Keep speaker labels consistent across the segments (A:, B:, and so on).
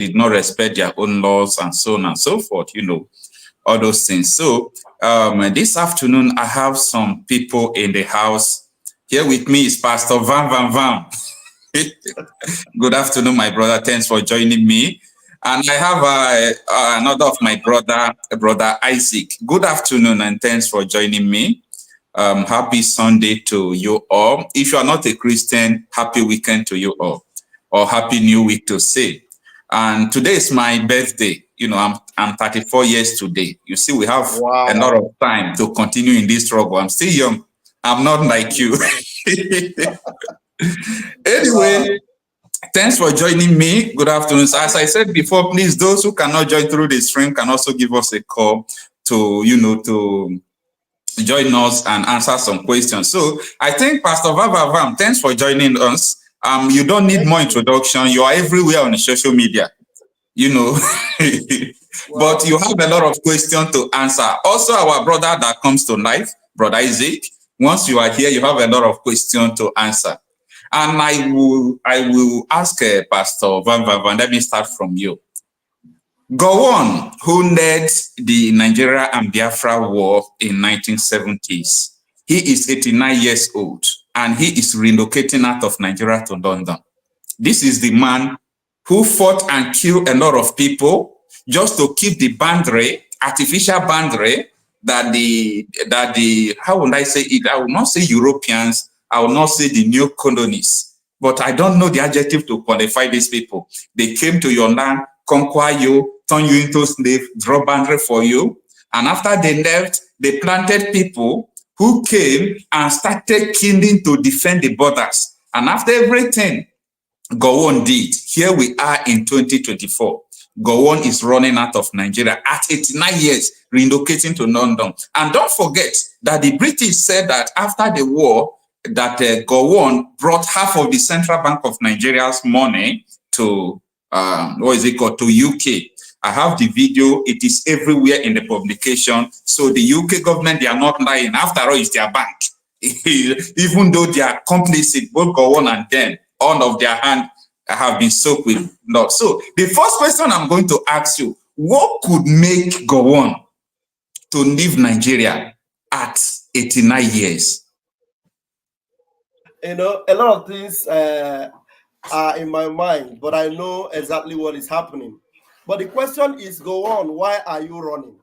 A: did not respect their own laws and so on and so forth, all those things. So this afternoon, I have some people in the house. Here with me is Pastor Van. Good afternoon, my brother. Thanks for joining me. And I have another of my brother Isaac. Good afternoon, and thanks for joining me. Happy Sunday to you all. If you are not a Christian, happy weekend to you all, or happy new week to say. And today is my birthday. I'm 34 years today. You see, we have a lot of time to continue in this struggle. I'm still young. I'm not like you. Anyway, thanks for joining me. Good afternoon. So as I said before, please, those who cannot join through the stream can also give us a call to, to join us and answer some questions. So I think Pastor Vam, thanks for joining us. You don't need more introduction. You are everywhere on social media, but you have a lot of questions to answer. Also, our brother that comes to life, Brother Isaac, once you are here, you have a lot of questions to answer. And I will ask Pastor Van. Let me start from you. Gowon, who led the Nigeria and Biafra war in 1970s, he is 89 years old, and he is relocating out of Nigeria to London. This is the man who fought and killed a lot of people just to keep the boundary, artificial boundary, that the how would I say it? I will not say Europeans, I will not say the new colonies, but I don't know the adjective to qualify these people. They came to your land, conquer you, turn you into slave, draw boundary for you. And after they left, they planted people who came and started killing to defend the borders. And after everything Gowon did, here we are in 2024. Gowon is running out of Nigeria at 89 years, relocating to London. And don't forget that the British said that after the war, that Gowon brought half of the Central Bank of Nigeria's money to, to UK. I have the video. It is everywhere in the publication. So the UK government, they are not lying. After all, it's their bank. Even though they are complicit, both Gowon and them, all of their hand have been soaked with blood. So the first question I'm going to ask you, what could make Gowon to leave Nigeria at 89 years?
B: A lot of things are in my mind, but I know exactly what is happening. But the question is, Gowon, why are you running?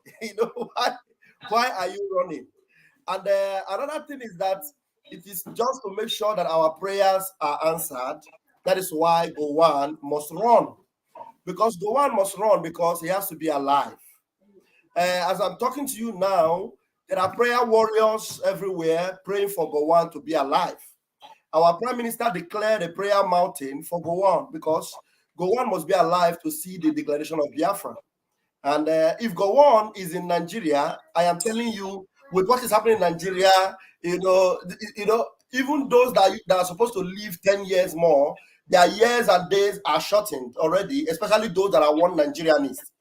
B: Why are you running? And another thing is that it is just to make sure that our prayers are answered. That is why Gowon must run. Because Gowon must run because he has to be alive. As I'm talking to you now, there are prayer warriors everywhere praying for Gowon to be alive. Our Prime Minister declared a prayer mountain for Gowon because Gowon must be alive to see the declaration of Biafra. And if Gowon is in Nigeria, I am telling you, with what is happening in Nigeria, even those that are supposed to live 10 years more, their years and days are shortened already, especially those that are one Nigerianists.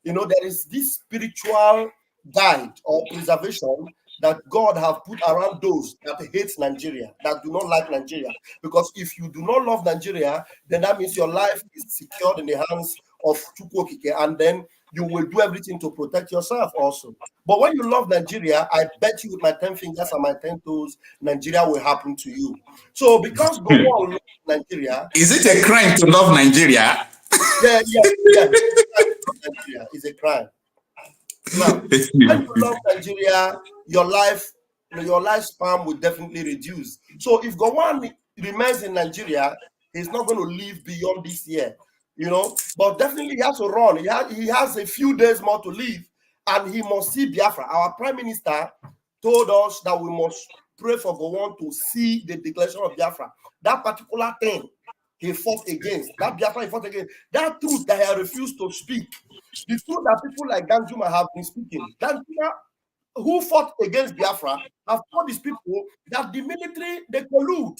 B: There is this spiritual guide or preservation that God have put around those that hate Nigeria, that do not like Nigeria. Because if you do not love Nigeria, then that means your life is secured in the hands of Chukwokike, and then you will do everything to protect yourself also. But when you love Nigeria, I bet you with my 10 fingers and my 10 toes, Nigeria will happen to you. So because Gowon loves Nigeria...
A: Is it a crime to love Nigeria?
B: Yeah. It's a crime. Now, when you love Nigeria, your lifespan will definitely reduce. So if Gowon remains in Nigeria, he's not going to live beyond this year. But definitely he has to run. He has a few days more to live, and he must see Biafra. Our Prime Minister told us that we must pray for Gowon to see the declaration of Biafra. That particular thing he fought against, that Biafra he fought against, that truth that he refused to speak, the truth that people like Danjuma have been speaking. Danjuma, who fought against Biafra, have told these people that the military, they collude,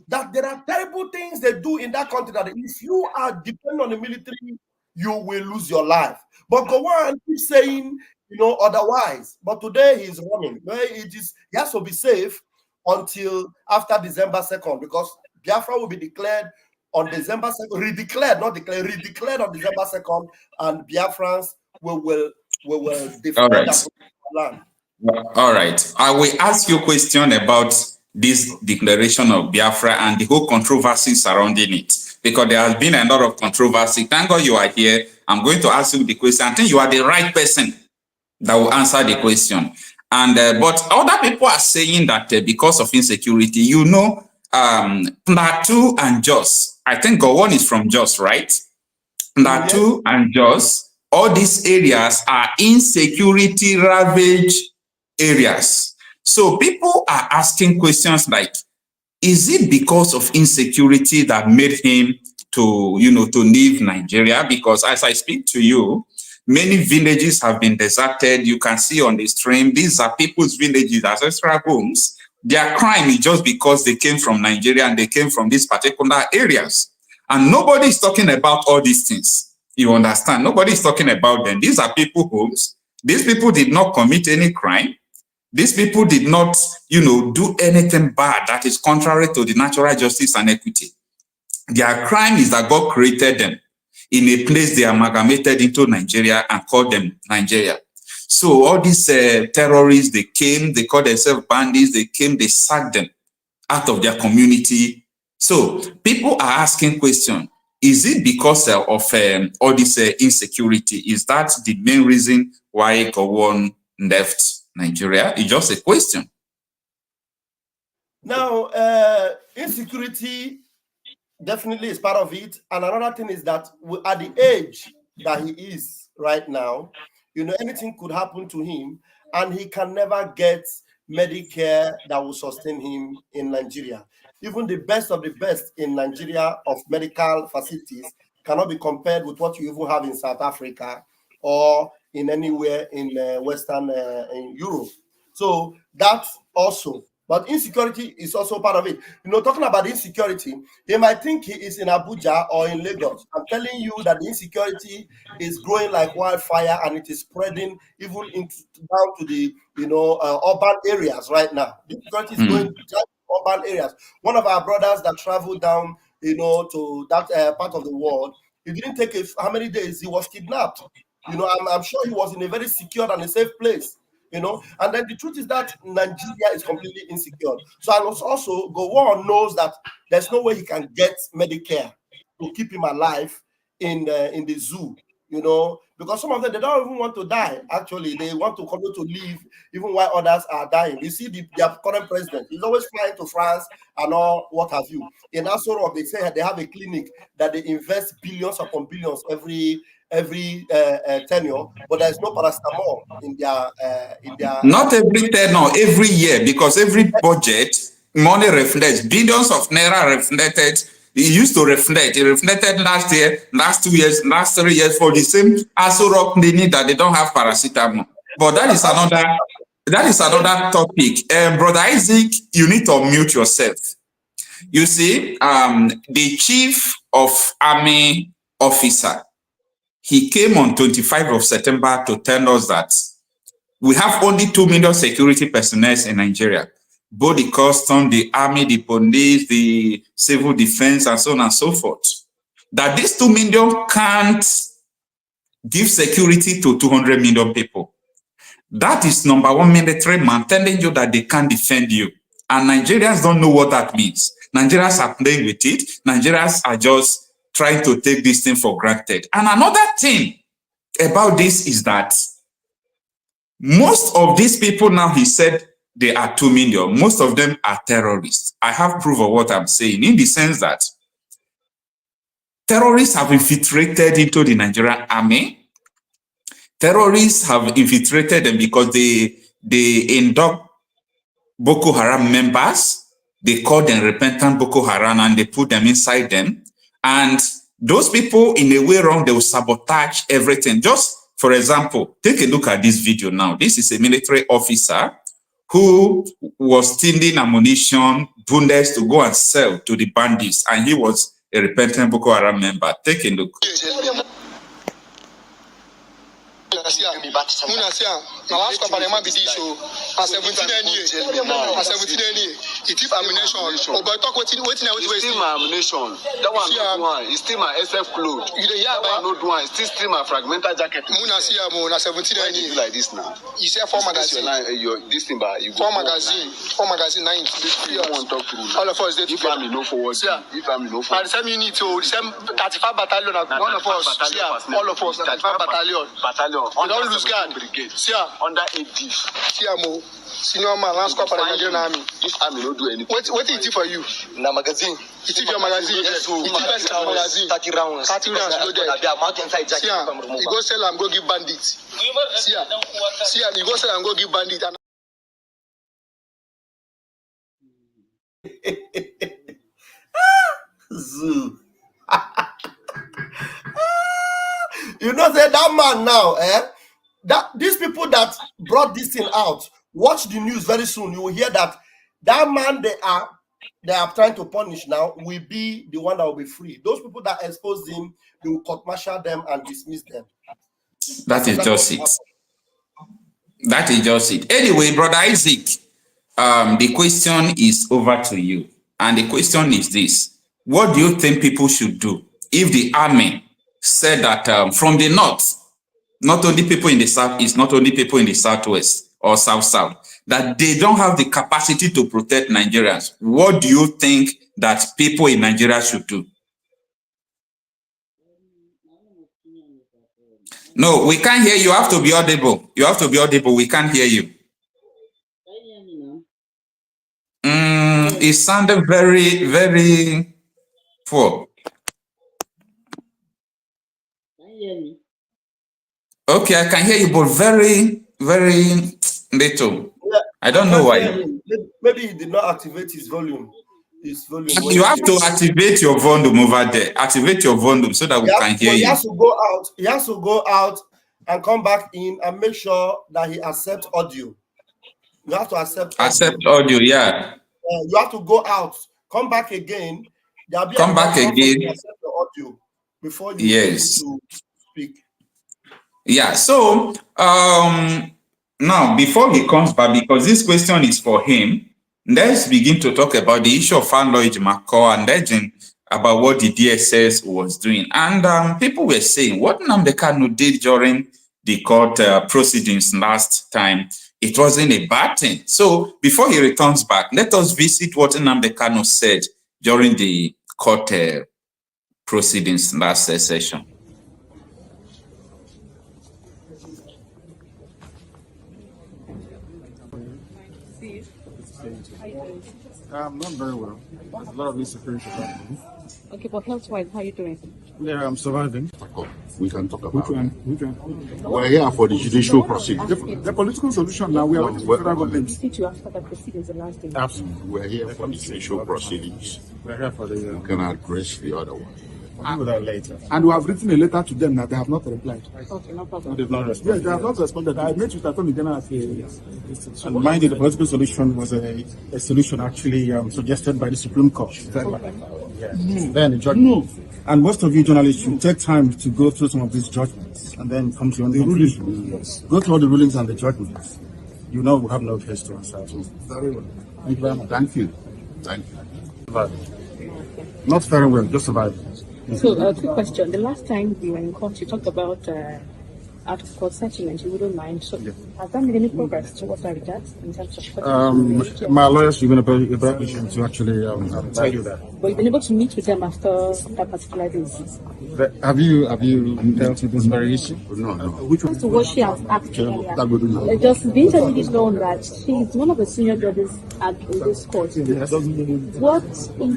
B: that there are terrible things they do in that country, that if you are dependent on the military, you will lose your life. But Gowon keeps saying, otherwise. But today he's running. He has to be safe until after December 2nd, because Biafra will be declared on December 2nd, redeclared, not declared, redeclared on December 2nd, and Biafrans will defend
A: right.
B: land.
A: All right. I will ask you a question about this declaration of Biafra and the whole controversy surrounding it, because there has been a lot of controversy. Thank God you are here. I'm going to ask you the question. I think you are the right person that will answer the question. And but other people are saying that because of insecurity, you know, Plateau and Jos, I think Gowon is from Jos, right? Plateau and Jos, all these areas are insecurity ravaged areas. So people are asking questions like, is it because of insecurity that made him to, you know, to leave Nigeria? Because as I speak to you, many villages have been deserted. You can see on the stream, these are people's villages, ancestral homes. Their crime is just because they came from Nigeria and they came from these particular areas. And nobody is talking about all these things. You understand? Nobody is talking about them. These are people's homes. These people did not commit any crime. These people did not, you know, do anything bad that is contrary to the natural justice and equity. Their crime is that God created them in a place they amalgamated into Nigeria and called them Nigeria. So all these terrorists, they came, they called themselves bandits, they came, they sacked them out of their community. So people are asking questions. Is it because of all this insecurity? Is that the main reason why Gowon left Nigeria? It's just a question.
B: Now, insecurity definitely is part of it. And another thing is that at the age that he is right now, you know, anything could happen to him, and he can never get Medicare that will sustain him in Nigeria. Even the best of the best in Nigeria of medical facilities cannot be compared with what you even have in South Africa or in anywhere in Western in Europe. So that's also, but insecurity is also part of it. You know, talking about insecurity, they might think he is in Abuja or in Lagos. I'm telling you that the insecurity is growing like wildfire, and it is spreading even into down to the, you know, urban areas right now. The insecurity is going to urban areas. One of our brothers that traveled down, you know, to that part of the world, it didn't take how many days, he was kidnapped. You know, I'm sure he was in a very secure and a safe place. You know, and then the truth is that Nigeria is completely insecure. So, and also Gowon knows that there's no way he can get Medicare to keep him alive in the zoo. You know, because some of them, they don't even want to die. Actually, they want to continue to live even while others are dying. You see, their current president, he's always flying to France and all what have you. In Aso Rock, they say they have a clinic that they invest billions upon billions every tenure, but there's no paracetamol in their
A: not every tenure, every year, because every budget money reflects billions of naira reflected. It used to reflect. It reflected last year, last 2 years, last 3 years for the same Aso Rock clinic that they don't have paracetamol. But that is another topic. Brother Isaac, you need to unmute yourself. You see, the chief of army officer, he came on 25th of September to tell us that we have only 2 million security personnel in Nigeria, both the custom, the army, the police, the civil defense, and so on and so forth. That these 2 million can't give security to 200 million people. That is number one military man telling you that they can't defend you. And Nigerians don't know what that means. Nigerians are playing with it. Nigerians are just trying to take this thing for granted. And another thing about this is that most of these people now, he said they are 2 million. Most of them are terrorists. I have proof of what I'm saying, in the sense that terrorists have infiltrated into the Nigerian army. Terrorists have infiltrated them because they induct Boko Haram members. They call them repentant Boko Haram and they put them inside them. And those people, in a way wrong, they will sabotage everything. Just for example, take a look at this video now. This is a military officer who was stealing ammunition, bullets to go and sell to the bandits, and he was a repentant Boko Haram member. Take a look.
C: As 17 it is ammunition. Oh, but talk what
D: it's still my ammunition. That one not one. It's still my SF clothes. That one not one. It's still my fragmental jacket.
C: Muna see na 17
D: you like this now.
C: You say 4 magazine.
D: Your this thing by you.
C: 4 magazine. 4 magazine 9.
D: You want to talk to me.
C: All of us they
D: if I'm no forward. If I'm no forward.
C: The same unit to the same 35 battalion. One of us. All of us 35 battalion.
D: Battalion.
C: Don't lose guard.
D: Brigade.
C: See
D: under 8 div.
C: See mo. Senior man, last call for the Nigerian army.
D: This army don't do anything.
C: What is it for you?
D: Na magazine.
C: It is your magazine. Yes. It is your magazine. 30 rounds. 30 rounds. Go there. They are mounted inside jacket. You go sell and go give bandits. See you go sell and go give bandits.
B: Zoo. You know, say that man now, that these people that brought this thing out, watch the news very soon. You will hear that man they are trying to punish now will be the one that will be free. Those people that expose him, they will court-martial them and dismiss them.
A: That is just it. That is just it. Anyway, Brother Isaac, the question is over to you. And the question is this. What do you think people should do if the army said that from the north, not only people in the southeast, not only people in the southwest or south, that they don't have the capacity to protect Nigerians? What do you think that people in Nigeria should do? No, we can't hear you. You have to be audible. You have to be audible. We can't hear you. It sounded very, very poor. Okay, I can hear you, but very, very little. Yeah, I don't know why.
B: Maybe he did not activate his volume.
A: You have to activate your volume over there. Activate your volume so that we can hear you.
B: He has to go out. He has to go out and come back in and make sure that he accepts audio. You have to accept
A: audio, yeah.
B: You have to go out, come back again.
A: Come back again.
B: Accept the audio before you
A: yes.
B: to speak.
A: Yeah. So now before he comes back, because this question is for him, let's begin to talk about the issue of Fanloid McCall and legend about what the DSS was doing. And people were saying what Nnamdi Kanu did during the court proceedings last time, it wasn't a bad thing. So before he returns back, let us visit what Nnamdi Kanu said during the court proceedings last session.
E: Not very well. There's a lot of insecurity happening.
F: Okay, but health-wise, how are you doing?
E: Yeah, I'm surviving.
G: We can talk about
E: Which one?
G: We're here for the judicial proceedings.
E: The political solution now, we are waiting for federal government.
F: Did you after the proceedings the last day?
E: Absolutely.
G: We're here for the judicial proceedings.
E: We're here for the...
G: We can address the other one.
E: We'll do that later. And we have written a letter to them that they have not replied.
F: Okay, no problem.
E: They've not responded. Yes, they have not responded. I met with Attorney General at and mind you, the political solution was a solution actually suggested by the Supreme Court. Then the judgment. And most of you journalists should take time to go through some of these judgments and then come to your conclusion. Go through all the rulings and the judgments. You know we have no case to answer. Very well. Thank you very much.
G: Thank you. Thank you.
E: Not very well, just surviving.
F: So, quick question. The last time we were in court, you talked about out-of-court settlement. You wouldn't mind. So, has that made any progress towards that regard in terms of...
E: my lawyers, you're going to be able to actually tell you that.
F: But you've been able to meet with them after that particular day?
E: Have you dealt with this very issue?
G: No.
E: Which one?
F: As to what she has asked earlier. Just the interview is known that she's one of the senior judges in this court.
E: Yes.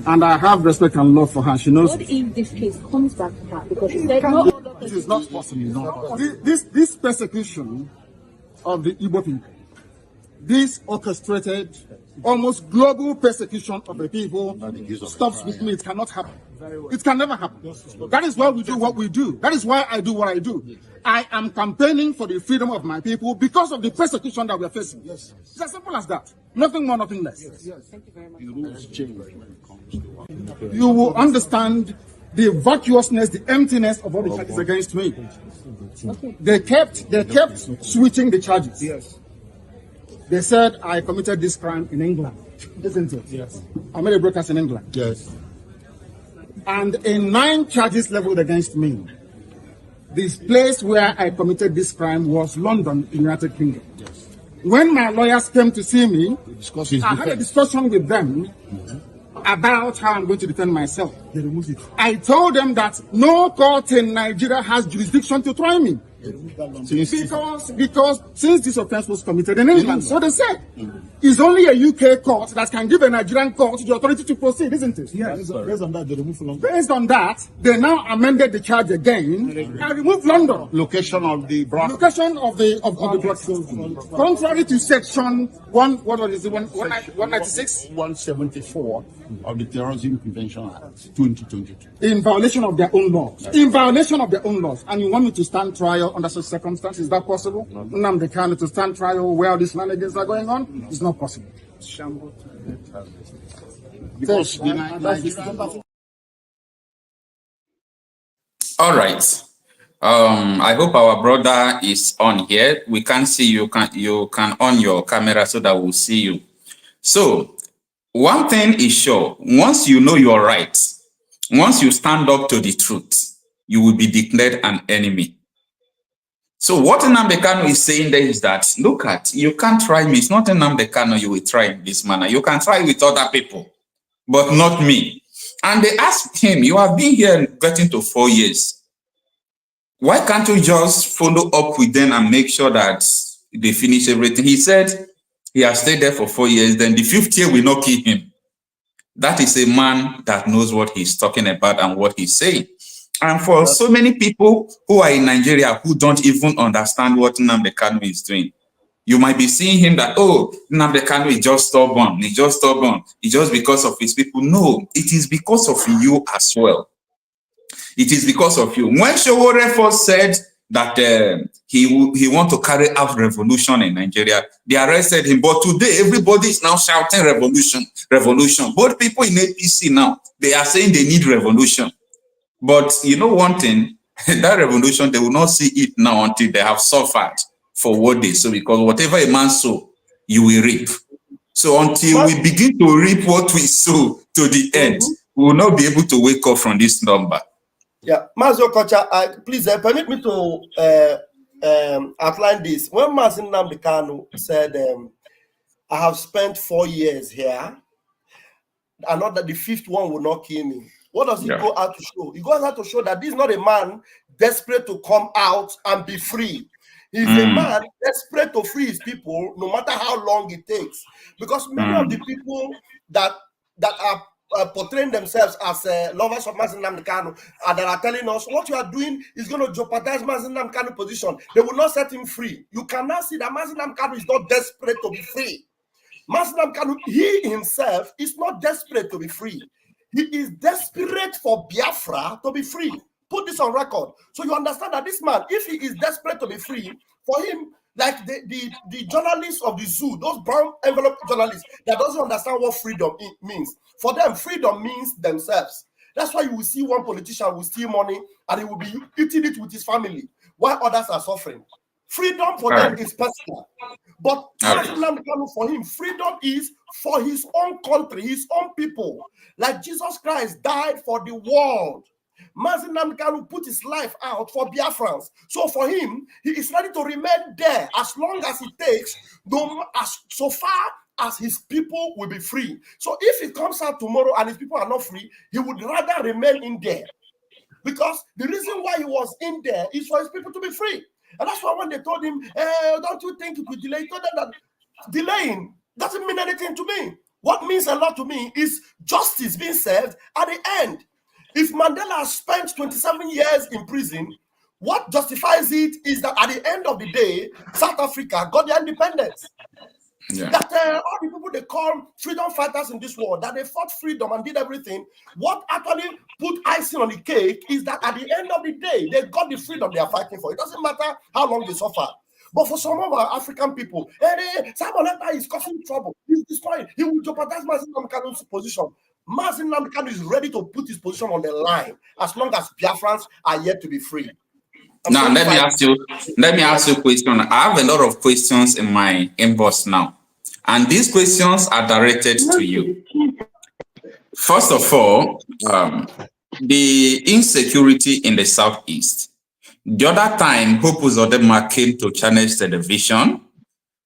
F: And
E: I have respect and love for her. She knows.
F: What if this case comes back to her? Because she said no.
E: This is not possible. This persecution of the Igbo people, this orchestrated, almost global persecution of the people, stops with me. It cannot happen. It can never happen. That is why we do what we do. That is why I do what I do. I am campaigning for the freedom of my people because of the persecution that we are facing. Yes. It's as simple as that. Nothing more, nothing less. Yes.
F: Thank you very much.
E: You will understand the vacuousness, the emptiness of what the charges against me. Okay. They kept switching the charges. Yes. They said I committed this crime in England, isn't it? Yes. I made a broadcast in England.
G: Yes.
E: And in 9 charges leveled against me, this place where I committed this crime was London, United Kingdom.
G: Yes.
E: When my lawyers came to see me, I had a discussion with them about how I'm going to defend myself. They removed it. I told them that no court in Nigeria has jurisdiction to try me. Because since this offense was committed in England, so they said, it's only a UK court that can give a Nigerian court the authority to proceed, isn't it? Yes. Based on that, they removed London. Based on that, they now amended the charge again and removed London.
G: Location of the
E: Location of the broadcast. Contrary to section 196?
G: 174 of the Terrorism Prevention Act 2022.
E: In violation of their own laws. In violation of their own laws. And you want me to stand trial under such circumstances? Is that possible? Nnamdi Kanu to stand trial where these shenanigans are going on? It's not possible.
G: Because
A: All right. I hope our brother is on here. We can see you. You can on your camera so that we'll see you. So one thing is sure: once you know your rights, once you stand up to the truth, you will be declared an enemy. So what Nnamdi Kanu is saying there is that, look at, you can't try me. It's not Nnamdi Kanu you will try in this manner. You can try with other people, but not me. And they asked him, you have been here getting to 4 years. Why can't you just follow up with them and make sure that they finish everything? He said he has stayed there for 4 years, then the 5th year will not kill him. That is a man that knows what he's talking about and what he's saying. And for so many people who are in Nigeria who don't even understand what Nnamdi Kanu is doing, you might be seeing him that, oh, Nnamdi Kanu is just stubborn. He's just stubborn. It's just because of his people. No, it is because of you as well. It is because of you. When Sowore first said that he want to carry out revolution in Nigeria, they arrested him. But today, everybody is now shouting revolution, revolution. Both people in APC now, they are saying they need revolution. But you know one thing, that revolution, they will not see it now until they have suffered for what they sow, because whatever a man sow, you will reap. So until we begin to reap what we sow to the end, we will not be able to wake up from this number.
B: Yeah, Mazo Kocha, please permit me to outline this. When Mazin Nnamdi Kanu said, I have spent 4 years here, and not that the 5th one will not kill me. What does he go out to show? He goes out to show that this is not a man desperate to come out and be free. He's a man desperate to free his people, no matter how long it takes. Because many of the people that are portraying themselves as lovers of Mazin Nnamdi Kanu and that are telling us what you are doing is going to jeopardize Mazin Nnamdi Kanu's position, they will not set him free. You cannot see that Mazin Nnamdi Kanu is not desperate to be free. Mazin Nnamdi Kanu, he himself is not desperate to be free. He is desperate for Biafra to be free. Put this on record. So you understand that this man, if he is desperate to be free, for him, like the journalists of the zoo, those brown envelope journalists that doesn't understand what freedom means. For them, freedom means themselves. That's why you will see one politician will steal money and he will be eating it with his family while others are suffering. Freedom for them is personal. But for him, freedom is for his own country, his own people. Like Jesus Christ died for the world. Mazin Nnamdi Kanu put his life out for Biafrans. So for him, he is ready to remain there as long as it takes, so far as his people will be free. So if he comes out tomorrow and his people are not free, he would rather remain in there. Because the reason why he was in there is for his people to be free. And that's why when they told him, don't you think it will delay? He told them that delaying doesn't mean anything to me. What means a lot to me is justice being served at the end. If Mandela spent 27 years in prison, what justifies it is that at the end of the day, South Africa got their independence. Yeah. That all the people they call freedom fighters in this world, that they fought freedom and did everything, what actually put icing on the cake is that at the end of the day, they got the freedom they are fighting for. It doesn't matter how long they suffer. But for some of our African people, Simon Ekpa is causing trouble. He's destroying. He will jeopardize Mazin Nnamdi Kanu's position. Mazin Nnamdi Kanu is ready to put his position on the line as long as Biafrans are yet to be free.
A: Now, let me ask you a question. I have a lot of questions in my inbox now. And these questions are directed to you. First of all, the insecurity in the Southeast. The other time, Hope Uzodinma came to Channels Television,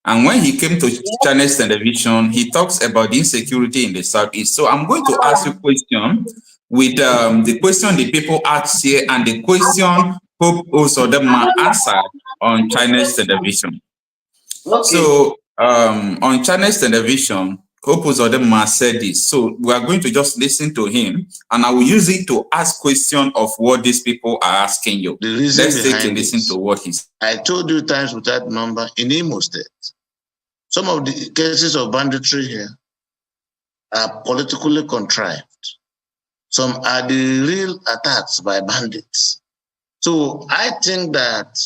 A: and when he came to Channels Television, he talks about the insecurity in the Southeast. So I'm going to ask you a question with the question the people asked here and the question Hope Uzodinma answered on Channels Television. Okay. So on Channels Television, Hope Uzodinma said this. So we are going to just listen to him, and I will use it to ask questions of what these people are asking you. Let's take a listen to what he said.
H: I told you times without number in Imo State. Some of the cases of banditry here are politically contrived. Some are the real attacks by bandits. So I think that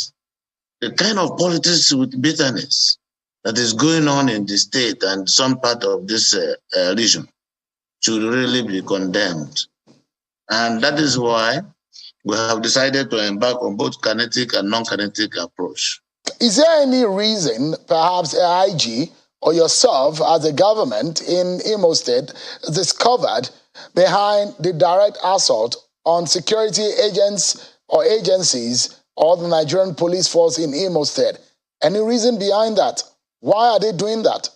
H: the kind of politics with bitterness that is going on in the state and some part of this region should really be condemned. And that is why we have decided to embark on both kinetic and non-kinetic approach.
I: Is there any reason, perhaps AIG or yourself as a government in Imo State discovered behind the direct assault on security agents or agencies or the Nigerian police force in Imo State? Any reason behind that? Why are they doing that?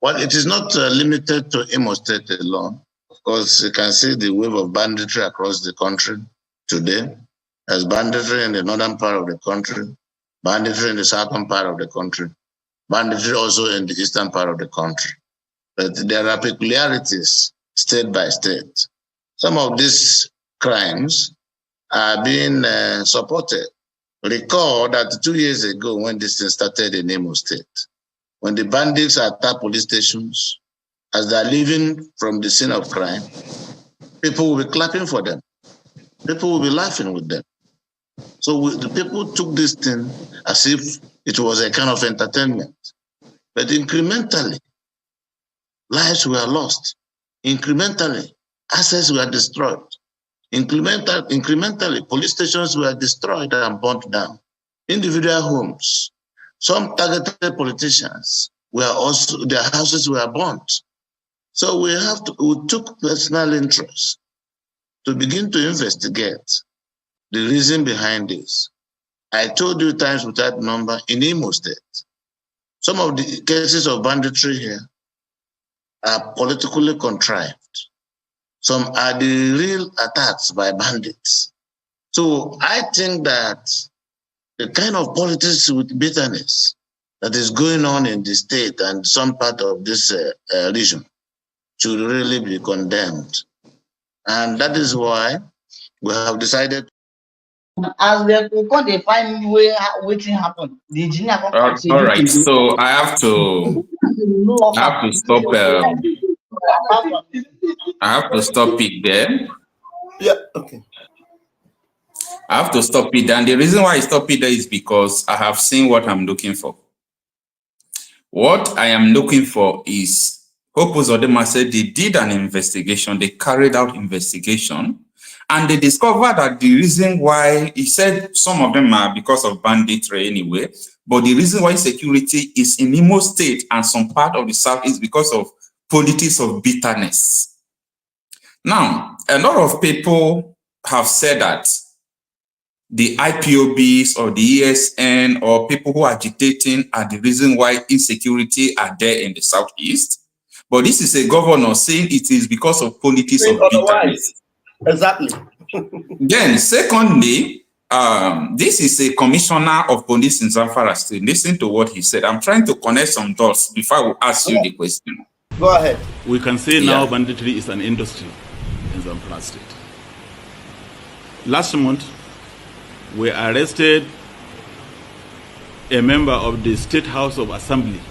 H: Well, it is not limited to Imo State alone. Of course, you can see the wave of banditry across the country today. There's banditry in the northern part of the country, banditry in the southern part of the country, banditry also in the eastern part of the country. But there are peculiarities state by state. Some of these crimes are being supported. Recall that 2 years ago when this thing started in Imo State, when the bandits attack police stations, as they're leaving from the scene of crime, people will be clapping for them. People will be laughing with them. So the people took this thing as if it was a kind of entertainment. But incrementally, lives were lost. Incrementally, assets were destroyed. Incrementally, police stations were destroyed and burnt down. Individual homes. Some targeted politicians were also, their houses were burnt. So we took personal interest to begin to investigate the reason behind this. I told you times without number in Imo State. Some of the cases of banditry here are politically contrived. Some are the real attacks by bandits. So I think that the kind of politics with bitterness that is going on in the state and some part of this region should really be condemned. And that is why we have decided.
J: As they find where waiting happen, the engineer.
A: All right, so I have to stop. I have to stop it there.
B: Yeah, okay.
A: I have to stop it, and the reason why I stop it there is because I have seen what I'm looking for. What I am looking for is Hope Uzodinma said they did an investigation, they carried out investigation, and they discovered that the reason why, he said some of them are because of banditry anyway, but the reason why security is in Imo State and some part of the South is because of politics of bitterness. Now, a lot of people have said that the IPOBs or the ESN or people who are agitating are the reason why insecurity are there in the Southeast. But this is a governor saying it is because of politics of bitterness.
B: Exactly.
A: Then, secondly, this is a commissioner of police in Zamfara State. Listen to what he said. I'm trying to connect some dots before I will ask you the question.
B: Go ahead.
K: We can say now banditry is an industry in Zamfara State. Last month, we arrested a member of the State House of Assembly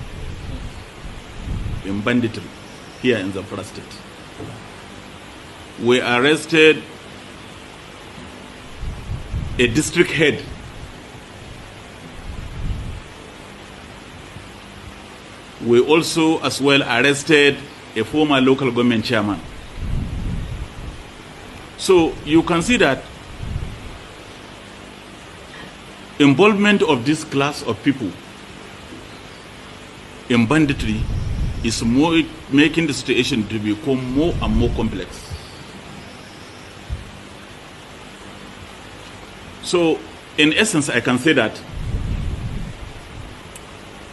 K: in banditry here in Zamfara State. We arrested a district head we also as well arrested a former local government chairman. So you can see that involvement of this class of people in banditry is making the situation to become more and more complex. So, in essence, I can say that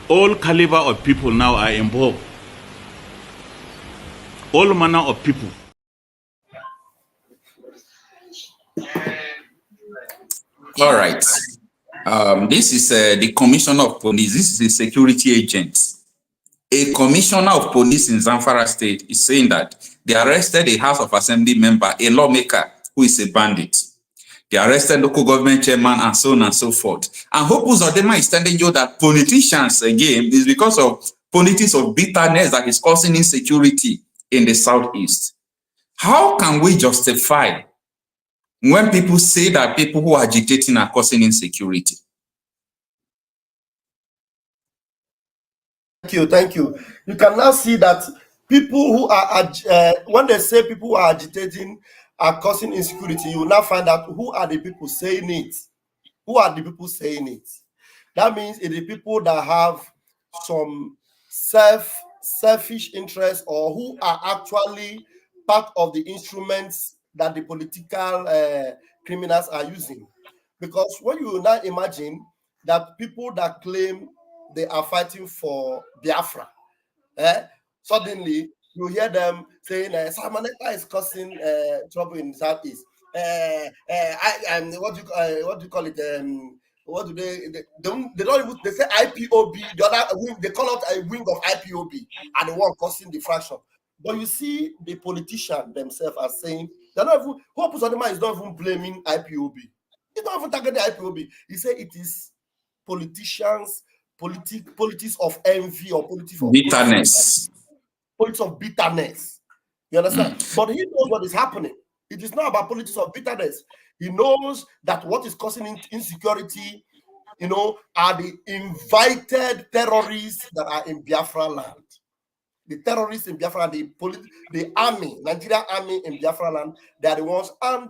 K: all caliber of people now are involved. All manner of people.
A: All right. This is the commissioner of police. This is a security agent. A commissioner of police in Zamfara State is saying that they arrested a House of Assembly member, a lawmaker who is a bandit. They arrested local government chairman and so on and so forth. And Hope Uzodinma is telling you that politicians, again, is because of politics of bitterness that is causing insecurity in the Southeast. How can we justify when people say that people who are agitating are causing insecurity?
B: Thank you. You can now see that people who are, when they say people who are agitating are causing insecurity, you will now find out who are the people saying it. Who are the people saying it? That means it's the people that have some selfish interest, or who are actually part of the instruments that the political criminals are using. Because when you now imagine that people that claim they are fighting for Biafra, suddenly you hear them saying Samaneka is causing trouble in the Southeast. What do you call it? What do they don't even, they say IPOB, the other wing, they call it a wing of IPOB, and the one causing the fraction. But you see, the politicians themselves are saying they're not even, Hope Uzodinma is not even blaming IPOB. He's not even targeting IPOB. He said it is politicians, politics of envy, or politics of
A: bitterness.
B: Politics of bitterness. You understand? But he knows what is happening. It is not about politics of bitterness. He knows that what is causing insecurity, are the invited terrorists that are in Biafra land. The terrorists in Biafra, the army, Nigerian army in Biafra land, they are the ones. And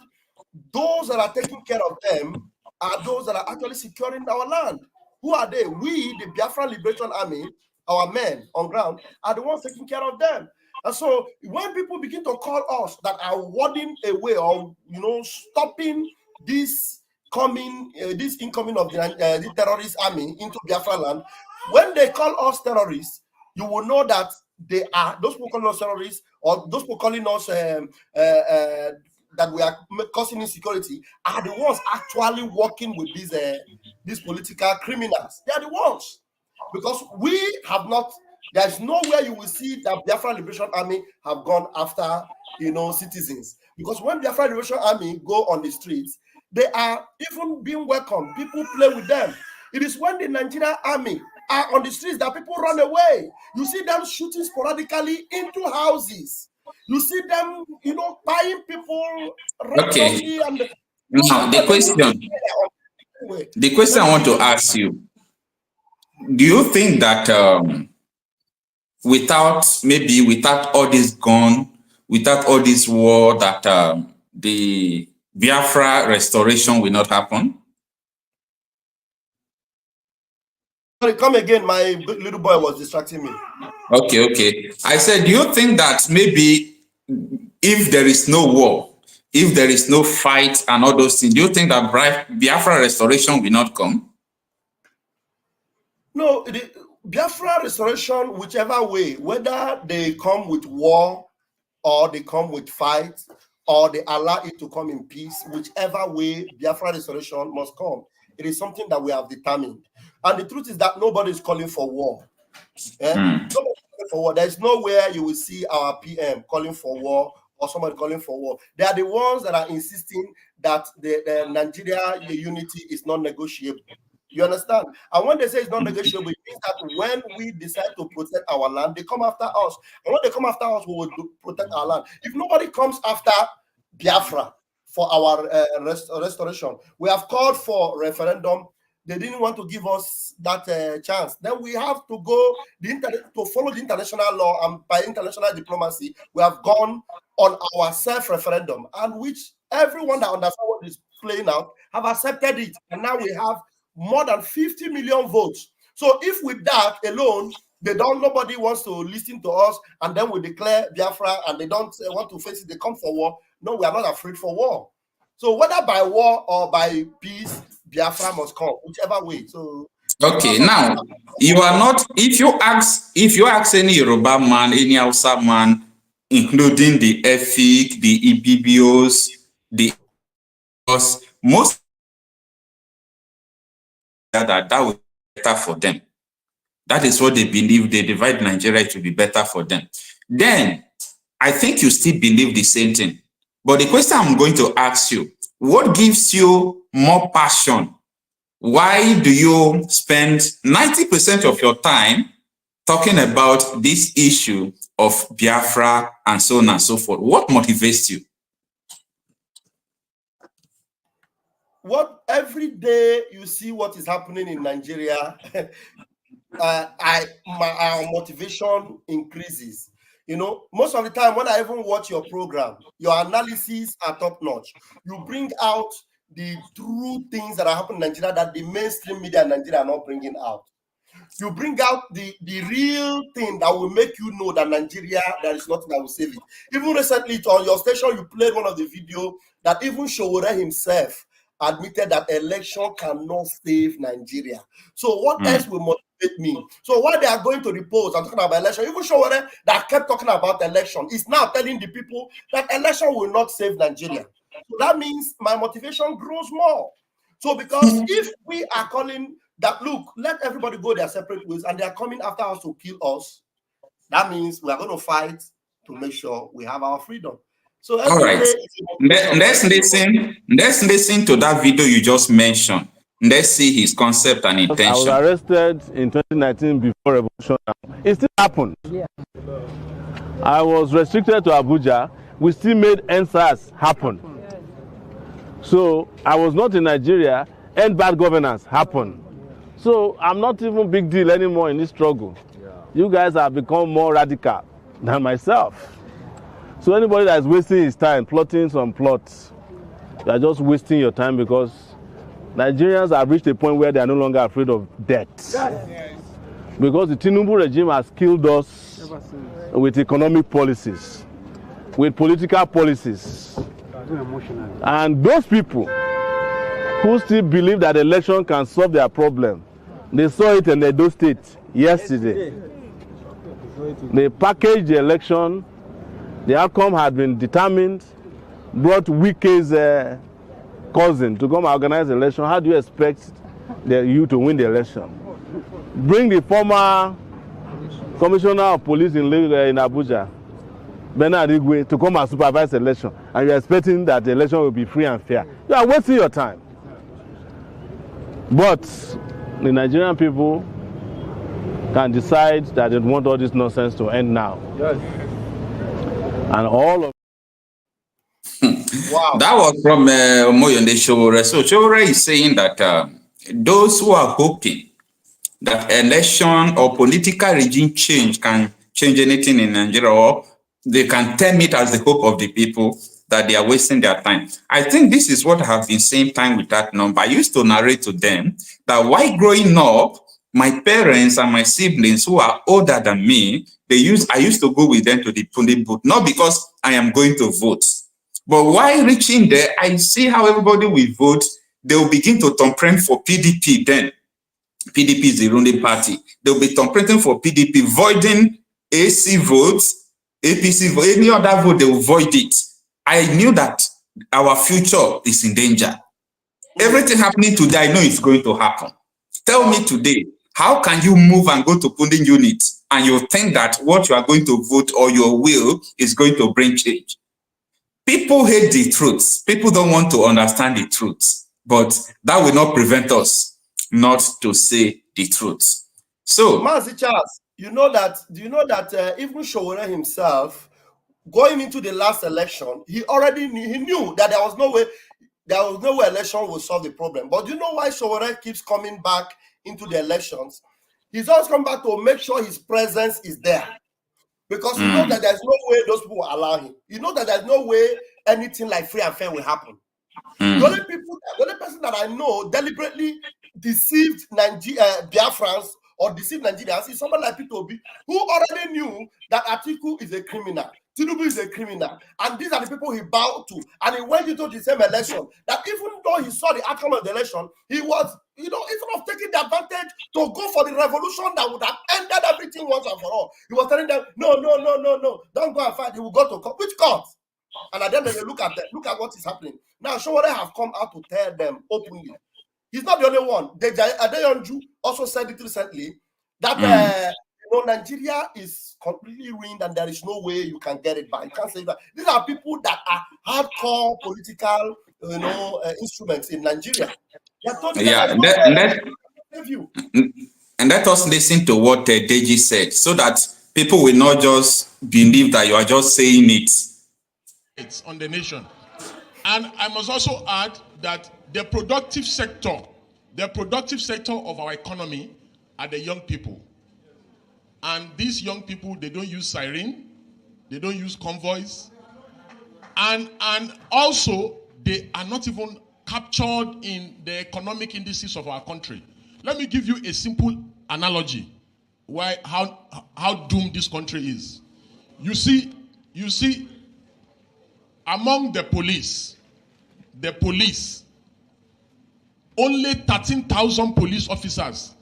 B: those that are taking care of them are those that are actually securing our land. Who are they? We, the Biafra Liberation Army, our men on ground, are the ones taking care of them. And so when people begin to call us that are warding away, or stopping this incoming of the terrorist army into Biafra land, when they call us terrorists, you will know that they are those people calling us terrorists, or those people calling us that we are causing insecurity, are the ones actually working with these political criminals. They are the ones, because we have not. There is nowhere you will see that Biafra Liberation Army have gone after citizens, because when Biafra Liberation Army go on the streets, they are even being welcomed. People play with them. It is when the Nigerian army are on the streets that people run away. You see them shooting sporadically into houses. You see them, buying people.
A: Okay. Now the question I want to ask you: do you think that without all this gun, without all this war, that the Biafra restoration will not happen?
B: Sorry, come again. My little boy was distracting me.
A: Okay. I said, do you think that maybe if there is no war, if there is no fight and all those things, do you think that Biafra restoration will not come?
B: No, the Biafra restoration, whichever way, whether they come with war or they come with fight, or they allow it to come in peace, whichever way, Biafra restoration must come. It is something that we have determined. And the truth is that nobody is calling for war. Nobody is calling for war. There is nowhere you will see our PM calling for war, or somebody calling for war. They are the ones that are insisting that the Nigeria unity is not negotiable. You understand? And when they say it's not negotiable, it means that when we decide to protect our land, they come after us. And when they come after us, we will protect our land. If nobody comes after Biafra for our restoration, we have called for referendum. They didn't want to give us that chance. Then we have to go to follow the international law, and by international diplomacy, we have gone on our self-referendum, and which everyone that understands what is playing out have accepted it. And now we have more than 50 million votes. So if with that alone, Nobody wants to listen to us, and then we declare Biafra, and they don't want to face it. They come for war. No, we are not afraid for war. So whether by war or by peace, Biafra must come, whichever way. So
A: okay, now you are not. If you ask any Yoruba man, any Hausa man, including the Efik, the Ibibios, the most that will be better for them. That is what they believe. They divide Nigeria to be better for them. Then I think you still believe the same thing. But the question I'm going to ask you, what gives you more passion? Why do you spend 90% of your time talking about this issue of Biafra and so on and so forth? What motivates you?
B: What every day you see what is happening in Nigeria, our motivation increases. You know, most of the time when I even watch your program, your analysis are top notch. You bring out the true things that are happening in Nigeria that the mainstream media in Nigeria are not bringing out. You bring out the real thing that will make you know that Nigeria, there is nothing that will save it. Even recently on your station, you played one of the videos that even Sowore himself admitted that election cannot save Nigeria. So what else will motivate me? So while they are going to the polls and talking about election, even Sowore that kept talking about election is now telling the people that election will not save Nigeria. So that means my motivation grows more. So because if we are calling that, look, let everybody go their separate ways and they are coming after us to kill us, that means we are going to fight to make sure we have our freedom. So
A: all right, let's listen to that video you just mentioned. Let's see his concept and intention.
L: I was arrested in 2019 before revolution. It still happened. Yeah. I was restricted to Abuja. We still made NSAS happen. So I was not in Nigeria, and bad governance happened. So I'm not even big deal anymore in this struggle. Yeah. You guys have become more radical than myself. So anybody that is wasting his time plotting some plots, you are just wasting your time because Nigerians have reached a point where they are no longer afraid of death. Yes. Because the Tinubu regime has killed us with economic policies, with political policies. And those people who still believe that election can solve their problem, they saw it in Edo State yesterday. They packaged the election. The outcome had been determined, brought Wike's cousin to come organize the election. How do you expect you to win the election? Bring the former commissioner of police in Abuja, Bernard Igwe, to come and supervise the election, and you're expecting that the election will be free and fair. You are wasting your time. But the Nigerian people can decide that they want all this nonsense to end now. Yes. And all of
A: wow. That was from Moyonde Sowore. So Sowore is saying that those who are hoping that election or political regime change can change anything in Nigeria, or they can term it as the hope of the people, that they are wasting their time. I think this is what I have been saying time with that number. I used to narrate to them that while growing up, my parents and my siblings who are older than me, I used to go with them to the polling booth, not because I am going to vote. But while reaching there, I see how everybody will vote. They will begin to thumbprint for PDP then. PDP is the ruling party. They will be thumbprinting for PDP, voiding AC votes, APC vote, any other vote, they will void it. I knew that our future is in danger. Everything happening today, I know it's going to happen. Tell me today, how can you move and go to polling units and you think that what you are going to vote or your will is going to bring change? People hate the truth. People don't want to understand the truth. But that will not prevent us not to say the truth. So,
B: Mazi Charles, do you know that even Sowore himself, going into the last election, he knew that there was no way election will solve the problem. But do you know why Sowore keeps coming back into the elections? He's always come back to make sure his presence is there. Because you know that there's no way those people will allow him. You know that there's no way anything like free and fair will happen. The only person that I know deliberately deceived Biafrans or deceive Nigerians is somebody like Peter Obi, who already knew that Atiku is a criminal, Tinubu is a criminal, and these are the people he bowed to. And he went into the same election. That even though he saw the outcome of the election, he was, instead of taking the advantage to go for the revolution that would have ended everything once and for all, he was telling them, no, don't go and fight. He will go to court. Which court? And at the end of the day, look at what is happening. Now, Showore have come out to tell them openly. He's not the only one. Adeyonju also said it recently that Nigeria is completely ruined and there is no way you can get it back. You can't say that. These are people that are hardcore political, instruments in Nigeria.
A: And let us listen to what Deji said, so that people will not just believe that you are just saying it.
M: It's on the nation. And I must also add that the productive sector of our economy are the young people. And these young people, they don't use siren, they don't use convoys, and also they are not even captured in the economic indices of our country. Let me give you a simple analogy how doomed this country is. You see, among the police, only 13,000 police officers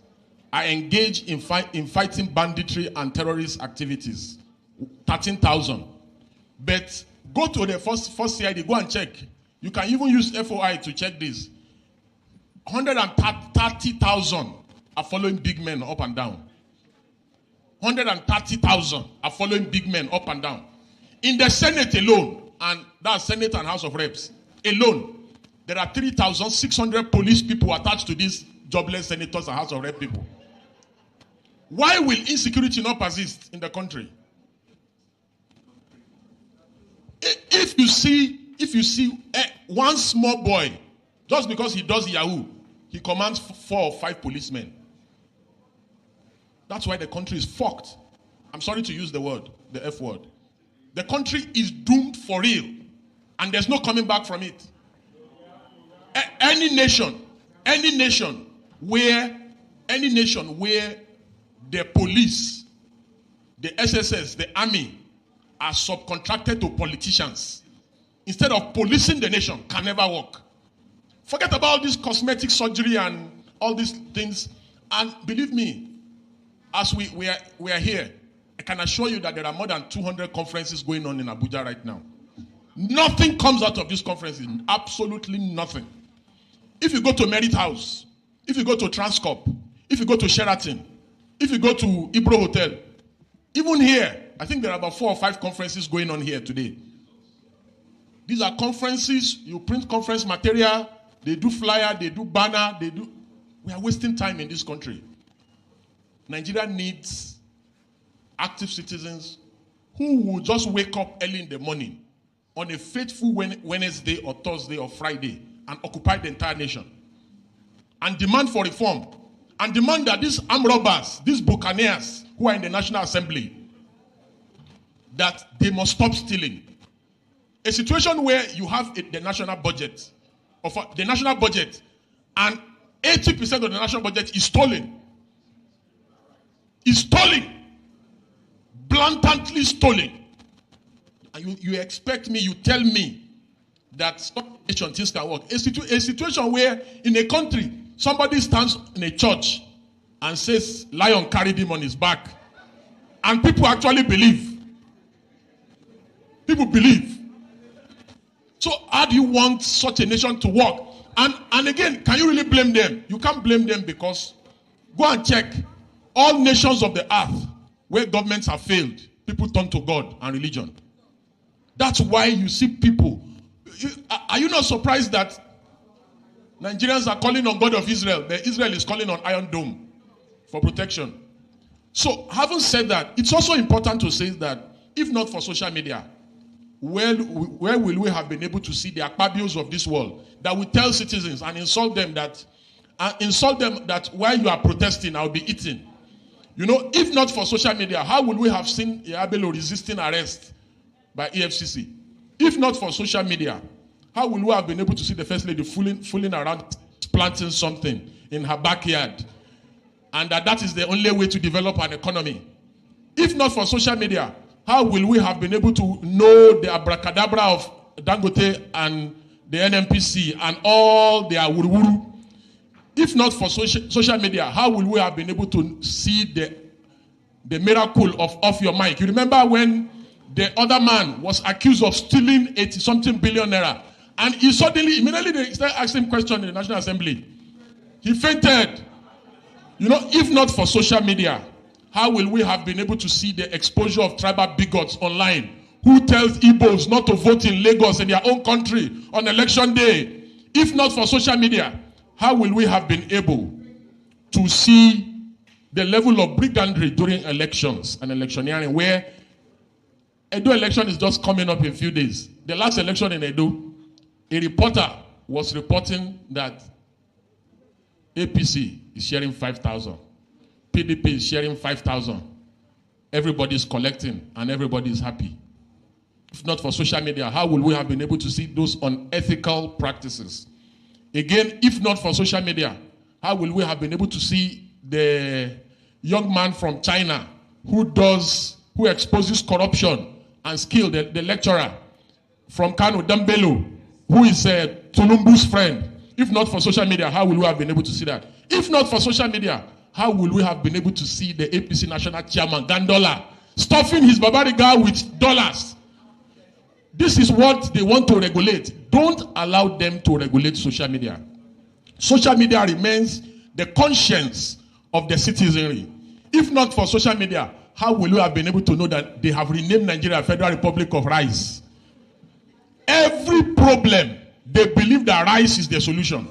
M: are engaged in fighting banditry and terrorist activities. 13,000. But go to the first CID, go and check. You can even use FOI to check this. 130,000 are following big men up and down. 130,000 are following big men up and down. In the Senate alone, and that's Senate and House of Reps alone, there are 3,600 police people attached to these jobless senators and House of Rep people. Why will insecurity not persist in the country? If you see one small boy, just because he does Yahoo, he commands 4 or 5 policemen. That's why the country is fucked. I'm sorry to use the word, the F word. The country is doomed for real, and there's no coming back from it. Any nation where the police, the SSS, the army are subcontracted to politicians instead of policing the nation can never work. Forget about this cosmetic surgery and all these things. And believe me, as we are here, I can assure you that there are more than 200 conferences going on in Abuja right now. Nothing comes out of these conferences. Absolutely nothing. If you go to Merit House, if you go to Transcorp, if you go to Sheraton, if you go to Ibro Hotel, even here, I think there are about 4 or 5 conferences going on here today. These are conferences, you print conference material, they do flyer, they do banner, we are wasting time in this country. Nigeria needs active citizens who will just wake up early in the morning on a faithful Wednesday or Thursday or Friday and occupy the entire nation and demand for reform and demand that these armed robbers, these buccaneers who are in the National Assembly, that they must stop stealing. A situation where you have the national budget, and 80% of the national budget is stolen. Is stolen. Blatantly stolen. And you expect me, you tell me that things can work. A situation where in a country, somebody stands in a church and says, lion carried him on his back. And people actually believe. People believe. So how do you want such a nation to work? And again, can you really blame them? You can't blame them, because go and check all nations of the earth where governments have failed, people turn to God and religion. That's why you see people. Are you not surprised that Nigerians are calling on God of Israel? Israel is calling on Iron Dome for protection. So having said that, it's also important to say that if not for social media, where will we have been able to see the Akpabios of this world that will tell citizens and insult them that while you are protesting, I'll be eaten? You know, if not for social media, how would we have seen Yabelo resisting arrest by EFCC? If not for social media, how will we have been able to see the First Lady fooling around planting something in her backyard? and that is the only way to develop an economy. If not for social media, how will we have been able to know the abracadabra of Dangote and the NNPC and all their wuru-wuru? If not for social media, how will we have been able to see the miracle of Off Your Mic? You remember when the other man was accused of stealing 80-something billion naira, and he suddenly, immediately they started asking him questions in the National Assembly. He fainted. You know, if not for social media, how will we have been able to see the exposure of tribal bigots online who tells Igbos not to vote in Lagos in their own country on election day? If not for social media, how will we have been able to see the level of brigandry during elections and electioneering, where Edo election is just coming up in a few days? The last election in Edo, a reporter was reporting that APC is sharing 5,000. PDP is sharing 5,000. Everybody is collecting and everybody is happy. If not for social media, how will we have been able to see those unethical practices? Again, if not for social media, how will we have been able to see the young man from China who exposes corruption and skill, the lecturer from Kano, Dambelo, who is Tulumbu's friend? If not for social media, how will we have been able to see that? If not for social media, how will we have been able to see the APC national chairman, Gandola, stuffing his Babariga with dollars? This is what they want to regulate. Don't allow them to regulate social media. Social media remains the conscience of the citizenry. If not for social media, how will we have been able to know that they have renamed Nigeria Federal Republic of Rice? Every problem, they believe that rice is the solution.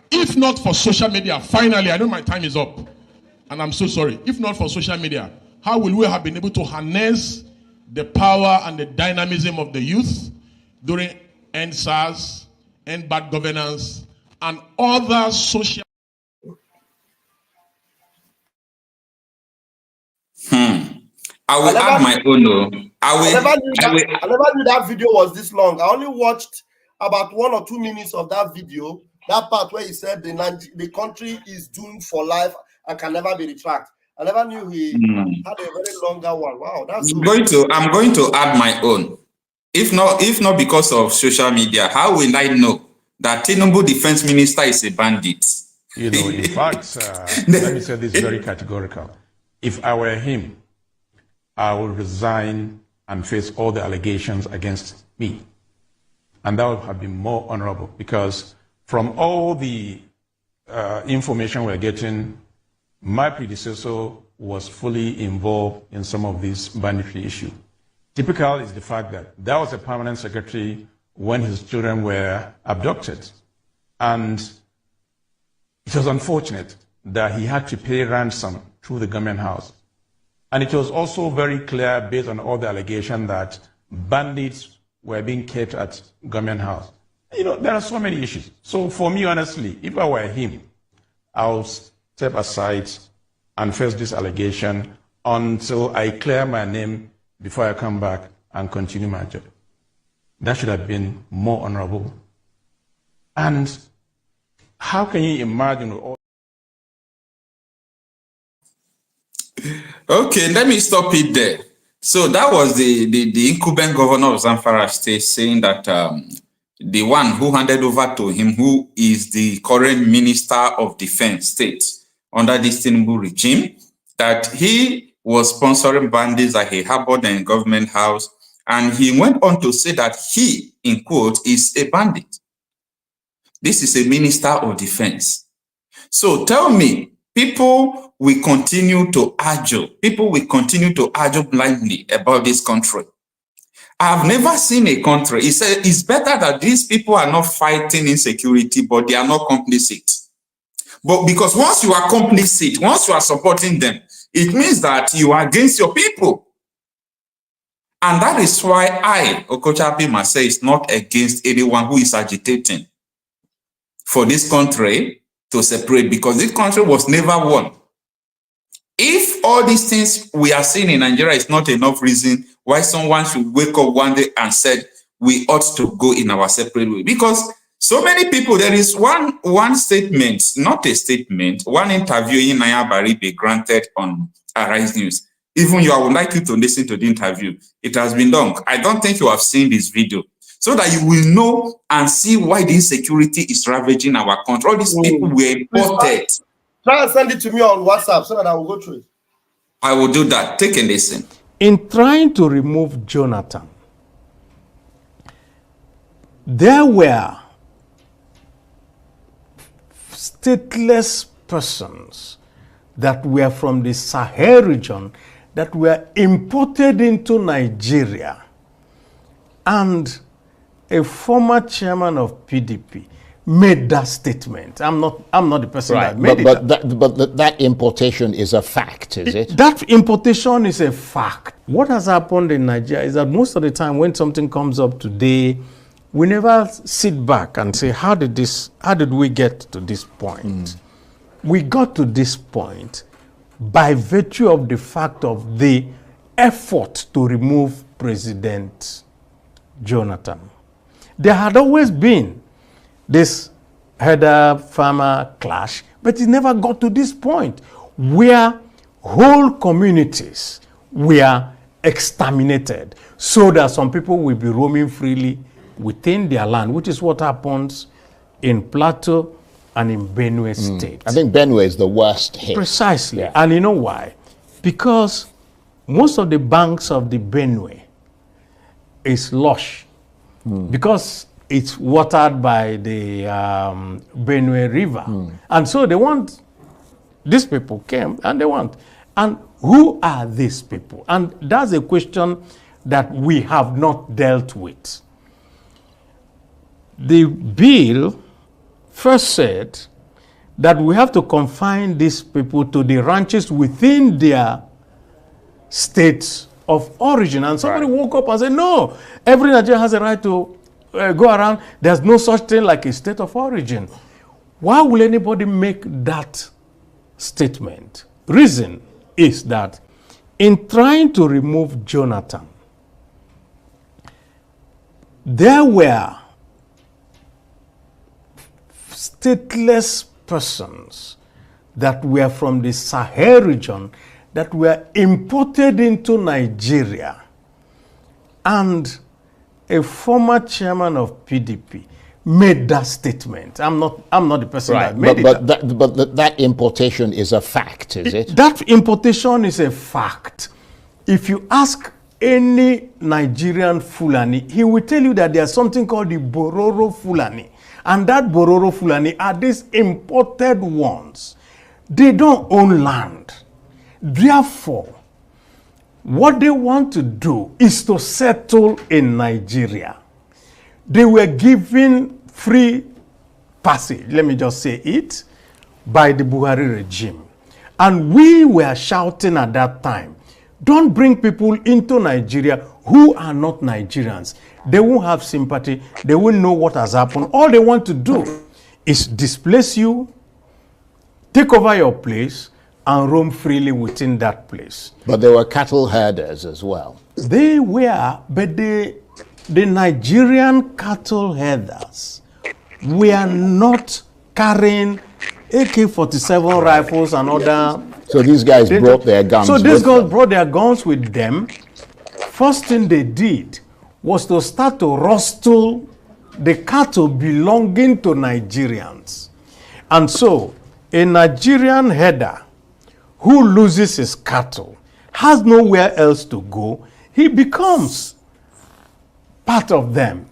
M: If not for social media, finally, I know my time is up, and I'm so sorry. If not for social media, how will we have been able to harness the power and the dynamism of the youth during End SARS, End Bad Governance, and other social...
A: I will add my own. I
B: never knew that video was this long. I only watched about 1 or 2 minutes of that video. That part where he said the country is doomed for life and can never be retracted. I never knew he had a very longer one. Wow, that's
A: I'm going to add my own. If not because of social media, how will I know that Tinubu defense minister is a bandit?
N: You know, in fact, let me say this very categorical. If I were him, I would resign and face all the allegations against me. And that would have been more honorable, because from all the information we're getting, my predecessor was fully involved in some of these banditry issues. Typical is the fact that there was a permanent secretary when his children were abducted. And it was unfortunate that he had to pay ransom through the government house. And it was also very clear, based on all the allegations, that bandits were being kept at government house. You know, there are so many issues. So for me, honestly, if I were him, I'll step aside and face this allegation until I clear my name before I come back and continue my job. That should have been more honorable. And how can you imagine all...
A: Okay, let me stop it there. So that was the incumbent governor of Zamfara State saying that the one who handed over to him, who is the current Minister of Defense State under this Tinubu regime, that he was sponsoring bandits that he harbored in government house. And he went on to say that he, in quote, is a bandit. This is a Minister of Defense. So tell me, people will continue to argue. People will continue to argue blindly about this country. I've never seen a country. It's better that these people are not fighting insecurity, but they are not complicit. But because once you are complicit, once you are supporting them, it means that you are against your people. And that is why I, Okochapi Mase, is not against anyone who is agitating for this country to separate, because this country was never won. If all these things we are seeing in Nigeria is not enough reason why someone should wake up one day and said we ought to go in our separate way, because So many people, there is one statement, not a statement, one interview Naya Baribe granted on Arise News. Even you, I would like you to listen to the interview. It has been done. I don't think you have seen this video, so that you will know and see why the insecurity is ravaging our country. All these people were imported.
B: Try and send it to me on WhatsApp so that I will go through it.
A: I will do that. Take a listen.
O: In trying to remove Jonathan, there were stateless persons that were from the Sahel region that were imported into Nigeria, and a former chairman of PDP made that statement. I'm not the person that made it.
P: But that importation is a fact, is it?
O: That importation is a fact. What has happened in Nigeria is that most of the time when something comes up today, we never sit back and say, how did we get to this point? We got to this point by virtue of the fact of the effort to remove President Jonathan. There had always been this herder-farmer clash, but it never got to this point where whole communities were exterminated so that some people will be roaming freely within their land, which is what happens in Plateau and in Benue State.
P: I think Benue is the worst hit.
O: Precisely. Yeah. And you know why? Because most of the banks of the Benue is lush because it's watered by the Benue River. And so they want, these people came and they want. And who are these people? And that's a question that we have not dealt with. The bill first said that we have to confine these people to the ranches within their states of origin. And somebody woke up and said, no, every Nigerian has a right to go around. There's no such thing like a state of origin. Why will anybody make that statement? Reason is that in trying to remove Jonathan, there were stateless persons that were from the Sahel region that were imported into Nigeria, and a former chairman of PDP made that statement. I'm not the person that made it.
P: But that importation is a fact, is it?
O: That importation is a fact. If you ask any Nigerian Fulani, he will tell you that there's something called the Bororo Fulani. And that Bororo Fulani are these imported ones. They don't own land. Therefore, what they want to do is to settle in Nigeria. They were given free passage, let me just say it, by the Buhari regime. And we were shouting at that time, don't bring people into Nigeria who are not Nigerians. They won't have sympathy. They won't know what has happened. All they want to do is displace you, take over your place, and roam freely within that place.
P: But there were cattle herders as well.
O: They were, but the Nigerian cattle herders were not carrying AK-47 rifles and other.
P: So these guys brought their guns.
O: So these guys brought their guns with them. First thing they did was to start to rustle the cattle belonging to Nigerians. And so a Nigerian herder who loses his cattle has nowhere else to go. He becomes part of them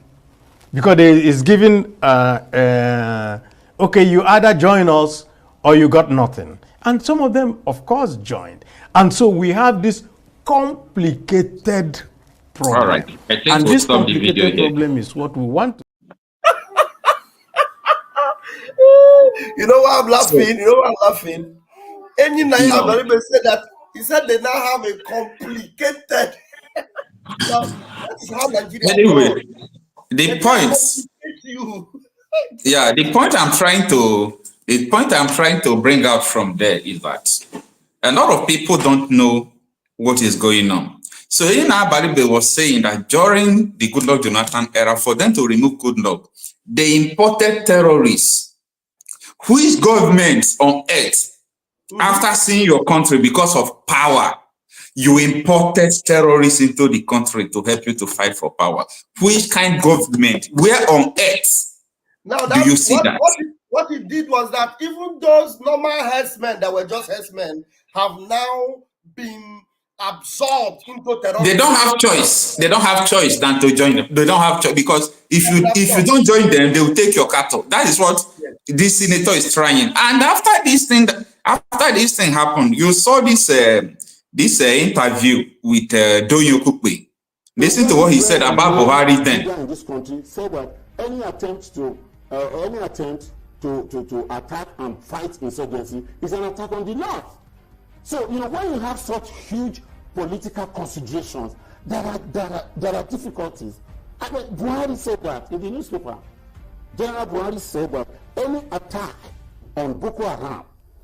O: because he is given, okay, you either join us or you got nothing. And some of them, of course, joined. And so we have this complicated problem.
A: All right. I think
O: and
A: we'll
O: this
A: stop the video
O: complicated problem is what we want to.
B: You know why I'm laughing? Any Naya Baribe said that, he said they now have a complicated. Now, that is how Nigeria
A: anyway, the point. Yeah, the point I'm trying to bring out from there is that a lot of people don't know what is going on. So Nnamdi Kanu was saying that during the Goodluck Jonathan era, for them to remove Goodluck, they imported terrorists. Which government on earth, after seeing your country because of power, you imported terrorists into the country to help you to fight for power? Which kind of government? Where on earth do you see that?
B: What it did was that even those normal herdsmen that were just herdsmen have now been absorbed into terrorism.
A: They don't have choice. They don't have choice than to join them. They don't have choice, because if you don't join them, they will take your cattle. That is what this senator is trying. And after this thing happened, you saw this interview with Doyo Kukwe. Listen to what he said about Buhari then.
Q: In this country, say that any attempt to attack and fight insurgency is an attack on the North. So, you know, when you have such huge political considerations, there are difficulties. I mean, Buhari said that in the newspaper. General Buhari said that any attack on Boko Haram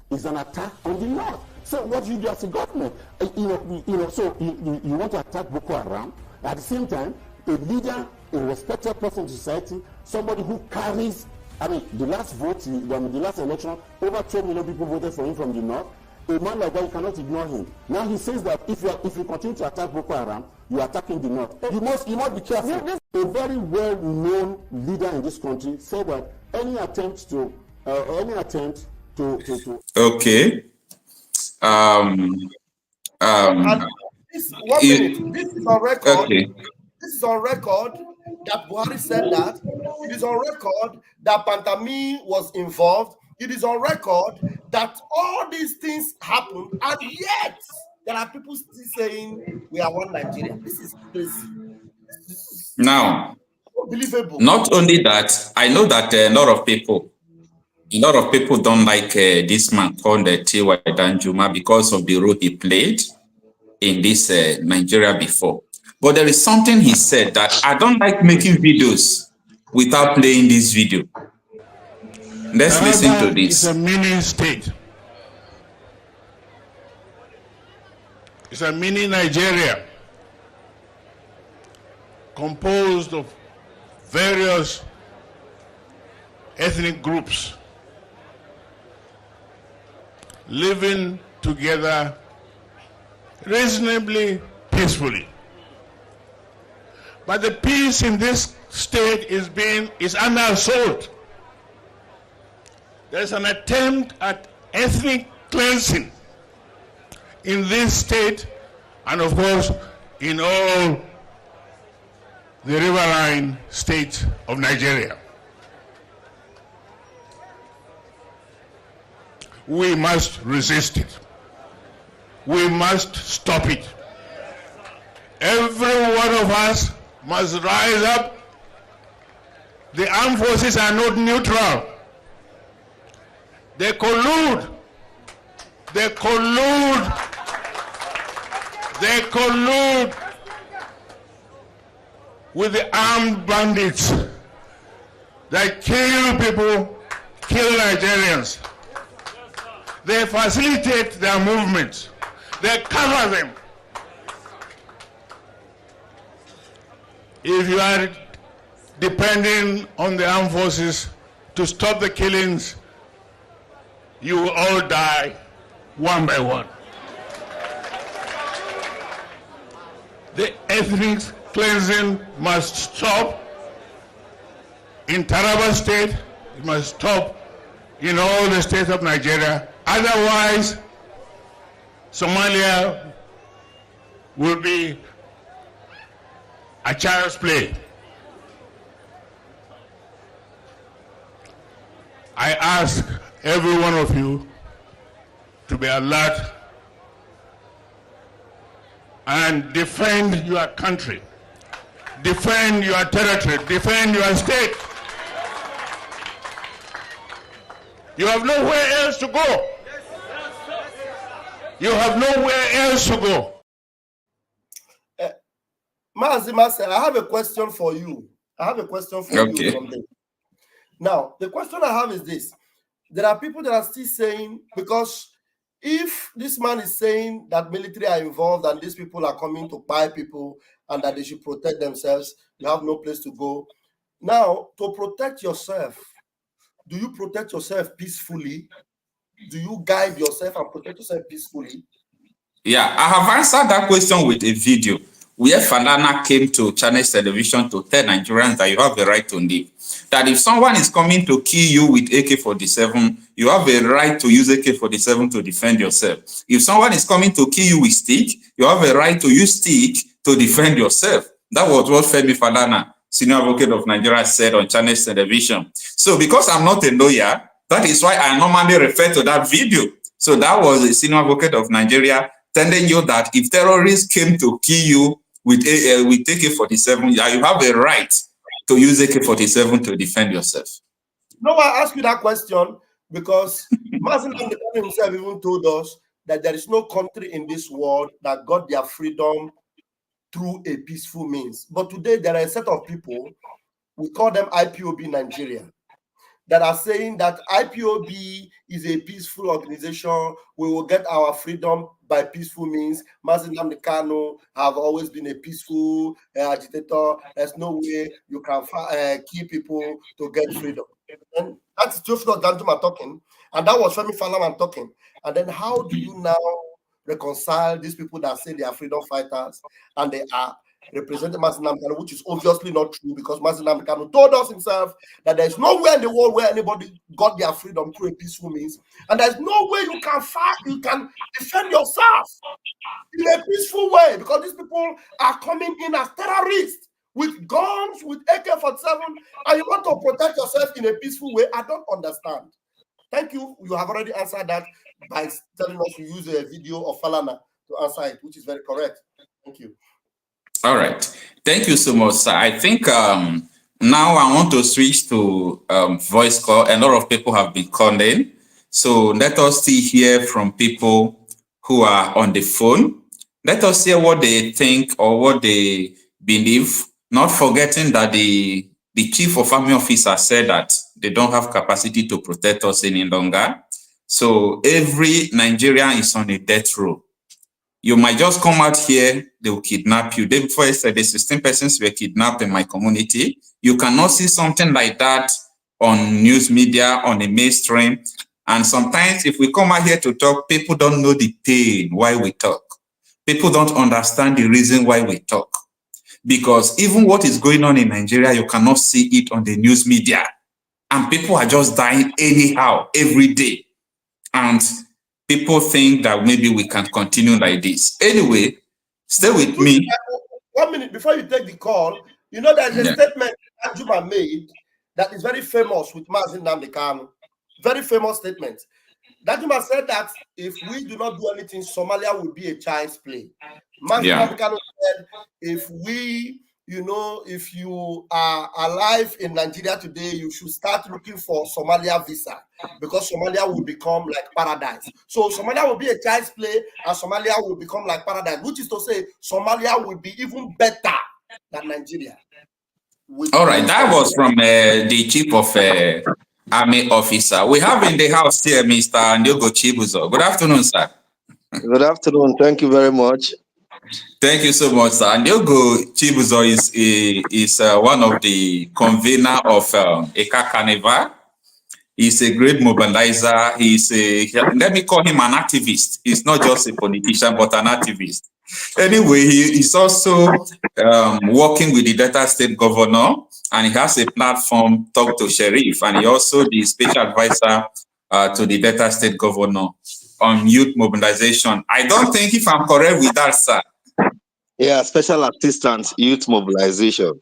Q: is an attack on the North. So what do you do as a government? So you want to attack Boko Haram, at the same time, a leader, a respected person in society, somebody who carries, I mean, the last vote, the last election, over 12 million people voted for him from the North. A man like that, you cannot ignore him. Now he says that if you continue to attack Boko Haram, you are attacking the North. You must be careful. A very well-known leader in this country said that any attempt to
A: Okay.
B: This is on record.
A: Okay.
B: This is on record that Buhari said that. It is on record that Pantami was involved. It is on record that all these things happened, and yet there are people still saying we are one Nigeria. This is crazy.
A: Now,
B: unbelievable.
A: Not only that, I know that a lot of people don't like this man called T.Y. Danjuma because of the role he played in this Nigeria before. But there is something he said that I don't like making videos without playing this video. Let's listen to this.
R: It's a mini state. It's a mini Nigeria composed of various ethnic groups living together reasonably peacefully. But the peace in this state is under assault. There's an attempt at ethnic cleansing in this state, and of course in all the riverine states of Nigeria. We must resist it. We must stop it. Every one of us must rise up. The armed forces are not neutral. They collude. They collude. They collude with the armed bandits that kill people, kill Nigerians. They facilitate their movements. They cover them. If you are depending on the armed forces to stop the killings, you will all die one by one. The ethnic cleansing must stop in Taraba State. It must stop in all the states of Nigeria. Otherwise, Somalia will be a child's play. I ask every one of you to be alert and defend your country, defend your territory, defend your state. You have nowhere else to go. You have nowhere else to go.
B: Mazima said, I have a question for you. I have a question for you from this. Now, the question I have is this. There are people that are still saying, because if this man is saying that military are involved and these people are coming to buy people and that they should protect themselves, you have no place to go. Now, to protect yourself, do you protect yourself peacefully? Do you guide yourself and protect yourself peacefully?
A: Yeah, I have answered that question with a video where Falana came to Channels Television to tell Nigerians that you have the right to live. That if someone is coming to kill you with AK-47, you have a right to use AK-47 to defend yourself. If someone is coming to kill you with stick, you have a right to use stick to defend yourself. That was what Femi Falana, senior advocate of Nigeria, said on Channels Television. So because I'm not a lawyer, that is why I normally refer to that video. So that was a senior advocate of Nigeria telling you that if terrorists came to kill you with AK-47, you have a right to use AK-47 to defend yourself.
B: No, I ask you that question because Nnamdi Kanu himself even told us that there is no country in this world that got their freedom through a peaceful means. But today there are a set of people, we call them IPOB Nigeria, that are saying that IPOB is a peaceful organization. We will get our freedom by peaceful means. Nnamdi Kanu have always been a peaceful agitator. There's no way you can kill people to get freedom. And that's Theophilus Danjuma talking, and that was Femi Falana talking. And then how do you now reconcile these people that say they are freedom fighters and they are representing Nnamdi Kanu, which is obviously not true because Nnamdi Kanu told us himself that there's nowhere in the world where anybody got their freedom through a peaceful means, and there's no way you can fight, you can defend yourself in a peaceful way because these people are coming in as terrorists with guns, with AK-47, and you want to protect yourself in a peaceful way. I don't understand. Thank you. You have already answered that by telling us you use a video of Falana to answer it, which is very correct. Thank you.
A: All right. Thank you so much, sir. I think now I want to switch to voice call. A lot of people have been calling. So let us still hear from people who are on the phone. Let us hear what they think or what they believe, not forgetting that the chief of army officer said that they don't have capacity to protect us any longer. So every Nigerian is on a death row. You might just come out here, they will kidnap you. Day before yesterday, 16 persons were kidnapped in my community. You cannot see something like that on news media, on a mainstream. And sometimes if we come out here to talk, people don't know the pain why we talk. People don't understand the reason why we talk. Because even what is going on in Nigeria, you cannot see it on the news media. And people are just dying anyhow, every day. And people think that maybe we can continue like this. Anyway, stay with me.
B: 1 minute before you take the call, you know there's a statement that Juma made that is very famous with Nnamdi Kanu. Very famous statement. Danjuma said that if we do not do anything, Somalia will be a child's play. Nnamdi Kanu said, if we, if you are alive in Nigeria today, you should start looking for Somalia visa because Somalia will become like paradise. So Somalia will be a child's play and Somalia will become like paradise, which is to say Somalia will be even better than Nigeria.
A: All right, that was from the chief of army officer. We have in the house here Mr. Ndiogo Chibuzo. Good afternoon, sir.
S: Good afternoon. Thank you very much.
A: Thank you so much, sir. Ndiogo Chibuzo is one of the convener of Eka Carnival. He's a great mobilizer. Let me call him an activist. He's not just a politician, but an activist. Anyway, he is also working with the Delta State Governor, and he has a platform, Talk to Sheriff, and he also the special advisor to the Delta State Governor on youth mobilization. I don't think if I'm correct with that, sir.
S: Yeah, special assistant, youth mobilization.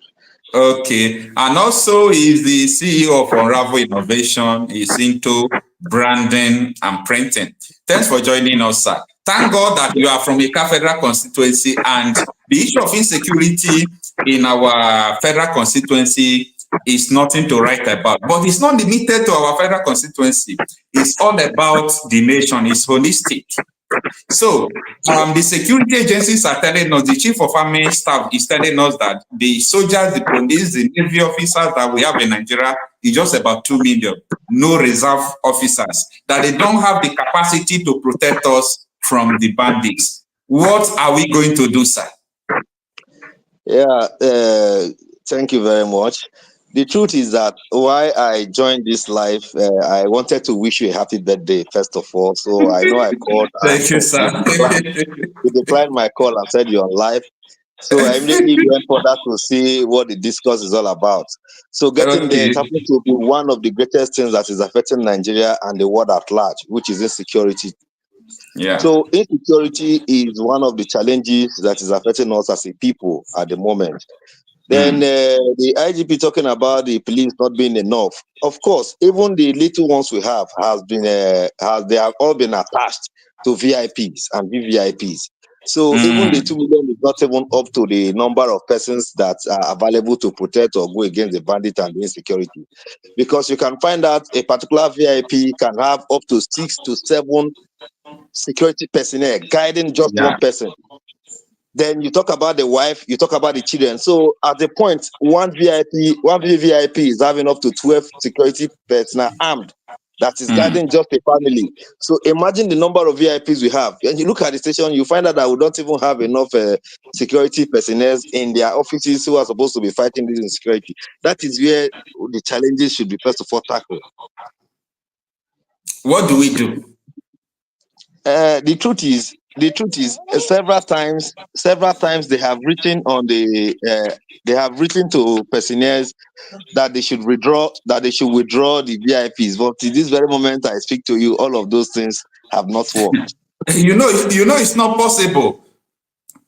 A: Okay, and also he's the CEO of Unravel Innovation. He's into branding and printing. Thanks for joining us, sir. Thank God that you are from a federal constituency, and the issue of insecurity in our federal constituency is nothing to write about. But it's not limited to our federal constituency. It's all about the nation. It's holistic. So the security agencies are telling us, the chief of army staff is telling us that the soldiers, the police, the navy officers that we have in Nigeria is just about 2 million, no reserve officers, that they don't have the capacity to protect us from the bandits. What are we going to do, sir?
S: Yeah, thank you very much. The truth is that why I joined this life, I wanted to wish you a happy birthday, first of all. So I know I called.
A: Thank you, sir.
S: You declined my call and said you're on live. So I immediately went for that to see what the discourse is all about. So getting there, it happens to be one of the greatest things that is affecting Nigeria and the world at large, which is insecurity.
A: Yeah.
S: So insecurity is one of the challenges that is affecting us as a people at the moment. Then the IGP talking about the police not being enough. Of course, even the little ones we have they have all been attached to VIPs and VVIPs. So even the 2 million is not even up to the number of persons that are available to protect or go against the bandit and the insecurity. Because you can find out a particular VIP can have up to 6 to 7 security personnel guiding just one person. Then you talk about the wife, you talk about the children. So at the point, one VIP is having up to 12 security personnel armed that is guiding just a family. So imagine the number of VIPs we have. And you look at the station, you find out that we don't even have enough security personnel in their offices who are supposed to be fighting this insecurity. That is where the challenges should be first of all tackled.
A: What do we do?
S: The truth is, several times they have written to personnel that they should withdraw the VIPs. But in this very moment I speak to you, all of those things have not worked.
A: You know, it's not possible.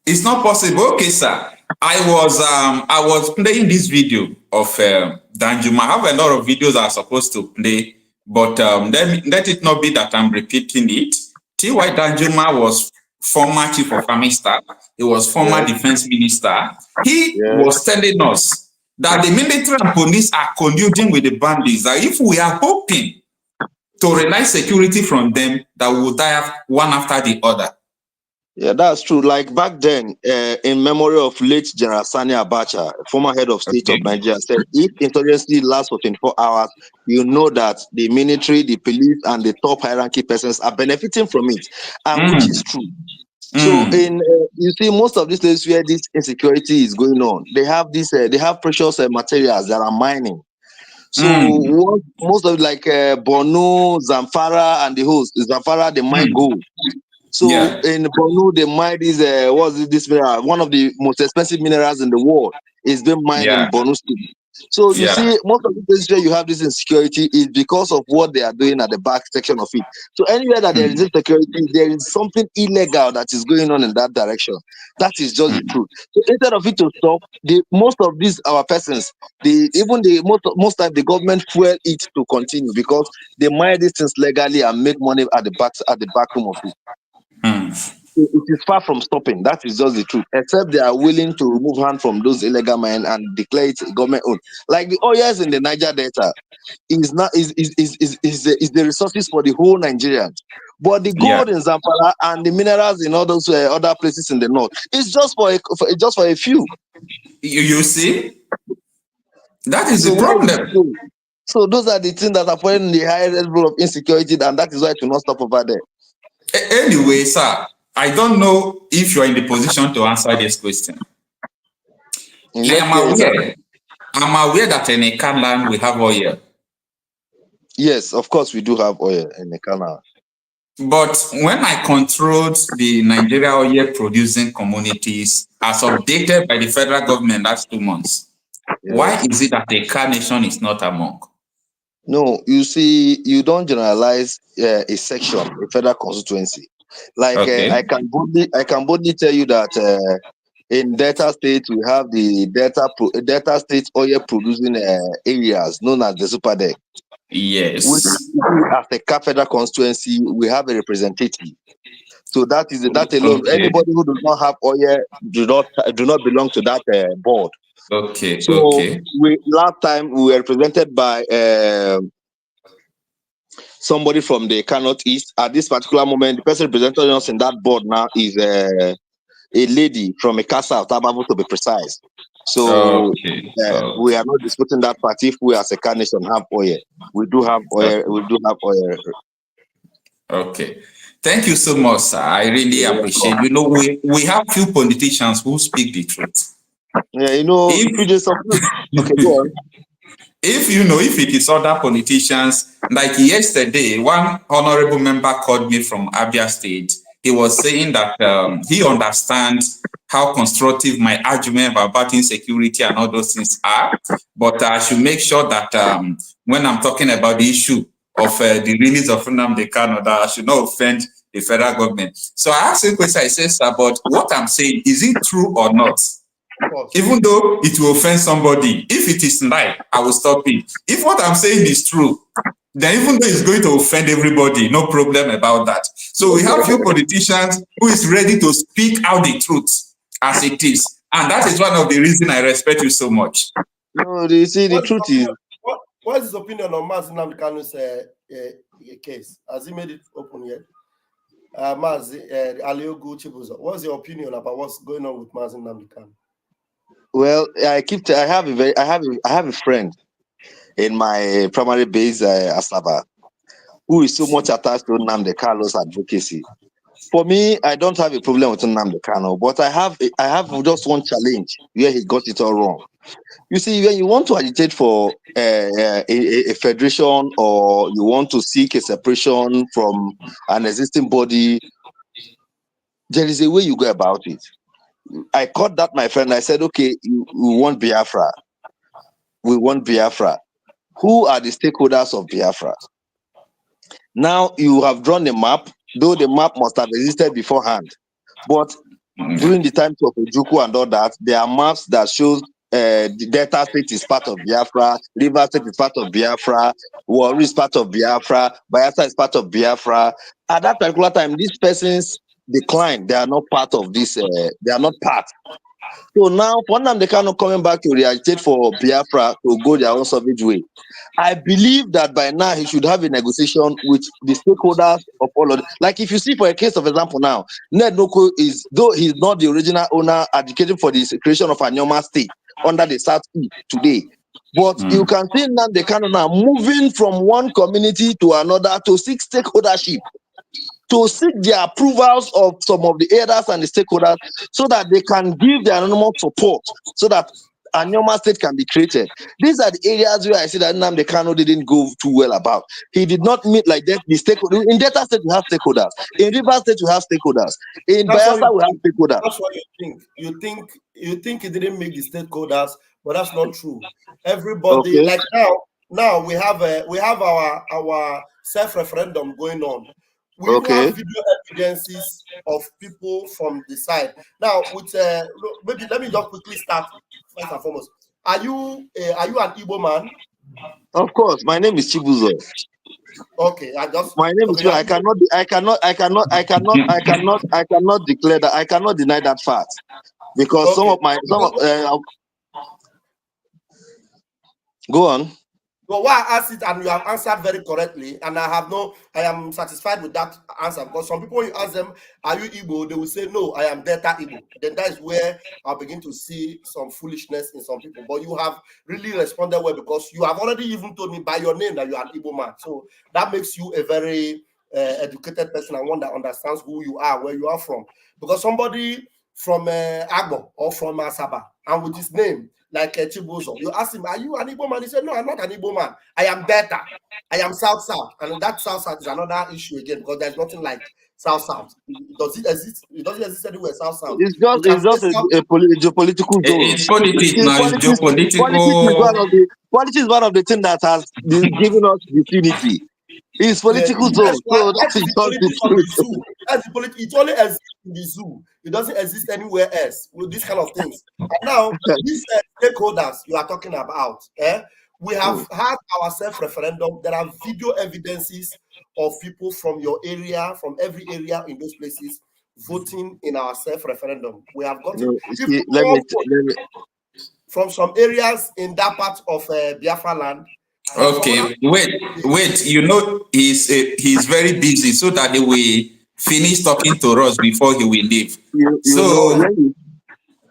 A: It's not possible. Okay, sir. I was playing this video of Danjuma. I have a lot of videos I'm supposed to play, but let it not be that I'm repeating it. T.Y. Danjuma was former chief of army staff. He was former defense minister. He was telling us that the military and police are colluding with the bandits. That if we are hoping to realize security from them, that we will die one after the other.
S: Yeah, that's true. Like back then, in memory of late General Sani Abacha, former head of state of Nigeria, said if insurgency lasts for 24 hours, you know that the military, the police, and the top hierarchy persons are benefiting from it, and which is true. So, you see, most of these places where this insecurity is going on, they have precious materials that are mining. So most of Borno, Zamfara, and the host, Zamfara, they mine gold. So in Borno, they mine this this mineral, one of the most expensive minerals in the world is being mined in Borno State. So you see, most of the places where you have this insecurity is because of what they are doing at the back section of it. So anywhere that there is insecurity, there is something illegal that is going on in that direction. That is just the truth. So instead of it to stop, most of these our persons, most time the government fuel it to continue because they mine these things legally and make money at the back room of it. It is far from stopping. That is just the truth. Except they are willing to remove hand from those illegal mines and declare it government owned. Like the oils in the Niger Delta is the resources for the whole Nigerians. But the gold in Zamfara and the minerals in all those other places in the north is just for a few.
A: You see, that is the problem.
S: So those are the things that are putting the highest level of insecurity, and that is why it will not stop over there.
A: Anyway, sir, I don't know if you are in the position to answer this question. I'm aware that in a land we have oil.
S: Yes, of course we do have oil in the canal.
A: But when I controlled the Nigeria oil producing communities as updated by the federal government last 2 months, why is it that the Car Nation is not among?
S: No, you see, you don't generalize a section, a federal constituency. Like I can boldly tell you that in Delta State we have the Delta State oil producing areas known as the Super Deck.
A: Yes.
S: Which, as a federal constituency, we have a representative. So that alone.
A: Okay.
S: Anybody who does not have oil do not belong to that board.
A: Okay.
S: So last time we were represented by somebody from the North East. At this particular moment, the person representing us in that board now is a lady from Ekasa, Tabavu to be precise. So we are not disputing that part. If we as a Car Nation have oil, we do have oil. We do have oil.
A: Okay. Thank you so much, sir. I really appreciate it. You know, we have few politicians who speak the truth.
S: Yeah, you know, okay, go on.
A: If it is other politicians, like yesterday, one honorable member called me from Abia State. He was saying that he understands how constructive my argument about insecurity and all those things are, but I should make sure that when I'm talking about the issue of the release of Nnamdi Kanu, that I should not offend the federal government. So I asked him a question. I said, sir, but what I'm saying, is it true or not? Even though it will offend somebody, if it is lie, I will stop it. If what I'm saying is true, then even though it's going to offend everybody, no problem about that. So we have few politicians who is ready to speak out the truth as it is. And that is one of the reasons I respect you so much.
S: No, you see, the truth is...
B: What is his opinion on Nnamdi Kanu's case? Has he made it open yet? Aliogu Chibuzo, what's your opinion about what's going on with Nnamdi Kanu?
S: Well, I have a friend in my primary base, Asaba, who is so much attached to Nnamdi Kanu's advocacy. For me, I don't have a problem with Nnamdi Kanu, but I have just one challenge where he got it all wrong. You see, when you want to agitate for a federation, or you want to seek a separation from an existing body, there is a way you go about it. I called that my friend. I said, okay, we want Biafra. We want Biafra. Who are the stakeholders of Biafra? Now you have drawn a map, though the map must have existed beforehand. But during the times of Ojukwu and all that, there are maps that shows the Delta State is part of Biafra, River State is part of Biafra, Warri is part of Biafra, Bayelsa is part of Biafra. At that particular time, these persons declined. They are not part of this. They are not part. So now, for them, they cannot coming back to reagitate for Biafra to go their own savage way. I believe that by now he should have a negotiation with the stakeholders of all of them. Like if you see, for a case of example now, Ned Noko is, though he's not the original owner, advocating for the creation of a Nyoma state under the South East today. But you can see now they can now moving from one community to another to seek stakeholdership, to seek the approvals of some of the elders and the stakeholders, so that they can give their anonymous support, so that a Nyoma state can be created. These are the areas where I see that Nnamdi Kanu didn't go too well about. He did not meet like that the stakeholders. In Delta State we have stakeholders. In River State we have stakeholders. In Bayelsa we have stakeholders.
B: That's what you think. You think he didn't make the stakeholders, but that's not true. Everybody, like now we have our self-referendum going on. We have video evidences of people from the side. Now, with maybe let me just quickly start first and foremost. Are you an Igbo man?
S: Of course, my name is Chibuzo.
B: Okay,
S: my name is. I cannot declare that. I cannot deny that fact, because go on.
B: Well, why I asked it and you have answered very correctly, and I am satisfied with that answer, because some people, you ask them, are you Igbo? They will say, no, I am Delta Igbo. Then that is where I'll begin to see some foolishness in some people. But you have really responded well, because you have already even told me by your name that you are an Igbo man. So that makes you a very educated person and one that understands who you are, where you are from. Because somebody from Agbo or from Asaba, and with his name, like Chibuzo, you ask him, are you an Igbo man? He said, no, I'm not an Igbo man. I am Delta. I am South-South. And that South-South is another issue again, because there's nothing like South-South. Does it exist? It doesn't exist anywhere South-South.
S: It's just a geopolitical zone.
A: It's politics now. It's geopolitical.
S: Politics is one of the things that has been giving us vicinity. It's political zone. So that is not the truth.
B: It only exists in the zoo. It doesn't exist anywhere else with these kind of things. And now, these stakeholders you are talking about, we have had our self-referendum. There are video evidences of people from your area, from every area in those places, voting in our self-referendum. We have gotten from some areas in that part of Biafra land.
A: Okay, wait. You know, he's very busy, so that he will finish talking to us before he will leave.
S: When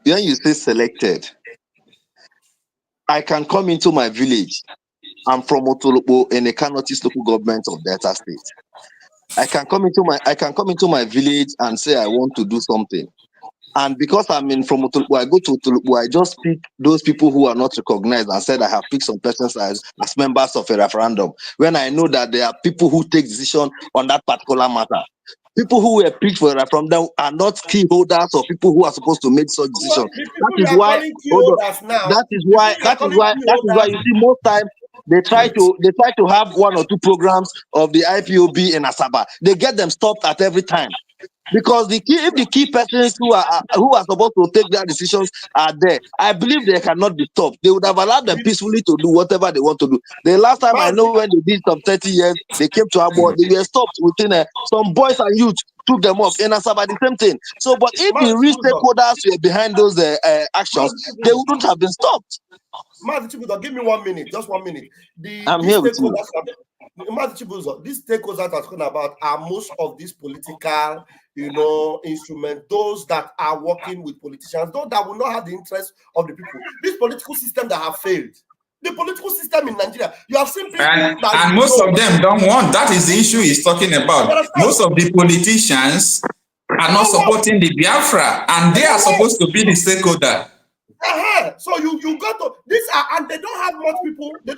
S: you say selected, I can come into my village. I'm from Otolopo in the Kanotis local government of Delta State. I can come into my village and say I want to do something. And because I'm in from Utulubu, I go to Utulubu, I just pick those people who are not recognized and said I have picked some persons as members of a referendum. When I know that there are people who take decision on that particular matter. People who were picked for a referendum are not key holders or people who are supposed to make such decisions. That is why you see most times they try to have one or two programs of the IPOB in Asaba. They get them stopped at every time. Because if the key persons who are supposed to take their decisions are there, I believe they cannot be stopped. They would have allowed them peacefully to do whatever they want to do. The last time I know when they did some 30 years, they came to Abo, they were stopped within some boys and youth took them off in Asaba, the same thing. So, but if the real stakeholders were behind those actions, they wouldn't have been stopped.
B: Give me 1 minute, just 1 minute.
S: I'm here with you.
B: These stakeholders that are talking about are most of these political, instruments, those that are working with politicians, those that will not have the interest of the people. This political system that have failed. The political system in Nigeria, you have seen people
A: and most of them don't want. That is the issue he's talking about. Most of the politicians are not supporting the Biafra, and they are supposed to be the stakeholder.
B: So you got to and they don't have much people. They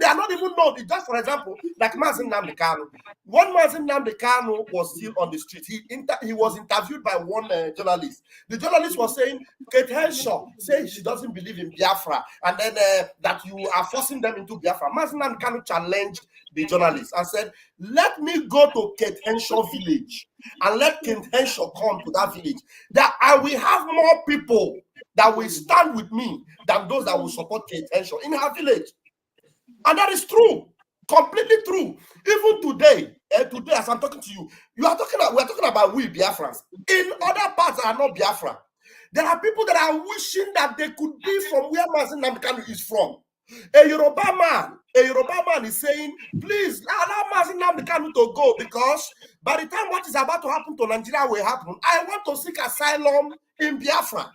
B: are not even known. Just for example, like Nnamdi Kanu. One Nnamdi Kanu was still on the street. He was interviewed by one journalist. The journalist was saying, Kate Henshaw saying she doesn't believe in Biafra, and then that you are forcing them into Biafra. Nnamdi Kanu challenged the journalist and said, let me go to Kate Henshaw village and let Kate Henshaw come to that village. That I will have more people that will stand with me than those that will support Kate Henshaw in her village. And that is true. Completely true. Even today, as I'm talking to you, we're talking about we Biafrans. In other parts that are not Biafra, there are people that are wishing that they could be from where Nnamdi Kanu is from. A Yoruba man is saying, please allow Nnamdi Kanu to go, because by the time what is about to happen to Nigeria will happen, I want to seek asylum in Biafra.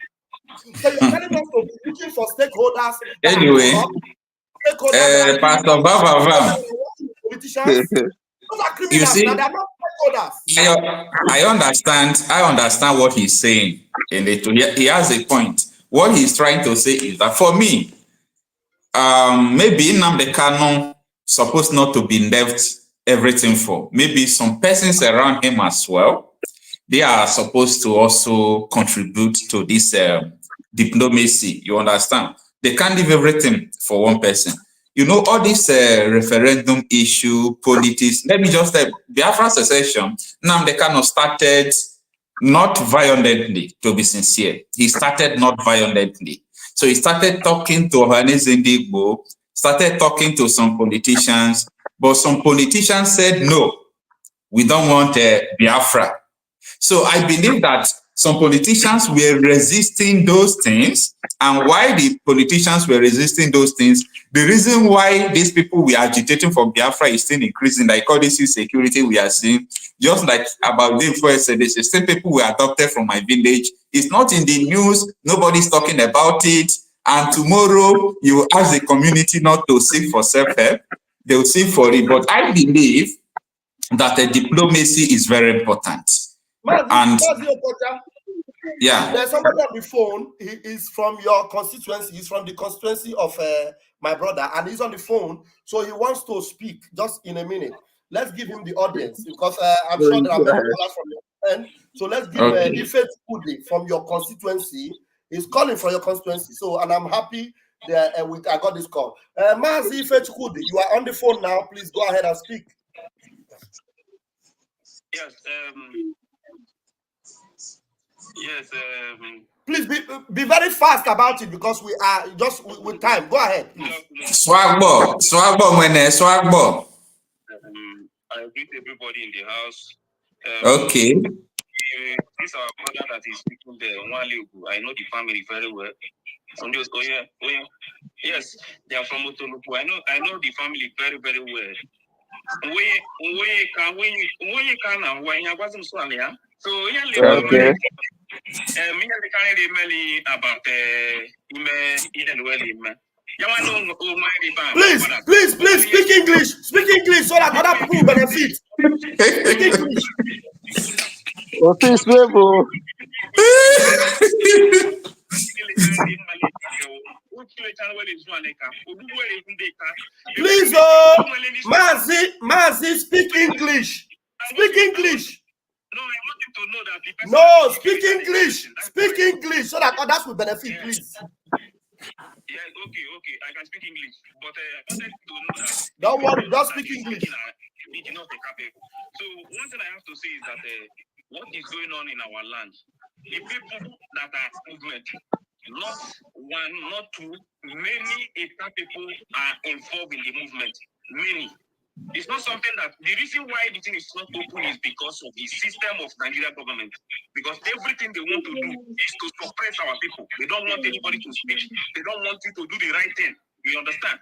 B: So you're telling us to be looking for stakeholders.
A: Anyway, Pastor Bava, you see, I understand what he's saying. And he has a point. What he's trying to say is that for me, maybe Nnamdi Kanu supposed not to be left everything for. Maybe some persons around him as well, they are supposed to also contribute to this diplomacy. You understand? They can't leave everything for one person. All this referendum issue, politics. Let me just say, Biafra secession, Nnamdi Kanu started not violently, to be sincere. He started not violently. So he started talking to Ohanaeze Ndigbo, started talking to some politicians, but some politicians said, no, we don't want Biafra. So I believe that some politicians were resisting those things, and why the politicians were resisting those things, the reason why these people were agitating for Biafra is still increasing. Like all this insecurity we are seeing, just like about the first said, the same people were adopted from my village. It's not in the news, nobody's talking about it, and tomorrow you ask the community not to seek for self-help, they will seek for it. But I believe that the diplomacy is very important. Yeah,
B: there's somebody on the phone. He is from your constituency. He's from the constituency of my brother, and he's on the phone, so he wants to speak just in a minute. Let's give him the audience, because I'm sure there are many callers from your end. So let's give Ife Chukwudi from your constituency. He's calling for your constituency. So, and I'm happy that I got this call. Mazi Ife Chukwudi, you are on the phone now. Please go ahead and speak.
T: Yes. Yes.
B: Please be very fast about it, because we are just with time. Go ahead, please.
A: Swagbo.
T: I greet everybody in the house.
A: Okay.
T: This our brother that is speaking there. I know the family very well. Yes, they are from Otolupu. I know the family very, very well.
B: Please speak English so that other people will benefit. Speak English. Please, Mazi, speak English. Speak English. No, speak English. Speak English so that others will benefit, please.
T: Yeah, okay, I can speak English, but I wanted to know that.
B: Don't worry, just speak English.
T: So one thing I have to say is that what is going on in our land, the people that are movement, not one, not two, many people are involved in the movement. Many. It's not something that the reason why the thing is not open is because of the system of Nigerian government. Because everything they want to do is to suppress our people. They don't want anybody to speak. They don't want you to do the right thing. You understand?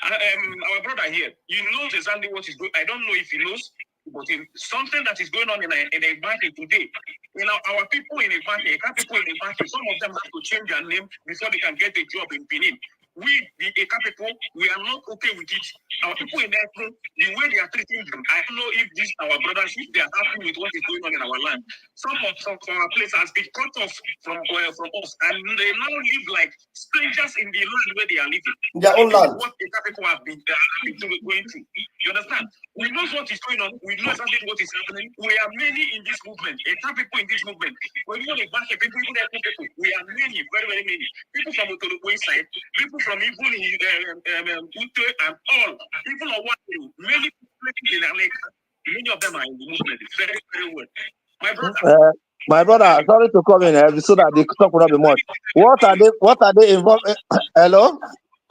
T: Our brother here, he knows exactly what is going. I don't know if he knows, but something that is going on in a bank today. You know, our people in a bank, people in a bank, some of them have to change their name before they can get a job in Benin. We, the Eka people, we are not okay with it. Our people in Ekro, the way they are treating them, I don't know if these our brothers, if they are happy with what is going on in our land. Some of our place has been cut off from us, and they now live like strangers in the land where they are living.
B: Their own land.
T: What Eka people have been going through. You understand? We know what is going on. We know exactly what is happening. We are many in this movement. Eka people in this movement. When you want to back people, we are many, very, very many. People from the side, people from even Ute and all, people are watching. Many people in America, many of them are in the movement. Very, very well.
S: My brother, sorry to come in so that the talk will not be much. What are they involved in? Hello?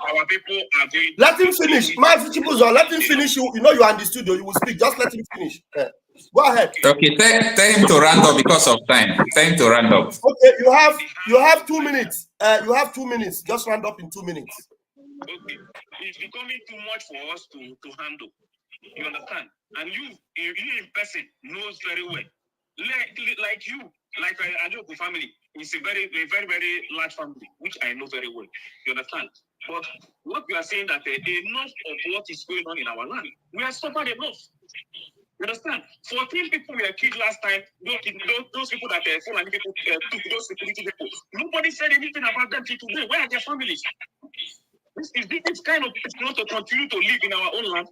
T: Our people are doing.
B: Let him finish. Let him finish. You know you are in the studio. You will speak. Just let him finish. Go ahead.
A: Okay, tell him to round up because of time. Tell him to round up.
B: Okay, you have 2 minutes. You have 2 minutes. Just round up in 2 minutes.
T: Okay, it's becoming too much for us to handle. You understand? And you in person knows very well. Like you, like I know the family. It's a very, very large family, which I know very well. You understand? But what we are saying that enough of what is going on in our land, we have suffered enough. You understand? 14 people were killed last time. Those people that Fulani people took, those security people. Nobody said anything about them till today. Where are their families? This kind of people want to continue to live in our own land.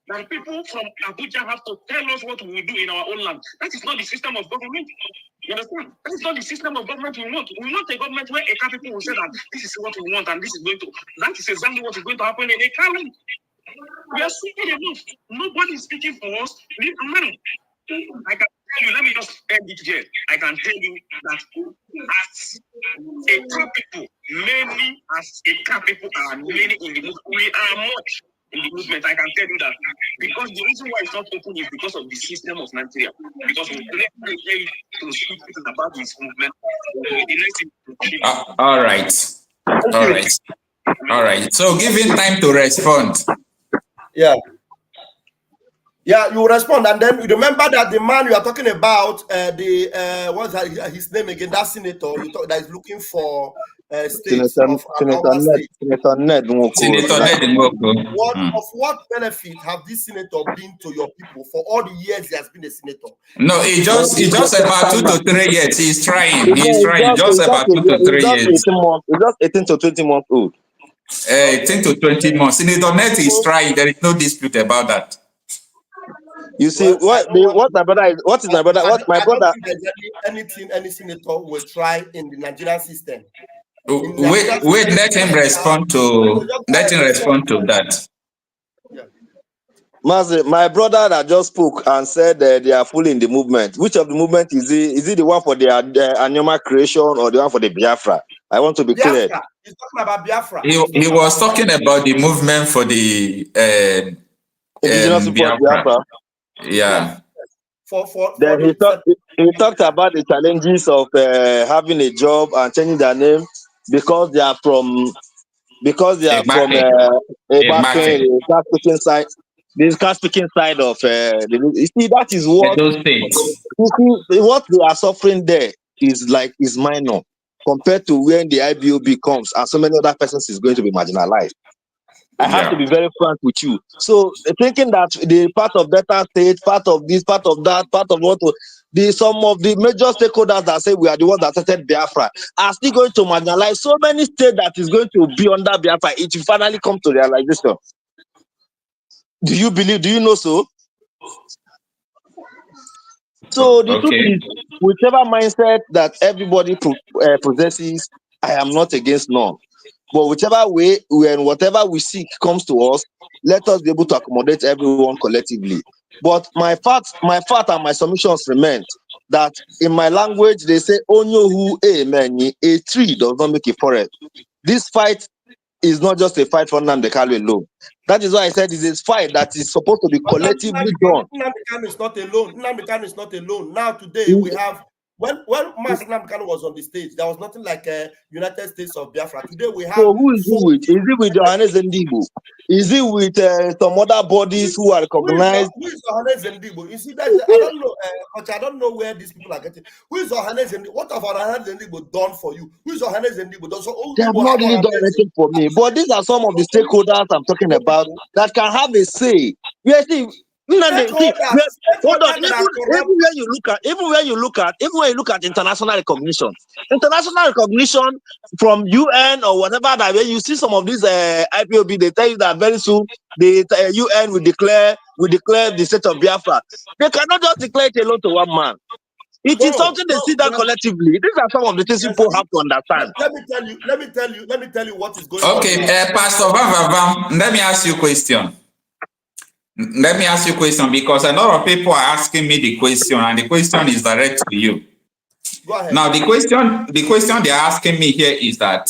T: That people from Abuja have to tell us what we will do in our own land. That is not the system of government. You understand? That is not the system of government we want. We want a government where Eka people will say that this is what we want and this is going to. That is exactly what is going to happen in Eka land. We are speaking enough. Nobody is speaking for us. I can tell you, let me just end it here. I can tell you that as Eka people, many as Eka people are many in the movement. We are much in the movement. I can tell you that because the reason why it's not open is because of the system of Nigeria. Because we play to speak about this movement.
A: All right. So give him time to respond.
B: Yeah, you respond, and then remember that the man you are talking about, what's his name again? That senator that is looking for states
S: Senator Ned Nwoko.
B: What benefit have this senator been to your people for all the years he has been a senator?
A: No, he just about 2 to 3 years. He's trying. Just about 2 to 3 years.
S: He's just 18 to 20 months old.
A: 18 to 20 months. Senator Net is trying. There is no dispute about that.
S: You see, what my brother is, what is my brother? What my brother?
B: Any senator will try in the Nigerian system.
A: Wait, let him respond to that.
S: Mazi, my brother that just spoke and said they are fully in the movement. Which of the movement is it? Is it the one for the animal creation or the one for the Biafra? I want to be clear.
B: He's talking about Biafra.
A: He was talking about the movement for the Biafra. Yeah.
S: Then he talked about the challenges of having a job and changing their name because they are from a cash-picking side. This cash-picking side of you see, that is what what they are suffering there is minor compared to when the IBOB comes and so many other persons is going to be marginalized. I have to be very frank with you. So thinking that the part of better state, part of this, part of that, part of what, some of the major stakeholders that say we are the ones that started Biafra are still going to marginalize so many states that is going to be under Biafra. It will finally come to realization. Do you believe? Do you know so? So the truth is, whichever mindset that everybody possesses, I am not against none. But whichever way, when whatever we seek comes to us, let us be able to accommodate everyone collectively. But my fact and my submissions remain that in my language they say onyo hu a tree does not make a forest. This fight is not just a fight for Nnamdi Kanu alone. That is why I said it's a fight that is supposed to be collectively done.
B: Nnamdi Kanu is not alone. Nnamdi Kanu is not alone. Now today we have when Master Nnamdi Kanu was on the stage, there was nothing like a United States of Biafra. Today we have.
S: So who is it with? Is it with Johannes Ndibo? Is it with some other bodies who are recognized?
B: Who is Johannes Ndibo? You see, I don't know. I don't know where these people are getting. Who is Johannes Ndibo? What have Johannes Ndibo done for you? Who is Johannes Ndibo?
S: They have not really done anything for me. But these are some of the stakeholders I'm talking about that can have a say. We actually. Hold on. Even when you look at international recognition from UN or whatever, that when you see some of these IPOB, they tell you that very soon the UN will declare the state of Biafra. They cannot just declare it alone to one man. It is something they see that collectively. These are some of the things people have to understand.
B: Let me tell you what is going on.
A: Okay, Pastor Van, let me ask you a question. Let me ask you a question, because a lot of people are asking me the question, and the question is direct to you.
B: Go ahead.
A: Now, the question they're asking me here is that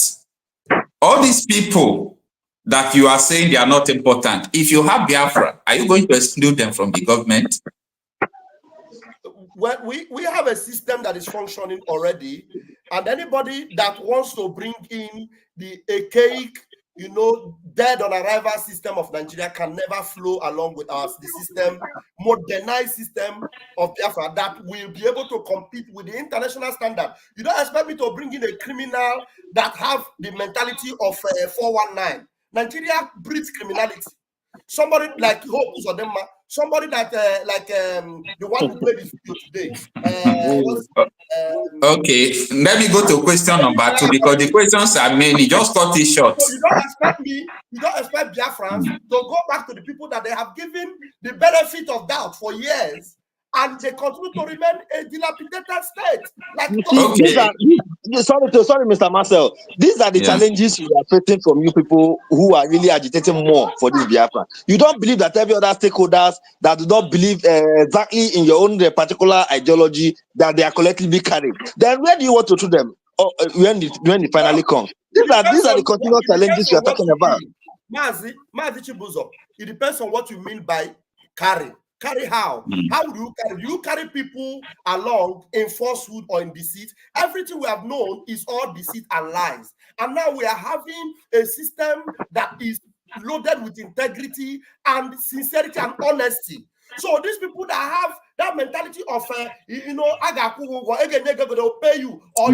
A: all these people that you are saying they are not important, if you have Biafra, are you going to exclude them from the government?
B: Well, we have a system that is functioning already, and anybody that wants to bring in the archaic, dead on arrival system of Nigeria can never flow along with us. The system, modernized system of Biafra that will be able to compete with the international standard. You don't expect me to bring in a criminal that have the mentality of 419. Nigeria breeds criminality. Somebody like Hope Uzodinma, somebody that the one who played this video today.
A: Okay, let me go to question number 2, because the questions are many. Just cut it short.
B: So you don't expect Biafrans to go back to the people that they have given the benefit of doubt for years, and they continue to remain a dilapidated state.
S: Sorry, Mr. Marcel. These are the challenges you are facing from you people who are really agitating more for this Biafra. You don't believe that every other stakeholders that do not believe exactly in your own particular ideology that they are collectively carried. Then where do you want to do them when it finally comes? These are the continual challenges you are talking about.
B: Mazi Chibuzo, it depends on what you mean by carry. Carry how? How do you carry? Do you carry people along in falsehood or in deceit? Everything we have known is all deceit and lies. And now we are having a system that is loaded with integrity and sincerity and honesty. So these people that have that mentality of they'll pay you or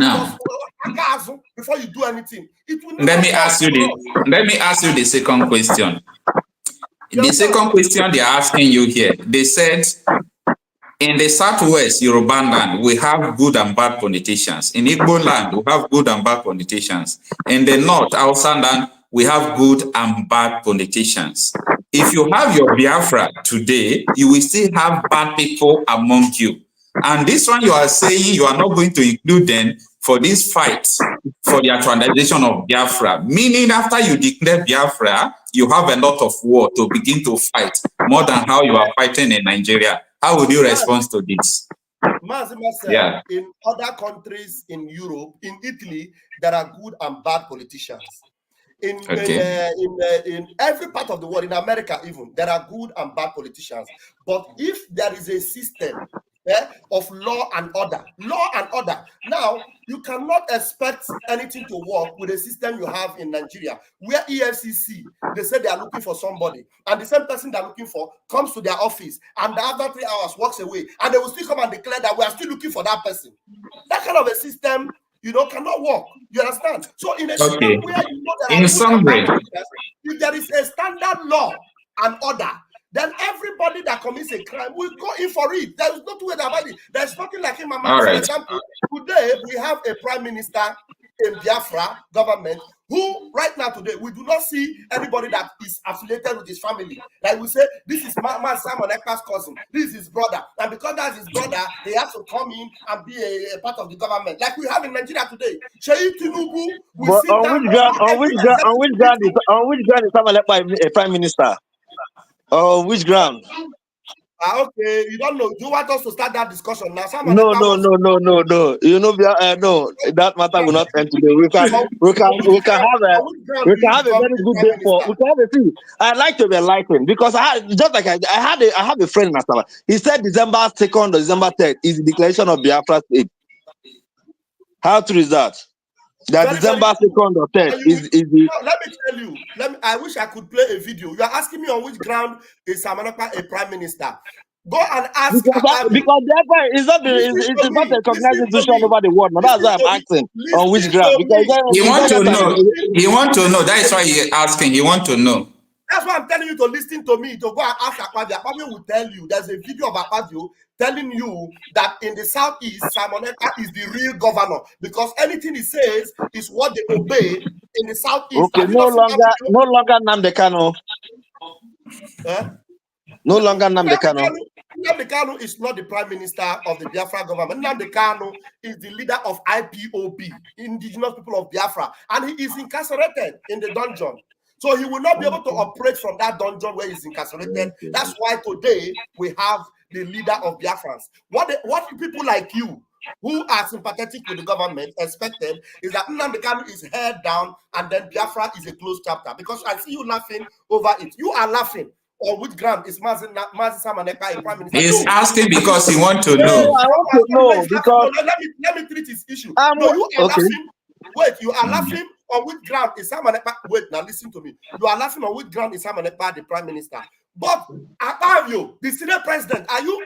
B: before you do anything. It will
A: let me ask you the second question. The second question they are asking you here, they said, in the Southwest Yoruba land, we have good and bad politicians. In Igbo land, we have good and bad politicians. In the North, Hausa land, we have good and bad politicians. If you have your Biafra today, you will still have bad people among you. And this one you are saying you are not going to include them for this fight for the actualization of Biafra, meaning after you declare Biafra, you have a lot of war to begin to fight, more than how you are fighting in Nigeria. How would you respond to this?
B: In other countries in Europe, in Italy, there are good and bad politicians. In every part of the world, in America even, there are good and bad politicians. But if there is a system of law and order. Now, you cannot expect anything to work with a system you have in Nigeria, where EFCC, they say they are looking for somebody, and the same person they're looking for comes to their office, and after 3 hours walks away, and they will still come and declare that we are still looking for that person. That kind of a system, cannot work. You understand? So in a system where there are if there is a standard law and order, then everybody that commits a crime will go in for it. There's no two ways about it. There's nothing like him.
A: All
B: For
A: right.
B: example, today we have a prime minister in Biafra government who right now today we do not see anybody that is affiliated with his family. Like we say, this is Simon Ekpa's cousin, this is his brother, and because that's his brother, he has to come in and be a part of the government. Like we have in Nigeria today. Sheyi Tinubu will sit down.
S: On which ground is Simon Ekpa a prime minister? On which ground?
B: Okay, you don't know. Do you want us to start that discussion now?
S: No. You know, no, that matter will not end today. We can have a very good day for. We can have a thing. I like to be enlightened because I have a friend in Asaba. He said December 2nd or December 3rd is the declaration of Biafra state. How true is that? That December 2nd or 3rd is the.
B: No, let me tell you. I wish I could play a video. You are asking me on which ground is Samanaka a prime minister? Go and ask.
S: Because Biafra is not a recognized institution over the world. Now that's why I'm asking on which ground. Because
A: he want to know. He want to know. That is why he asking. He want to know.
B: That's why I'm telling you to listen to me, to go and ask Akpabio. Akpabio will tell you. There's a video of Akpabio telling you that in the southeast, Simon Ekpa is the real governor because anything he says is what they obey in the southeast.
S: Okay, no longer Nnamdi Kanu. No longer Nnamdi Kanu.
B: Nnamdi Kanu is not the prime minister of the Biafra government. Nnamdi Kanu is the leader of IPOB, Indigenous People of Biafra, and he is incarcerated in the dungeon. So he will not be able to operate from that dungeon where he's incarcerated. That's why today we have the leader of Biafrans. What people like you who are sympathetic with the government expected is that Nnamdi Kanu is head down and then Biafra is a closed chapter. Because I see you laughing over it. You are laughing. On which ground is Mazi Simon Ekpa a prime minister?
A: He's asking because he wants to know.
S: I want to know because
B: let me treat his issue. No, you are laughing. Wait, you are laughing on which ground is Simon Ekpa? Wait, now listen to me. You are laughing on which ground is Simon Ekpa the prime minister? But Akpabio, the Senate president, are you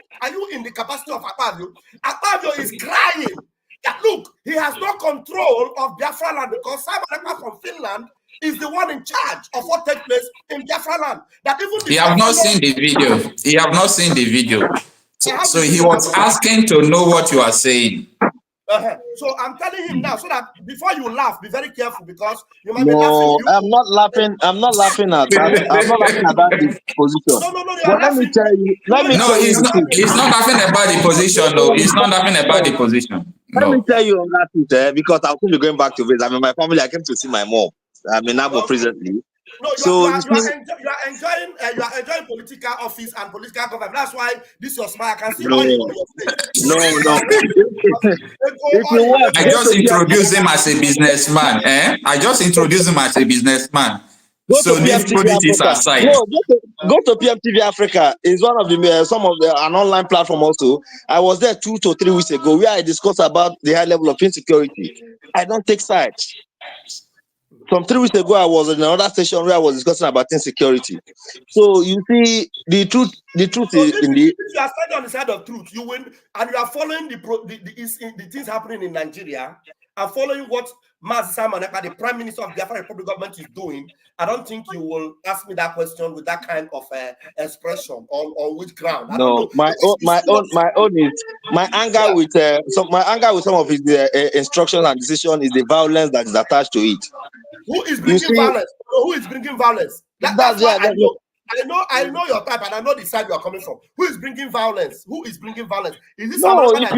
B: in the capacity of Akpabio? Akpabio is crying that look, he has no control of Biafra land because Simon Ekpa from Finland is the one in charge of what takes place in Biafra land. That even
A: he have not seen the video. He have not seen the video. So he was asking to know what you are saying.
B: So I'm telling him now so that before you laugh, be very careful because you might be laughing.
S: I'm not laughing. I'm not laughing at that. I'm not laughing at that position.
B: No,
S: but let me tell you.
A: He's not laughing about the position, though. He's not laughing about the position.
S: Let me tell you on that because I'll be going back to visit. I mean, my family. I came to see my mom. I'm in Abo presently.
B: No, you are enjoying political office and political government. That's why this your smile. I can see money on your face.
S: No.
A: I just introduced him as a businessman. I just introduced him as a businessman. So let's put it aside.
S: Go to PMTV Africa. It's one of the an online platform also. I was there 2 to 3 weeks ago where I discussed about the high level of insecurity. I don't take sides. From 3 weeks ago, I was in another station where I was discussing about insecurity. So you see, the truth is in the.
B: If you are standing on the side of truth, you win, and you are following the things happening in Nigeria, and following what Mazi Simon Ekpa, the Prime Minister of the Biafra Republic government, is doing. I don't think you will ask me that question with that kind of expression on which ground.
S: No, my own is my anger with some of his instructions and decisions is the violence that is attached to it.
B: Who is bringing violence? Who is bringing violence? That's why I know your type and I know the side you are coming from. Who is bringing violence? Who is bringing violence? Is this violence?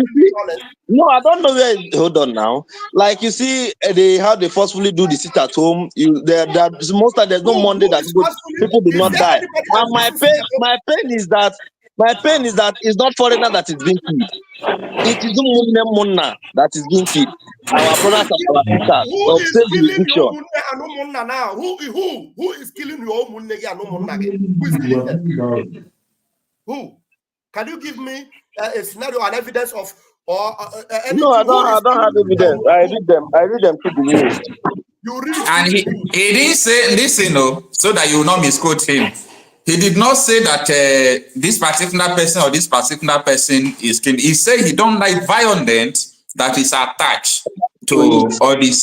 S: No, I don't know where. Hold on now. Like you see, how they forcefully do the sit at home. Most of there's no Monday that people do not die. And my pain is that it's not foreigner that is being killed. It is Munna that is being killed. Our brothers and our sisters of self-jurisdiction.
B: Who is killing your own Munna and Munna? Who is killing them? Who? Can you give me a scenario and evidence of
S: no, I don't have evidence. I read them through the news.
B: You read
A: and he didn't say, listen, so that you will not misquote him. He did not say that this particular person or this particular person is killed. He said he don't like violence that is attached to all this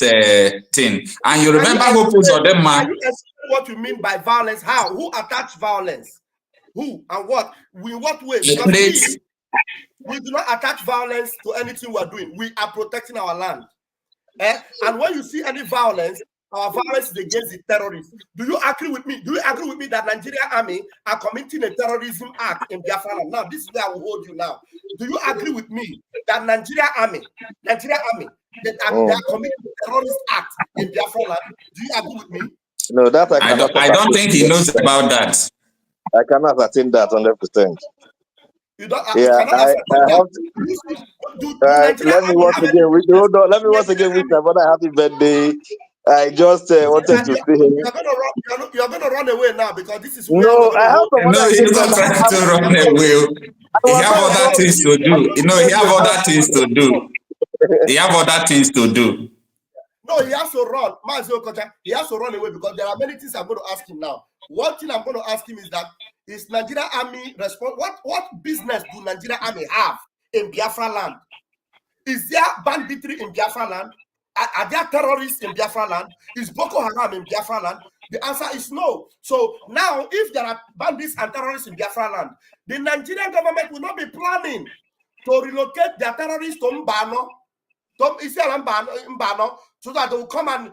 A: thing. And you remember who put on them, man.
B: Can you explain what you mean by violence? How? Who attached violence? Who and what? In what way?
A: The
B: Because
A: place.
B: we do not attach violence to anything we're doing. We are protecting our land. And when you see any violence, our violence is against the terrorists. Do you agree with me? Do you agree with me that Nigerian army are committing a terrorism act in Biafra land? Now, this is where I will hold you now. Do you agree with me that Nigerian army, they are committing a terrorist act in Biafra land? Do you agree with me?
S: No, that
A: I don't think he knows about that.
S: I cannot attain that 100%.
B: You don't.
S: Yeah,
B: You cannot afford that.
S: let me once again wish. Hold on, let me once again wish my brother happy birthday. I just wanted to see him.
B: You're gonna run away now because this is
S: no. I have
A: no, he's not trying to run away. He have other things to do. You know, he have other things to do. He have other things to do.
B: No, he has to run. He has to run away because there are many things I'm going to ask him now. One thing I'm going to ask him is that is Nigerian army respond? What business do Nigerian army have in Biafra land? Is there banditry in Biafra land? Are there terrorists in Biafra land? Is Boko Haram in Biafra land? The answer is no. So now, if there are bandits and terrorists in Biafra land, the Nigerian government will not be planning to relocate their terrorists to Mbano, so that they will come and,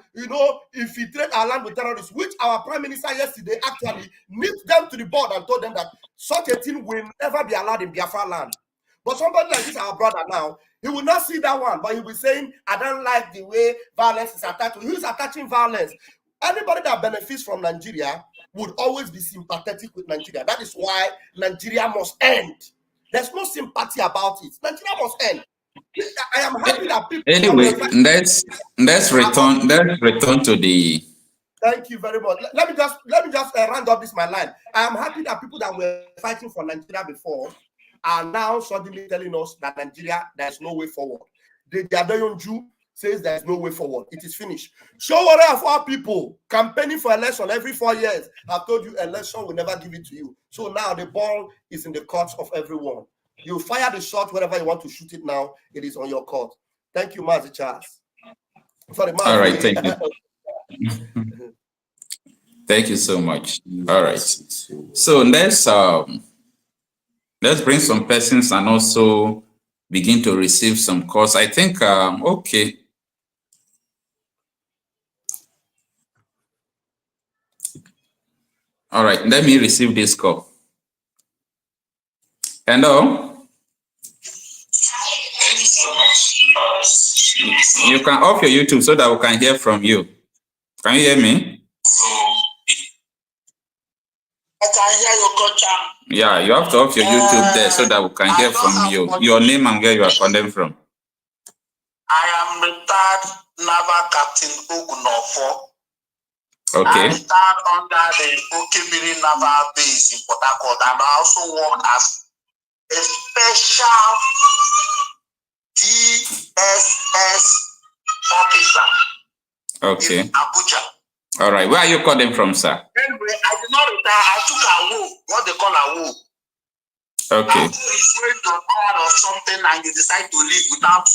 B: infiltrate our land with terrorists, which our prime minister yesterday actually nipped them to the board and told them that such a thing will never be allowed in Biafra land. But somebody like this, our brother now, he will not see that one, but he will be saying, I don't like the way violence is attached. Who is attaching violence? Anybody that benefits from Nigeria would always be sympathetic with Nigeria. That is why Nigeria must end. There's no sympathy about it. Nigeria must end. I am happy that people.
A: Anyway, let's return to the.
B: Thank you very much. Let me just round up this my line. I am happy that people that were fighting for Nigeria before are now suddenly telling us that Nigeria, there's no way forward. The Adeyanju says there's no way forward. It is finished. Showore of our people campaigning for election every 4 years. I've told you election will never give it to you. So now the ball is in the courts of everyone. You fire the shot wherever you want to shoot it now. It is on your court. Thank you, Mazi Charles. Sorry, Mazi.
A: All right, thank you. Thank you so much. All right. So let's bring some persons and also begin to receive some calls. I think, okay. All right, let me receive this call. Hello? You can off your YouTube so that we can hear from you. Can you hear me?
U: I can hear you, Coach.
A: Yeah, you have to off your YouTube there so that we can hear from you. Your name and where you are calling from.
U: I am retired Naval Captain Ogunofo.
A: Okay.
U: I retired under the Okemiri Naval Base in Port Harcourt, and I also work as a special DSS officer.
A: Okay.
U: In Abuja.
A: All right. Where are you calling from, sir?
U: Anyway, I did not retire. I took a woo, what they call a woo.
A: Okay.
U: After he's going to hard or something and you decide to leave without.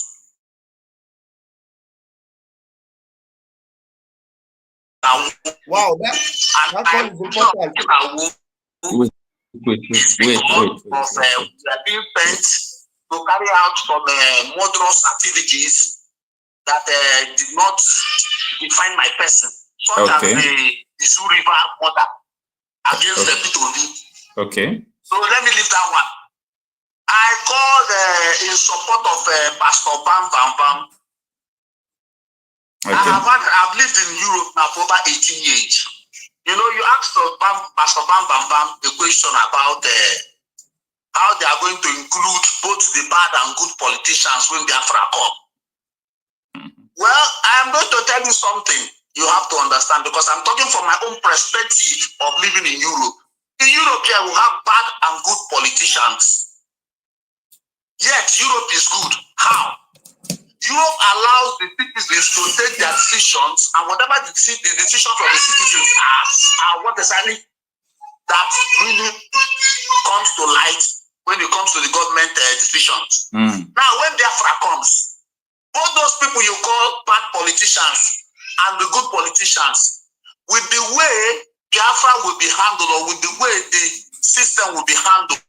B: Wow, that's what is important.
A: Wait.
U: We are being paid to carry out some murderous activities that did not define my person, such as the Zoo River murder against the P2V.
A: Okay.
U: So let me leave that one. I called in support of Pastor Bam Bam Bam.
A: Okay.
U: I've lived in Europe now for over 18 years. You know, you asked Pastor Bam Bam Bam a question about how they are going to include both the bad and good politicians when Biafra come. Well, I am going to tell you something you have to understand, because I'm talking from my own perspective of living in Europe. In Europe here, we have bad and good politicians. Yet, Europe is good. How? Europe allows the citizens to take their decisions, and whatever the decisions of the citizens are what exactly that really comes to light when it comes to the government decisions. Now, when Biafra comes, all those people you call bad politicians and the good politicians, with the way Biafra will be handled, or with the way the system will be handled.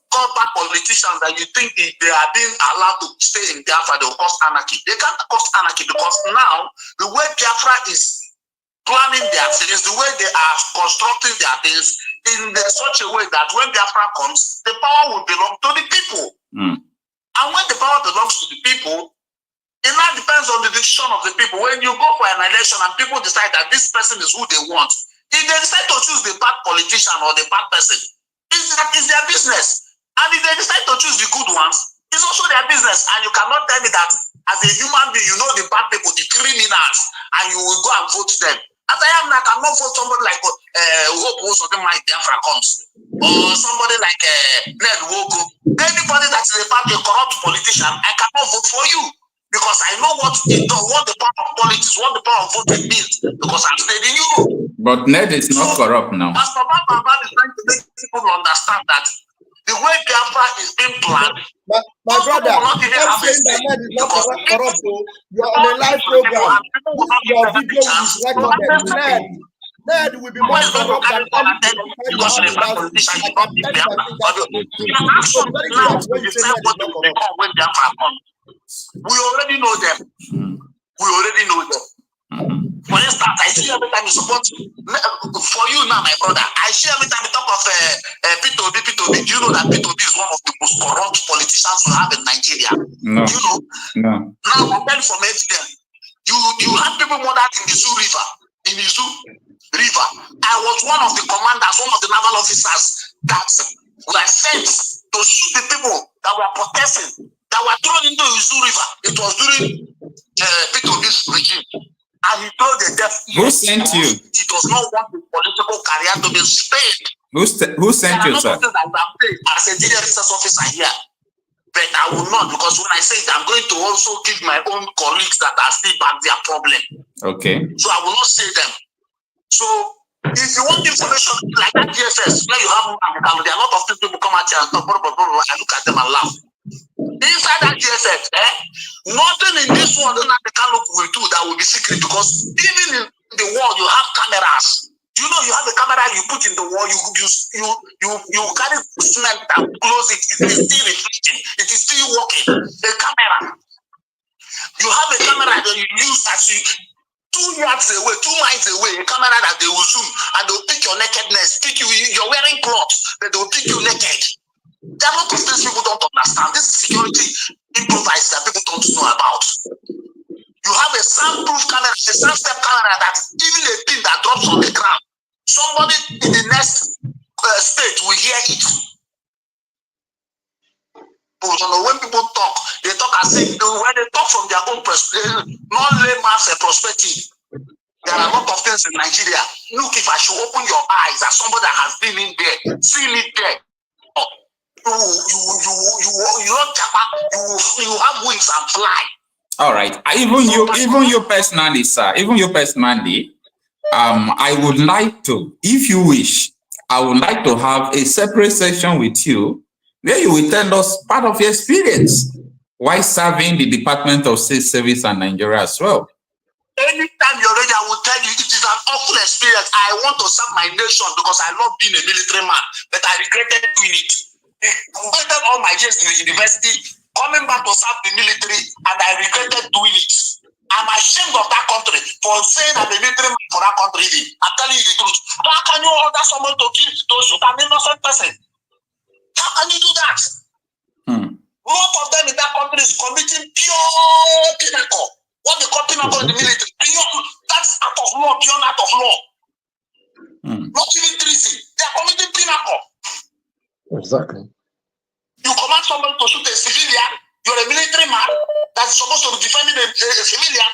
U: Call back politicians that you think they are being allowed to stay in Biafra, they will cause anarchy. They can't cause anarchy because now the way Biafra is planning their things, the way they are constructing their things in such a way that when Biafra comes, the power will belong to the people. And when the power belongs to the people, it now depends on the decision of the people. When you go for an election and people decide that this person is who they want, if they decide to choose the bad politician or the bad person, it's their business. And if they decide to choose the good ones, it's also their business. And you cannot tell me that as a human being, you know the bad people, the criminals, and you will go and vote them. As I am now, I cannot vote somebody like Hope or something like Biafra comes, or somebody like Ned Wogo. Anybody that is a corrupt politician, I cannot vote for you because I know what the power of politics, what the power of voting means, because I've stayed in Europe.
A: But Ned is not corrupt now.
U: Pastor Baba is trying to make people understand that the way Biafra is being planned,
B: my brother, stop saying that Ned is not corrupt. You are on a live program. Your video is recorded. Ned will be more corrupt than
U: we already know them. For instance, I see every time you support for you now, my brother. I see every time you talk of P2B. Do you know that P2B is one of the most corrupt politicians we have in Nigeria?
A: No.
U: You know?
A: No.
U: Now I'm telling from evidence. You have people murdered in the Zoo River. I was one of the commanders, one of the naval officers that were sent to shoot the people that were protesting, that were thrown into the Zoo River. It was during P2B's regime. And he told the deaf.
A: Who sent you?
U: He does not want the political career to be spared.
A: Who sent you, sir?
U: As a DSS officer here, but I will not, because when I say it, I'm going to also give my own colleagues that are still back their problem.
A: Okay.
U: So I will not say them. So if you want information like that DSS, where you have there are a lot of people come out here and talk, I look at them and laugh. Inside that DSS, nothing in this world Nnamdi Kanu will do that will be secret, because even in the world you have cameras. You know, you have a camera you put in the wall, you carry cement and close it, it is still reflecting, it is still working. A camera. You have a camera that you use as you 2 yards away, 2 miles away, a camera that they will zoom and they'll pick your nakedness, pick you, you're wearing clothes, but they'll pick you naked. There are a lot of things people don't understand. This is security improvised that people don't know about. You have a soundproof camera, a sound-step camera that even a pin that drops on the ground, somebody in the next state will hear it. But you know, when people talk, they talk as if when they talk from their own perspective, not layman's perspective. There are a lot of things in Nigeria. Look, if I should open your eyes as somebody that has been in there, seen it there, you have wings and fly.
A: All right. Even you personally, sir. Even you personally. I would like to, if you wish, I would like to have a separate session with you where you will tell us part of your experience while serving the Department of State Service and Nigeria as well.
U: Anytime you're ready, I will tell you it is an awful experience. I want to serve my nation because I love being a military man, but I regretted doing it. I completed all my years in the university, coming back to serve the military, and I regretted doing it. I'm ashamed of that country for saying I'm a military man for that country. I'm telling you the truth. How can you order someone to shoot an innocent person? How can you do that? Most of them in that country is committing pure pinnacle. What they call pinnacle in the military. That's out of law, beyond out of law. Not even treason. They are committing pinnacle.
P: Exactly.
U: You command someone to shoot a civilian, you're a military man that's supposed to be defending a civilian.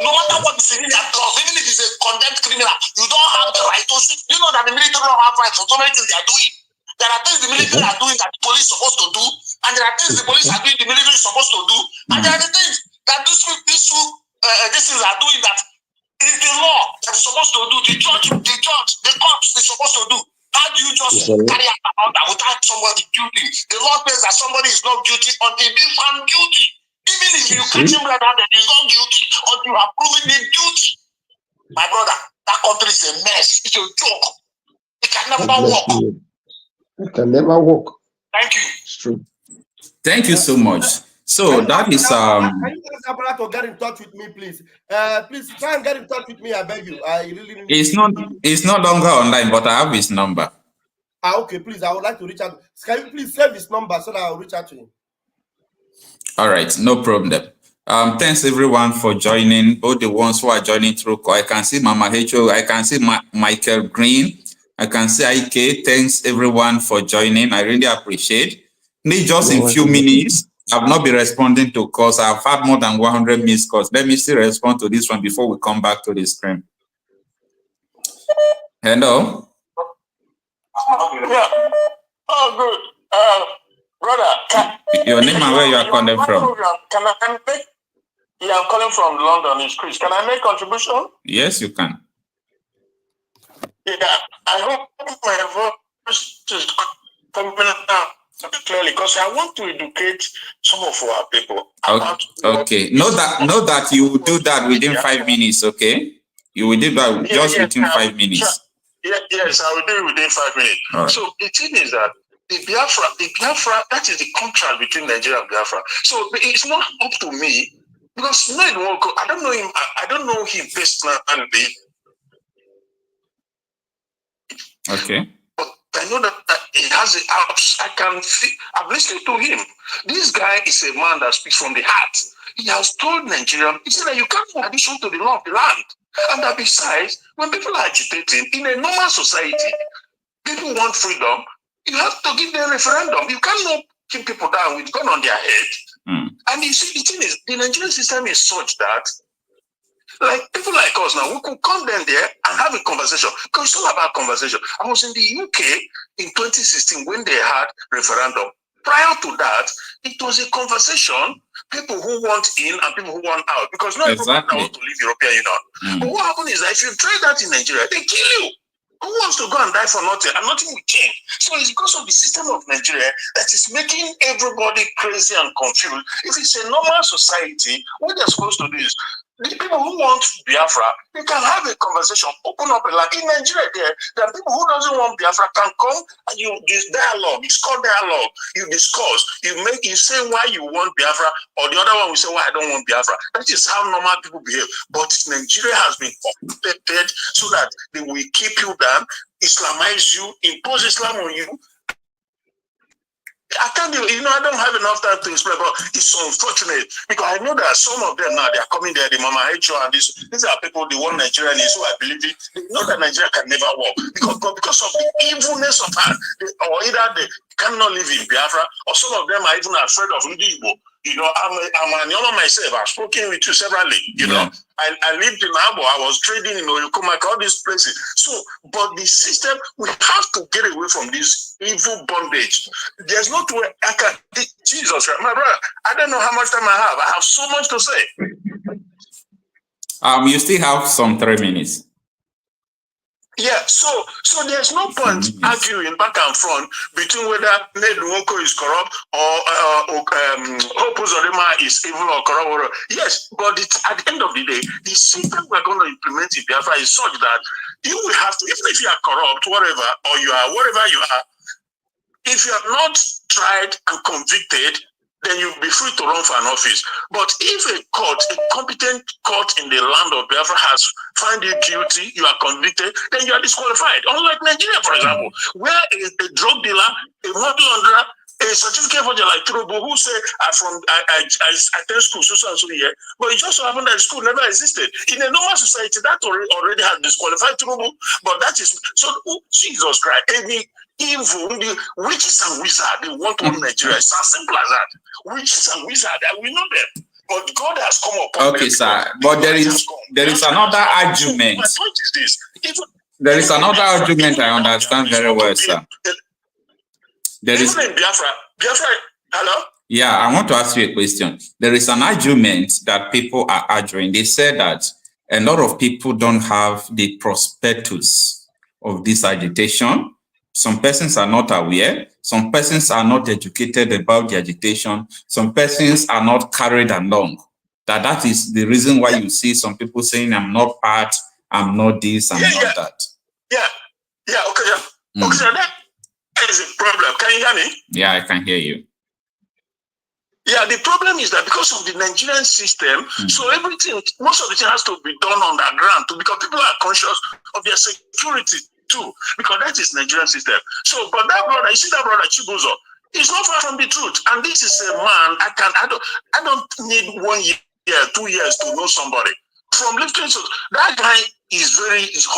U: No matter what the civilian does, even if he's a condemned criminal, you don't have the right to shoot. You know that the military don't have rights for so many things they are doing. There are things the military are doing that the police is supposed to do, and there are things the police are doing the military is supposed to do, and there are the things that these things are doing that is the law that is supposed to do. The cops is supposed to do. How do you just carry out that without somebody guilty? The law says that somebody is not guilty until being found guilty. Even if you catch him red-handed, he's not guilty until you have proven him guilty. My brother, that country is a mess. It's a joke. It can never work.
P: It can never work.
U: Thank you.
P: It's true.
A: Thank you so much. So that is
B: Can you ask Abra to get in touch with me, please? Please try and get in touch with me. I beg you. I really need.
A: It's no longer online, but I have his number.
B: Okay, please. I would like to reach out. Can you please save his number so that I'll reach out to him?
A: All right, no problem. Thanks everyone for joining. All the ones who are joining through call. I can see Mama H.O. I can see Michael Green. I can see IK. Thanks everyone for joining. I really appreciate. Need just in few minutes. I've not been responding to calls. I've had more than 100 missed calls. Let me still respond to this one before we come back to the screen. Hello.
U: Yeah. Oh, good. Brother.
A: Your name and where you are calling from?
U: Can I make? Yeah, I'm calling from London. It's Chris. Can I make contribution?
A: Yes, you can.
U: Yeah, I hope my voice is coming out clearly because I want to educate some of our people.
A: Okay. Know that you will do that within 5 minutes. Okay. You will do that just within 5 minutes.
U: Yes, I will do it within 5 minutes.
A: Right.
U: So the thing is that the Biafra, that is the contract between Nigeria and Biafra. So it's not up to me because I don't know him. I don't know him personally.
A: Okay.
U: But I know that he has the apps. I'm listening to him. This guy is a man that speaks from the heart. He has told Nigeria, he said that you can't do addition to the law of the land. And that besides, when people are agitating in a normal society, people want freedom, you have to give them a referendum. You cannot keep people down with gun on their head. And you see, the thing is, the Nigerian system is such that, like people like us now, we could come down there and have a conversation. Because it's all about conversation. I was in the UK in 2016 when they had referendum. Prior to that, it was a conversation. People who want in and people who want out. Because not everyone wants to leave European Union. But what happened is that if you try that in Nigeria, they kill you. Who wants to go and die for nothing? And nothing will change. So it's because of the system of Nigeria that is making everybody crazy and confused. If it's a normal society, what they're supposed to do is the people who want Biafra, they can have a conversation, open up a line. In Nigeria, there are people who doesn't want Biafra can come and you dialogue. It's called dialogue. You discuss. You say why you want Biafra, or the other one will say why I don't want Biafra. That is how normal people behave. But Nigeria has been prepared so that they will keep you down, Islamize you, impose Islam on you. I can't do, I don't have enough time to explain, but it's so unfortunate because I know that some of them now, they are coming there, the Mama H.O. and these are people, the one Nigerian is who I believe it. They know that Nigeria can never work because of the evilness of her, or either they cannot live in Biafra, or some of them are even afraid of Igbo. I'm an Yoruba myself. I've spoken with you severally. I lived in Abo. I was trading in Oyukomaka, all these places. So, but the system, we have to get away from this evil bondage. There's no way I can. Jesus, my brother. I don't know how much time I have. I have so much to say.
A: You still have some 3 minutes.
U: Yeah, so there's no point arguing back and front between whether Ned Nwoko is corrupt or Hope Uzodimma is evil or corrupt. Yes, but at the end of the day, the system we're going to implement in Biafra is such that you will have to, even if you are corrupt, whatever, or you are whatever you are, if you are not tried and convicted, then you'll be free to run for an office. But if a competent court in the land of Biafra has found you guilty, you are convicted, then you are disqualified. Unlike Nigeria, for example, where a drug dealer, a money launderer, a certificate holder like Turubu, who say, I attend school so and so here, but it just so happened that school never existed. In a normal society, that already has disqualified Turubu, but that is, so, Jesus Christ, any evil, the witches and wizards, they want to run Nigeria. It's as simple as that. Witches and wizards, we know them. But God has come upon
A: them. Sir. But there is another argument.
U: My point is this.
A: There is another argument I understand very well, sir. There is
U: in Biafra, hello?
A: Yeah, I want to ask you a question. There is an argument that people are arguing. They say that a lot of people don't have the prospectus of this agitation. Some persons are not aware. Some persons are not educated about the agitation. Some persons are not carried along. That is the reason why you see some people saying, I'm not part, I'm not this, I'm not that.
U: Yeah, okay, yeah. Okay, so that is a problem. Can you hear me?
A: Yeah, I can hear you.
U: Yeah, the problem is that because of the Nigerian system, so everything, most of the thing has to be done underground too, because people are conscious of their security too, because that is Nigerian system. So, but that brother, you see that brother Chibuzo, he's not far from the truth, and this is a man. I don't need 1 year, 2 years to know somebody. From lifting, so that guy is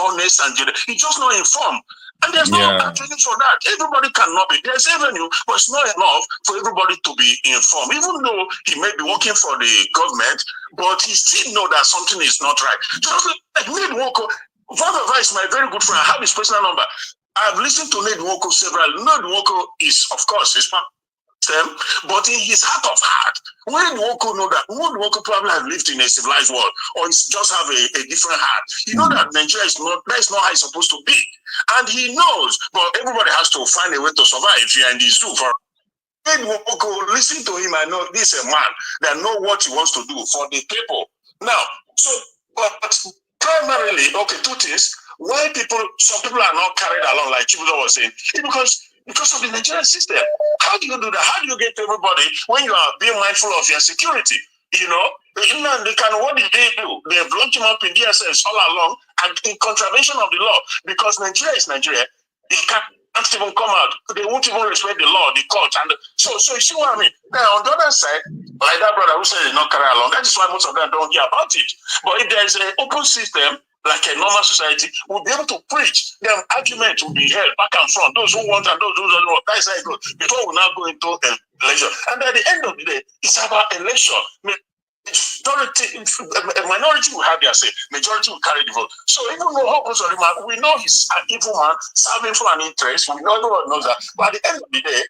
U: honest and he's just not informed. And there's no opportunity for that. Everybody cannot be. There's revenue, but it's not enough for everybody to be informed. Even though he may be working for the government, but he still know that something is not right. Just like Ned Nwoko, Vava is my very good friend. I have his personal number. I've listened to Ned Nwoko several. Ned Nwoko is, of course, his but in his heart of heart, when Nwoko know that Nwoko probably have lived in a civilized world, or just have a different heart, you know that Nigeria is not, that's not how it's supposed to be. And he knows, but everybody has to find a way to survive here in the zoo. For Nwoko, listen to him, I know this is a man that know what he wants to do for the people. Now, so, but primarily, okay, two things. Why some people are not carried along, like Chibuzo was saying, because of the Nigerian system. How do you do that? How do you get everybody when you are being mindful of your security? You know, Nnamdi Kanu, what did they do? They blocked him up in DSS all along and in contravention of the law, because Nigeria is Nigeria. They can't even come out. They won't even respect the law, the court. And so you see what I mean? Now, on the other side, like that brother who said it's not carry along, that is why most of them don't hear about it. But if there's an open system, like a normal society, we'll be able to preach. Then argument will be held back and front. Those who want and those who don't want. That's how it goes. Before we now go into an election. And at the end of the day, it's about election. A minority will have their say. Majority will carry the vote. So even though we know he's an evil man, serving for an interest. We know everyone knows that. But at the end of the day,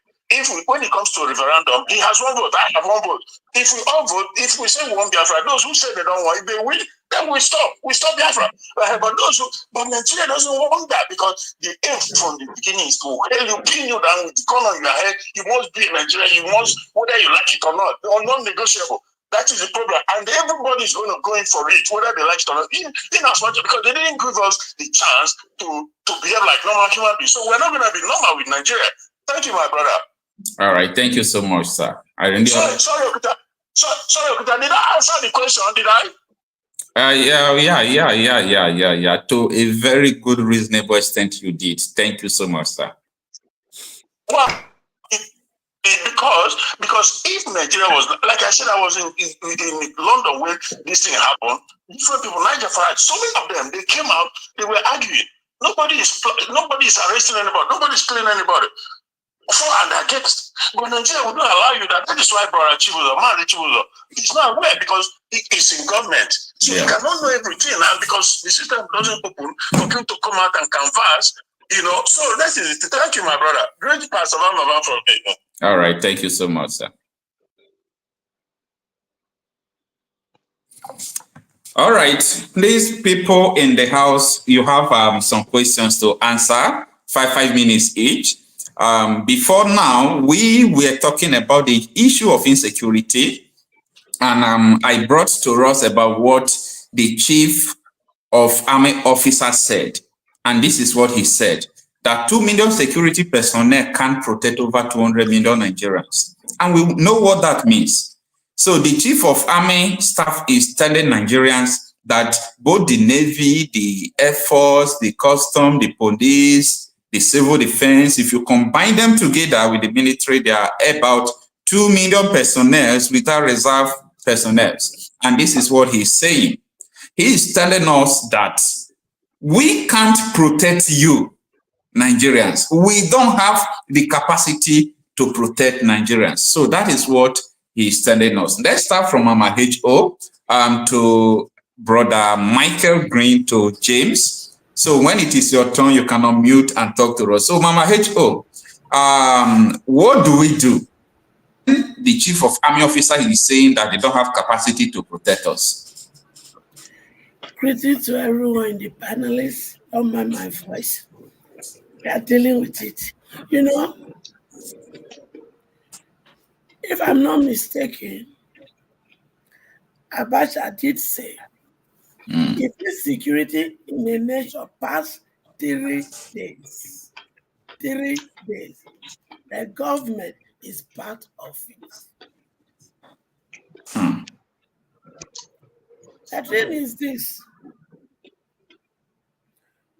U: when it comes to a referendum, he has one vote. I have one vote. If we all vote, if we say we want Biafra, those who say they don't want it, they win. Then we stop Biafra. But Nigeria doesn't want that, because the aim from the beginning is to pin you down with the gun on your head. You must be in Nigeria. You must, whether you like it or not, or non-negotiable. That is the problem, and everybody is going to go in for it, whether they like it or not. In as much, because they didn't give us the chance to behave like normal human beings. So we're not going to be normal with Nigeria. Thank you, my brother.
A: All right, thank you so much, sir.
U: Sorry, Okuta. Did I answer the question? Did I?
A: Yeah. To a very good, reasonable extent, you did. Thank you so much, sir.
U: Well, because if Nigeria was, like I said, I was in London when this thing happened. Different people, Niger fired. So many of them, they came out, they were arguing. Nobody is arresting anybody. Nobody is killing anybody. For and against. But Nigeria will not allow you that. That is why brother Chibuzo, he's not aware, because he is in government. So he cannot know everything. And because the system doesn't open for him to come out and canvass, you know. So that is it. Thank you, my brother. Great pass from me.
A: All right, thank you so much, sir. All right, please, people in the house, you have some questions to answer, 5 minutes each. Before now, we were talking about the issue of insecurity, and I brought to us about what the chief of army officers said, and this is what he said, that 2 million security personnel can't protect over 200 million Nigerians, and we know what that means. So the chief of army staff is telling Nigerians that both the Navy, the Air Force, the Custom, the police, the civil defense, if you combine them together with the military, they are about 2 million personnel without reserve personnel. And this is what he's saying. He is telling us that we can't protect you, Nigerians. We don't have the capacity to protect Nigerians. So that is what he's telling us. Let's start from Mama HO to Brother Michael Green to James. So when it is your turn, you can unmute and talk to us. So Mama HO, what do we do? The chief of army officer is saying that they don't have capacity to protect us.
D: Greeting to everyone in the panelists. Don't mind my voice. We are dealing with it. You know, if I'm not mistaken, Abacha did say, if the security in the nation past 3 days, 3 days. The government is part of it. The thing is this.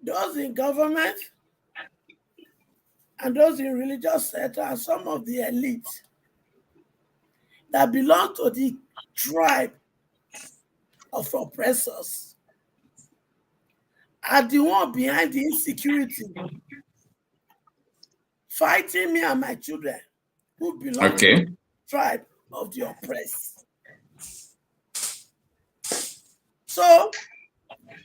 D: Those in government and those in religious sector are some of the elites that belong to the tribe of oppressors are the one behind the insecurity, fighting me and my children who belong to the tribe of the oppressed. So,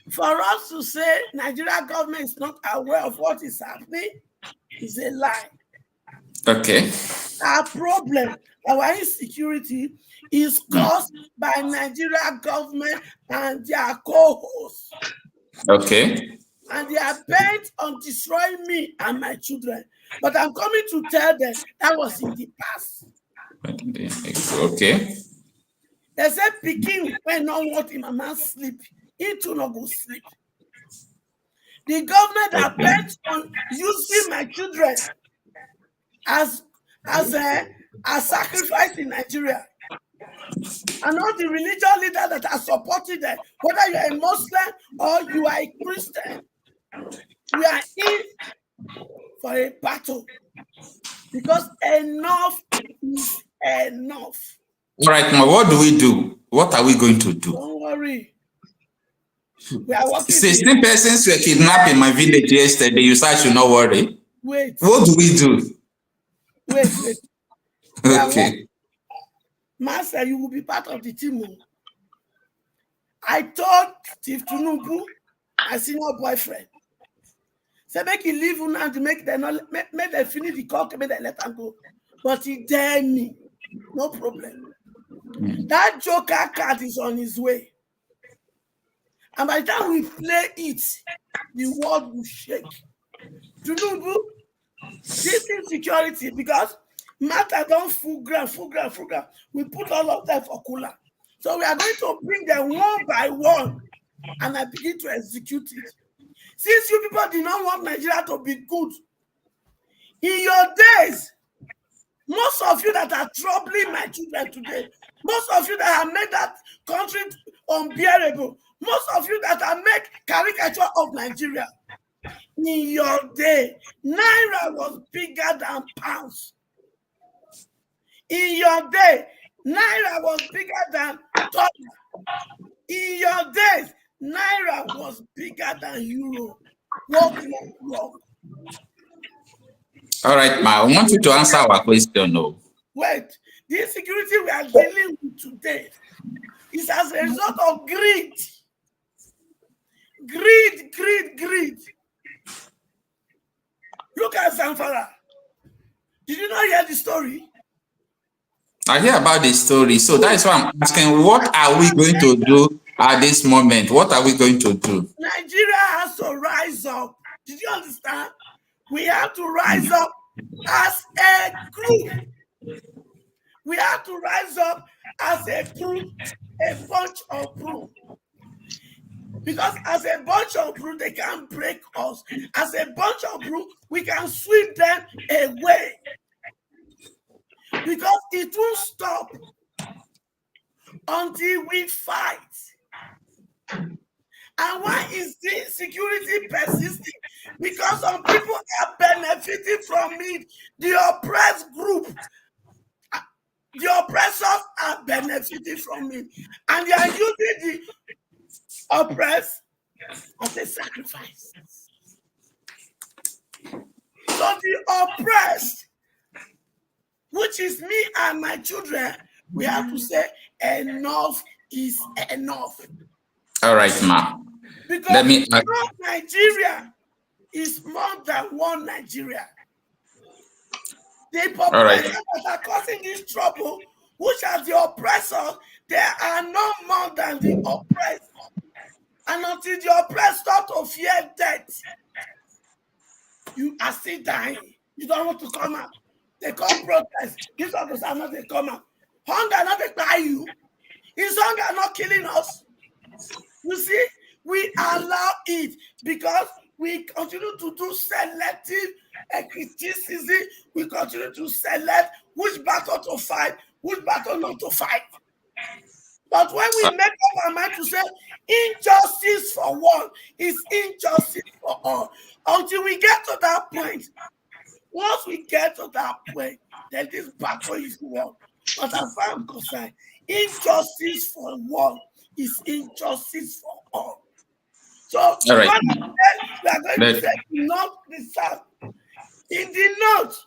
D: for us to say Nigeria government is not aware of what is happening is a lie.
A: Okay.
D: Our problem, our insecurity, is caused by Nigeria government and their co-hosts.
A: Okay.
D: And they are bent on destroying me and my children. But I'm coming to tell them that was in the past.
A: Okay.
D: They said Peking when not want him a man sleep, he too not go sleep. The government are bent on using my children as a sacrifice in Nigeria. And all the religious leaders that are supporting them, whether you are a Muslim or you are a Christian, we are in for a battle. Because enough is enough.
A: All right, now what do we do? What are we going to do?
D: Don't worry. We are working.
A: 16 persons were kidnapped in my village yesterday. You said I should not worry.
D: Wait.
A: What do we do?
D: Wait.
A: Okay.
D: Master, you will be part of the team. I told Chief Tunubu, my senior boyfriend, say make he leave now to make them not make them finish the call, make them let them go. But he dared me. No problem. That joker card is on his way. And by the time we play it, the world will shake. Tunubu, this insecurity, because matter don't full ground. We put all of them for cooler. So we are going to bring them one by one and I begin to execute it. Since you people did not want Nigeria to be good, in your days, most of you that are troubling my children today, most of you that have made that country unbearable, most of you that have made caricature of Nigeria, in your day, Naira was bigger than pounds. In your day, Naira was bigger than dollar. In your days, Naira was bigger than euro. What went wrong?
A: All right, Ma, I want you to answer our question. No.
D: Wait, the insecurity we are dealing with today is as a result of greed. Greed. Look at Zamfara. Did you not hear the story?
A: I hear about the story. So that is why I'm asking, what are we going to do at this moment? What are we going to do?
D: Nigeria has to rise up. Did you understand? We have to rise up as a group. We have to rise up as a group, a bunch of group. Because as a bunch of group, they can't break us. As a bunch of group, we can sweep them away. Because it won't stop until we fight. And why is this security persisting? Because some people are benefiting from it. The oppressed group, the oppressors are benefiting from it. And they are using the oppressed as a sacrifice. So the oppressed, which is me and my children, we have to say enough is enough.
A: All right, Ma.
D: Because Nigeria is more than one Nigeria. The population that are causing this trouble, which are the oppressors, they are no more than the oppressed. And until the oppressed start to fear death, you are still dying. You don't want to come out. They come protest. These others are not they come out. Hunger not they buy you. Is hunger not killing us? You see, we allow it because we continue to do selective criticism. We continue to select which battle to fight, which battle not to fight. But when we make up our mind to say injustice for one is injustice for all, until we get to that point, once we get to that point, then this battle is won. But as far as I'm concerned, injustice for one is injustice for all. So, all right. We are going to say North, the South. In the North,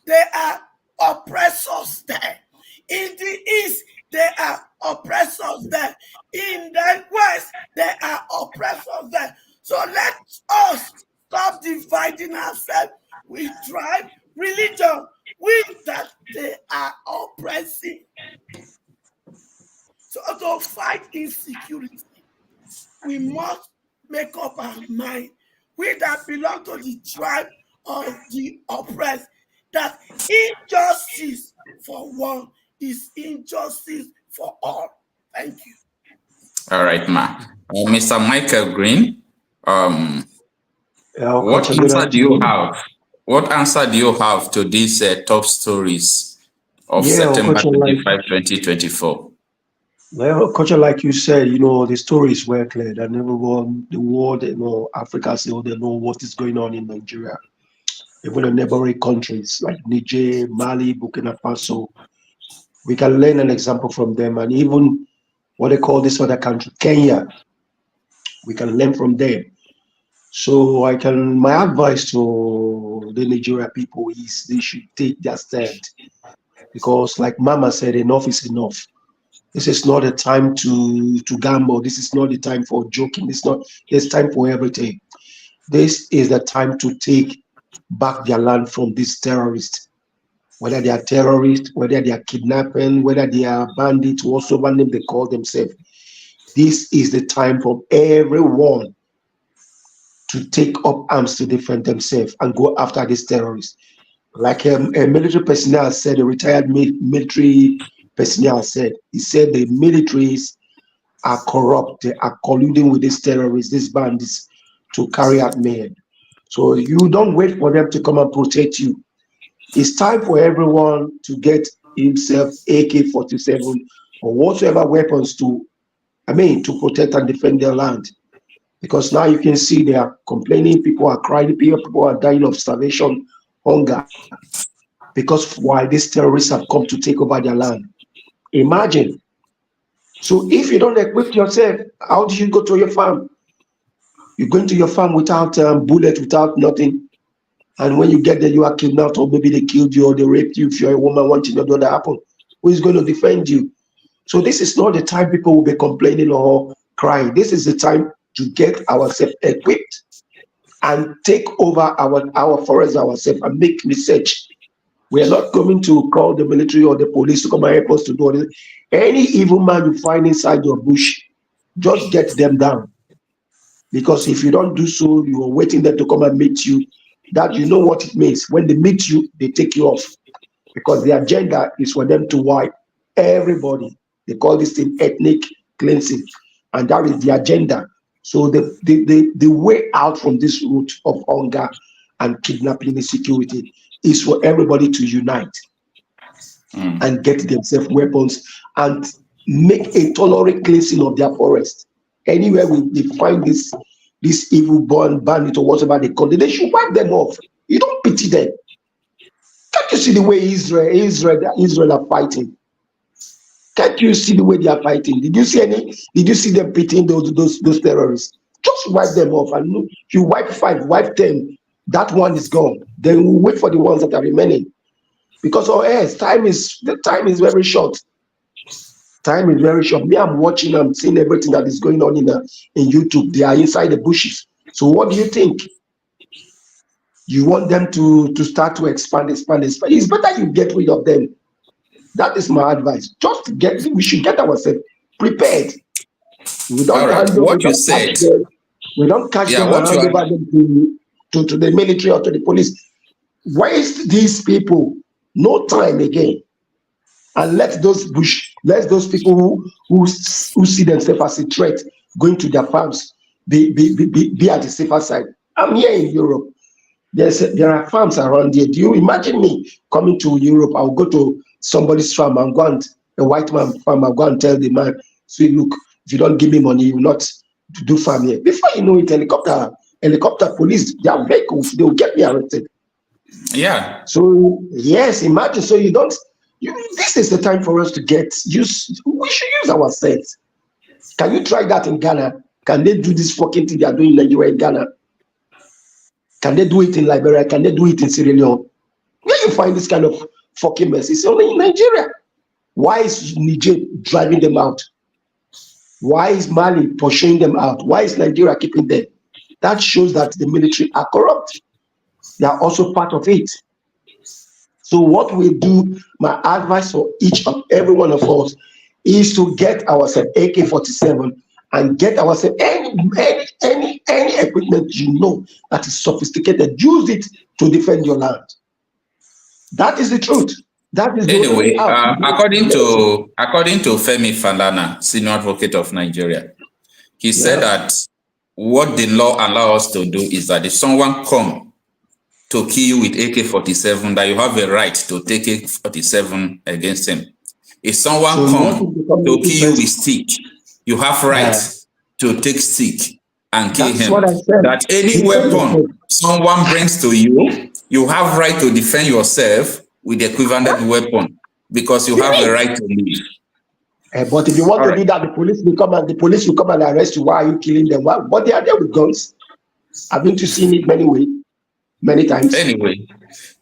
D: there are oppressors there. In the East, there are oppressors there. In the West, there are oppressors there. So let us stop dividing ourselves with tribe, religion, with that they are oppressing. So to fight insecurity, we must make up our mind, we that belong to the tribe of the oppressed, that injustice for one is injustice for all. Thank you.
A: All right, ma. Mr. Michael Green, what answer do you have? What answer do you have to these top stories of September 25, 2024?
P: Well, culture, like you said, the story is well clear that everyone, the world, Africa, they know what is going on in Nigeria. Even the neighboring countries like Niger, Mali, Burkina Faso, we can learn an example from them. And even what they call this other country, Kenya, we can learn from them. So my advice to the Nigeria people is they should take their stand. Because like Mama said, enough is enough. This is not a time to gamble. This is not the time for joking. There's time for everything. This is the time to take back their land from these terrorists. Whether they are terrorists, whether they are kidnapping, whether they are bandits, whatsoever name they call themselves. This is the time for everyone to take up arms to defend themselves and go after these terrorists. Like a military personnel said, a retired military personnel said, he said the militaries are corrupt, they are colluding with these terrorists, these bandits, to carry out mayhem. So you don't wait for them to come and protect you. It's time for everyone to get himself AK-47 or whatever weapons to protect and defend their land. Because now you can see they are complaining, people are crying, people are dying of starvation, hunger, because why these terrorists have come to take over their land. Imagine. So if you don't equip yourself, how do you go to your farm? You're going to your farm without bullet, without nothing. And when you get there, you are kidnapped, or maybe they killed you, or they raped you. If you're a woman, one thing or the other happen. Who is going to defend you? So this is not the time people will be complaining or crying. This is the time to get ourselves equipped and take over our forest ourselves and make research. We are not coming to call the military or the police to come and help us to do anything. Any evil man you find inside your bush, just get them down. Because if you don't do so, you are waiting them to come and meet you. That you know what it means. When they meet you, they take you off. Because the agenda is for them to wipe everybody. They call this thing ethnic cleansing. And that is the agenda. So the way out from this route of hunger and kidnapping insecurity is for everybody to unite and get themselves weapons and make a thorough cleansing of their forest. Anywhere they find this evil bandit or whatever they call it, they should wipe them off. You don't pity them. Can't you see the way Israel are fighting? Can't you see the way they are fighting? Did you see them pitying those terrorists? Just wipe them off. And if you wipe 5, wipe 10, that one is gone. Then we'll wait for the ones that are remaining. Because the time is very short. Time is very short. Me, I'm watching, I'm seeing everything that is going on in YouTube. They are inside the bushes. So what do you think? You want them to start to expand. It's better you get rid of them. That is my advice. We should get ourselves prepared. We don't we don't catch them and hand over them to the military or to the police. Waste these people no time again. And let those people who see themselves as a threat going to their farms be at the safer side. I'm here in Europe. There are farms around here. Do you imagine me coming to Europe? I'll go to somebody's farm and go and a white man farm. I'll go and tell the man, "See, look, if you don't give me money, you will not do farm here." Before you know it, helicopter police, their vehicles, they will get me arrested.
A: Yeah.
P: So yes, imagine. So you don't. This is the time for us to use. We should use our sense. Can you try that in Ghana? Can they do this fucking thing they are doing in Nigeria in Ghana? Can they do it in Liberia? Can they do it in Sierra Leone? Where you find this kind of fucking mess? It's only in Nigeria. Why is Niger driving them out? Why is Mali pursuing them out? Why is Nigeria keeping them? That shows that the military are corrupt. They are also part of it. So what we do, my advice for each and every one of us is to get ourselves AK-47 and get ourselves any equipment you know that is sophisticated. Use it to defend your land. That is the truth. That is the
A: anyway. According to Femi Falana, senior advocate of Nigeria, he said that what the law allows us to do is that if someone come to kill you with AK-47, that you have a right to take AK-47 against him. If someone come to kill you with stick, you have right to take stick and kill him. That any weapon someone brings to you, you have right to defend yourself with the equivalent weapon because you have a right to live.
P: But if you want to do that, the police will come and arrest you. Why are you killing them? But they are there with guns. I've been to see it many times.
A: Anyway,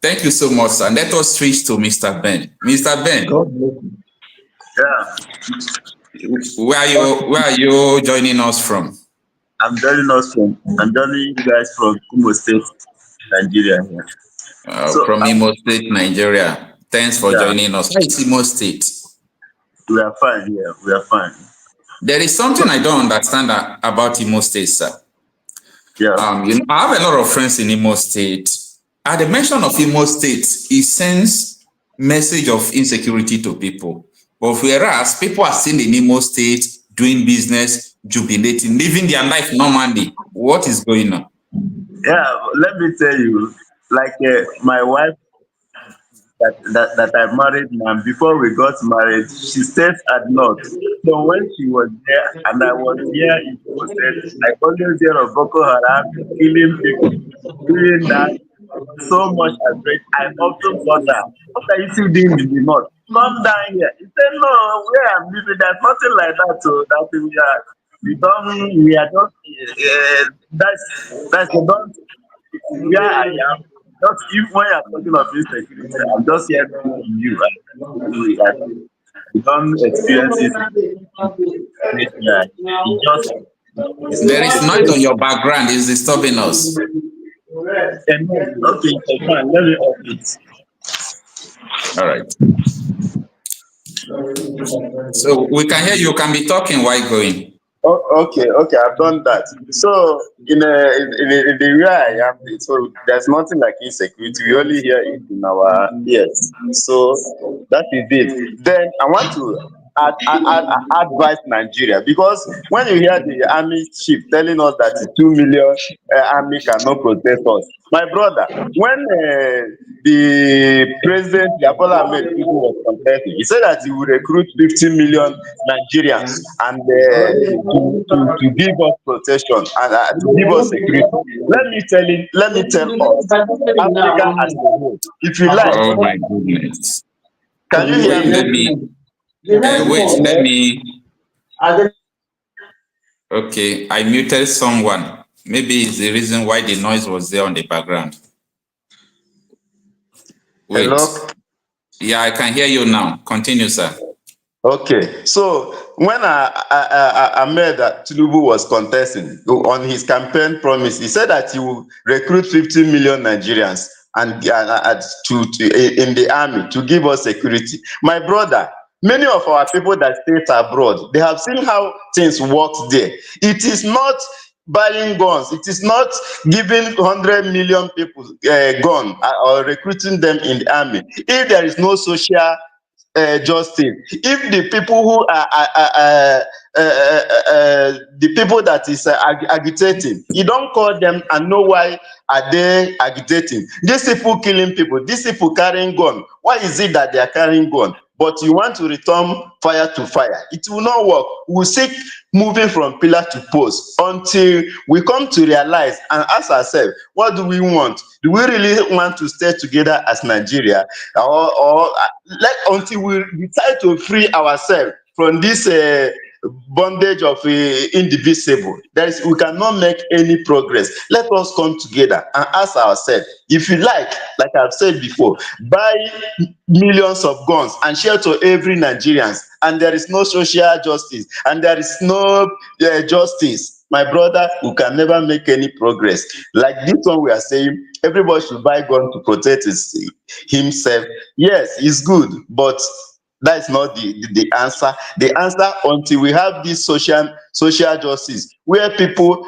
A: thank you so much, sir. Let us switch to Mr. Ben. Mr. Ben. Where are you joining us from?
C: I'm joining you guys from Imo State, Nigeria.
A: From Imo State, Nigeria. Thanks for joining us. How is Imo State?
C: We are fine here. We are fine.
A: There is something I don't understand about Imo State, sir.
C: Yeah.
A: I have a lot of friends in Imo State. At the mention of Imo State, it sends message of insecurity to people. But whereas people are seen in Imo State doing business, jubilating, living their life normally, what is going on?
C: Yeah, let me tell you, like my wife that I married, and before we got married, she stayed at North. So when she was there and I was here in Imo State, I always hear of Boko Haram killing people, doing that. So much afraid. I also thought that, what are you still doing in the North? Come down here. He said, no, where I'm living, there's nothing like that. So that we are just, that's where I am. Just if when you're talking of insecurity, I'm just here to you. We don't experience it.
A: There is noise on your background. It's disturbing us.
C: Okay, fine. Let me off it.
A: All right. So we can hear you. Can be talking while going.
C: Oh, okay, I've done that. So in the area I am, so there's nothing like insecurity. We only hear it in our ears. So that is it. Then I want to advise Nigeria, because when you hear the army chief telling us that 2 million army cannot protect us, my brother, when the president Bola Ahmed Tinubu was contesting, he said that he would recruit 15 million Nigerians and to give us protection and to give us security. Let me tell us, Africa as a whole, if you like.
A: Oh my goodness!
C: Can you hear
A: me? Let me. Okay, I muted someone. Maybe it's the reason why the noise was there on the background. Wait.
C: Hello?
A: Yeah, I can hear you now. Continue, sir.
C: Okay, so when Ahmed Tinubu was contesting on his campaign promise, he said that he will recruit 15 million Nigerians and in the army to give us security. My brother, many of our people that stay abroad, they have seen how things work there. It is not buying guns. It is not giving 100 million people gun or recruiting them in the army. If there is no social justice, if the people who the people that is agitating. You don't call them and know why are they agitating. These people killing people, these people carrying gun. Why is it that they are carrying gun? But you want to return fire to fire. It will not work. We will seek moving from pillar to post until we come to realize and ask ourselves, what do we want? Do we really want to stay together as Nigeria? Or until we decide to free ourselves from this bondage of indivisible. We cannot make any progress. Let us come together and ask ourselves, if you like I've said before, buy millions of guns and share to every Nigerian, and there is no social justice and there is no justice, my brother, we can never make any progress. Like this one we are saying, everybody should buy gun to protect himself. Yes, it's good, but that is not the answer. The answer until we have this social justice where people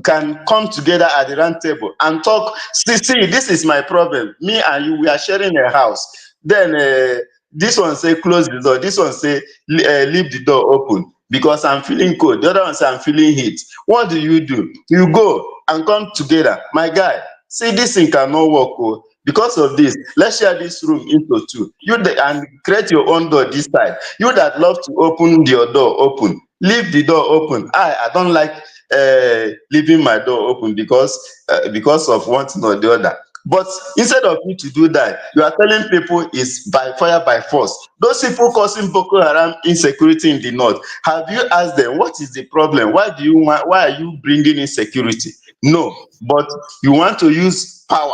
C: can come together at the round table and talk. See, this is my problem. Me and you, we are sharing a house. Then this one say close the door. This one say leave the door open because I'm feeling cold. The other one say I'm feeling heat. What do? You go and come together. My guy, see, this thing cannot work. Oh. Because of this, let's share this room into two. And create your own door this side. You that love to open your door open, leave the door open. I don't like leaving my door open because of one thing or the other. But instead of you to do that, you are telling people it's by fire by force. Those people causing Boko Haram insecurity in the north, have you asked them what is the problem? Why are you bringing insecurity? No, but you want to use power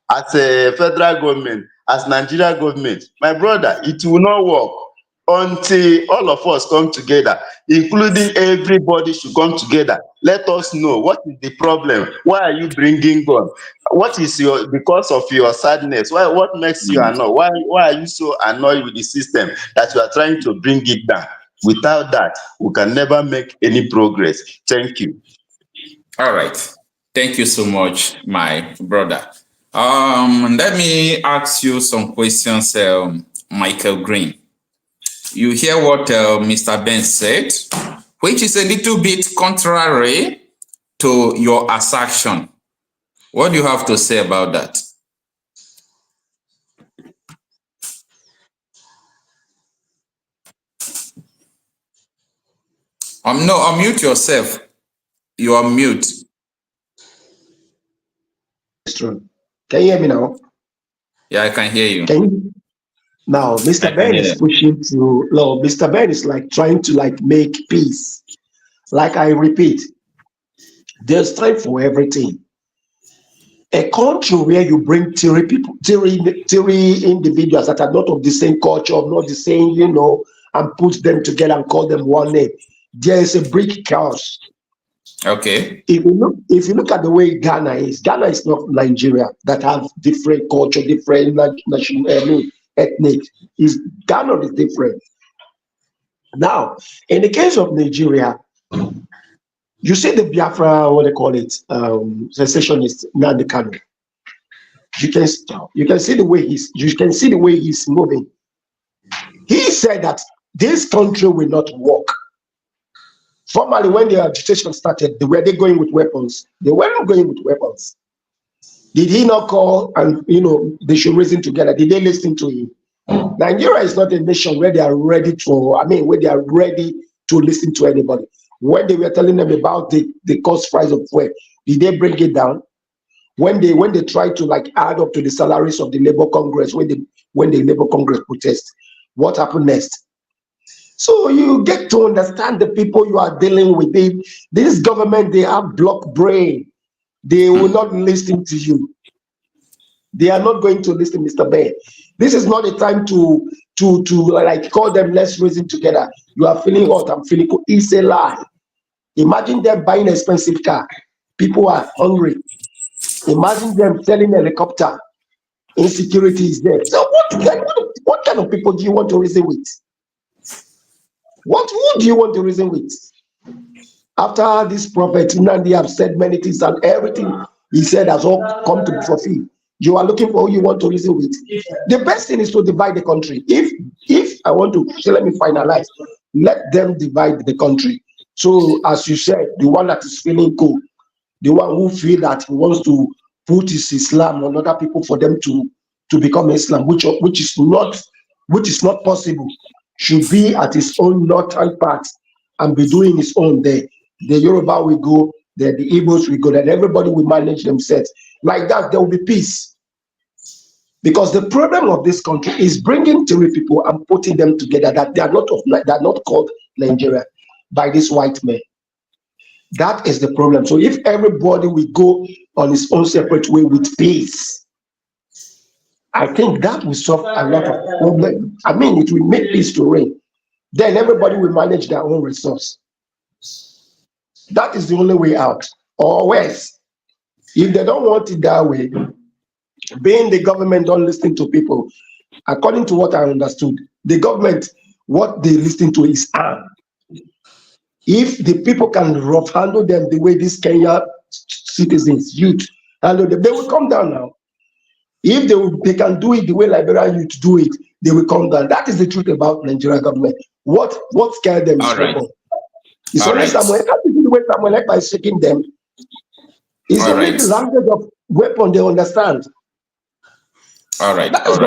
C: as a federal government, as Nigeria government. My brother, it will not work until all of us come together, including everybody should come together. Let us know what is the problem. Why are you bringing gun? What is because of your sadness? What makes you annoyed? Why are you so annoyed with the system that you are trying to bring it down? Without that, we can never make any progress. Thank you.
A: All right. Thank you so much, my brother. Let me ask you some questions, Michael Green. You hear what Mr. Ben said, which is a little bit contrary to your assertion. What do you have to say about that? No, unmute yourself. You are mute.
P: It's true. Can you hear me now?
A: Yeah, I can hear you.
P: Can you? Now, Mr. Ben is pushing to, no, Mr. Ben is like trying to like make peace. Like I repeat, there's time for everything. A country where you bring three individuals that are not of the same culture, not the same, and put them together and call them one name, there is a brick chaos.
C: Okay.
P: If you look at the way Ghana is not Nigeria that have different culture, different national ethnic. Ghana is different. Now, in the case of Nigeria, you see the Biafra, what they call it, secessionist Nnamdi Kanu. You can see the way he's moving. He said that this country will not work. Formerly, when the agitation started, were they going with weapons? They weren't going with weapons. Did he not call and they should reason together? Did they listen to him? Nigeria is not a nation where they are ready to listen to anybody. When they were telling them about the cost price of fuel, did they bring it down? When they tried to like add up to the salaries of the Labour Congress, when the Labour Congress protest, what happened next? So you get to understand the people you are dealing with. This government, they have block brain. They will not listen to you. They are not going to listen, Mr. Ben. This is not a time to like call them, let's reason together. You are feeling hot, I'm feeling cold. It's a lie. Imagine them buying an expensive car. People are hungry. Imagine them selling a helicopter. Insecurity is there. So what kind of people do you want to reason with? Who do you want to reason with? After this prophet, Nnamdi have said many things and everything he said has all come to be fulfilled. You are looking for who you want to reason with. The best thing is to divide the country. If I want to, so let me finalize. let them divide the country. So, as you said, the one that is feeling cool, the one who feel that he wants to put his Islam on other people for them to become Islam, which is not possible, should be at his own northern part and be doing his own there. The Yoruba will go, the Igbos will go, that everybody will manage themselves. Like that, there will be peace. Because the problem of this country is bringing three people and putting them together that they are not called Nigeria by this white man. That is the problem. So if everybody will go on his own separate way with peace, I think that will solve a lot of problems. I mean, it will make peace to reign. Then everybody will manage their own resource. That is the only way out. Or worse, if they don't want it that way, being the government don't listen to people, according to what I understood, the government, what they listen to is arm. If the people can rough handle them the way these Kenya citizens, youth, handle them, they will come down now. If they can do it the way Liberian youth do it, they will come down. That is the truth about Nigerian government. What scared them is people. It's only Samuel. That is the way Samuel by shaking them. It's only the language of weapon they understand.
A: All right. All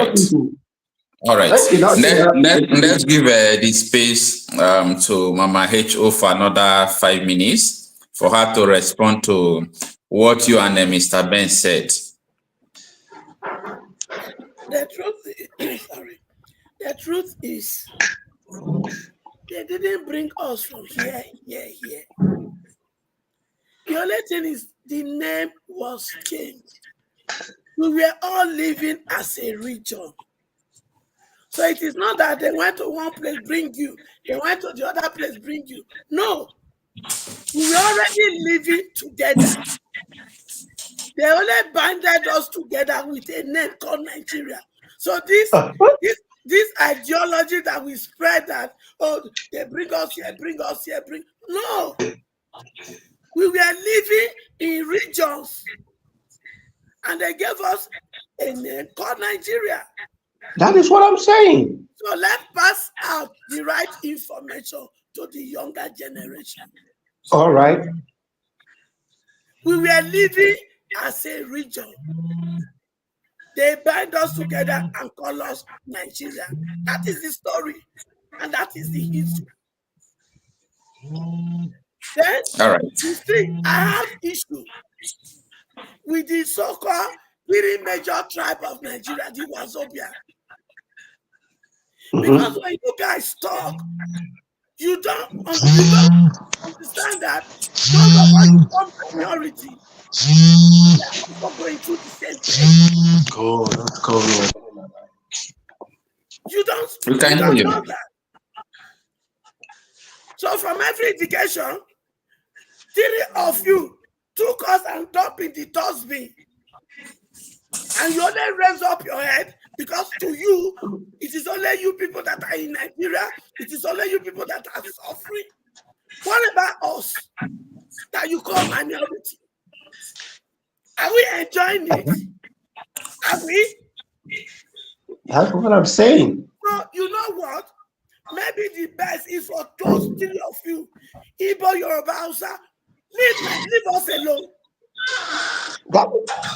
A: right. Let's give the space to Mama H.O. for another 5 minutes for her to respond to what you and Mr. Ben said.
D: The truth is, they didn't bring us from here. The only thing is the name was changed. We were all living as a region. So it is not that they went to one place, bring you. They went to the other place, bring you. No. We were already living together. They only banded us together with a name called Nigeria. So this ideology that we spread that, oh, they bring us here, no. We were living in regions. And they gave us a name called Nigeria.
P: That is what I'm saying.
D: So let's pass out the right information to the younger generation.
P: All right.
D: We were living as a region. They bind us together and call us Nigeria. That is the story. And that is the history. Then,
A: all right.
D: You see, I have issue with the so-called three major tribe of Nigeria, the Wazobia. Because when you guys talk, you don't understand that those of us who come minority, they are also going through the same thing. You don't know that. So from every education, three of you took us and dumped in the dustbin. And you only raise up your head because to you, it is only you people that are in Nigeria, it is only you people that are suffering. What about us that you call minority? Are we enjoying it? Are we?
P: That's what I'm saying.
D: So you know what? Maybe the best is for those three of you, Igbo, Yoruba, Hausa, leave us alone.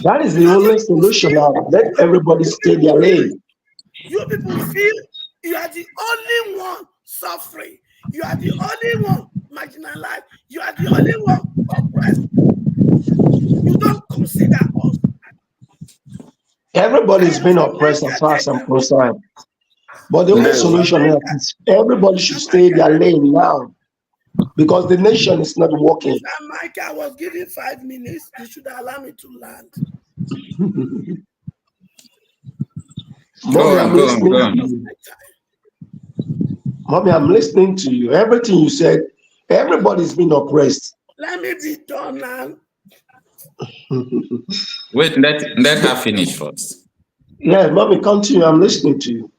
P: That is the only solution now. Let everybody stay their lane.
D: You people feel you are the only one suffering. You are the only one marginalized. You are the only one oppressed. You don't consider us.
P: Everybody's been oppressed as far as I'm concerned. But the only solution is everybody should stay their lane now. Because the nation is not working.
D: Mike, I was given 5 minutes. You should allow me to land.
P: Mommy, I'm listening to you. Everything you said, everybody's been oppressed.
D: Let me be done now.
A: Wait, let her finish first.
P: Yeah, Mommy, continue. I'm listening to you.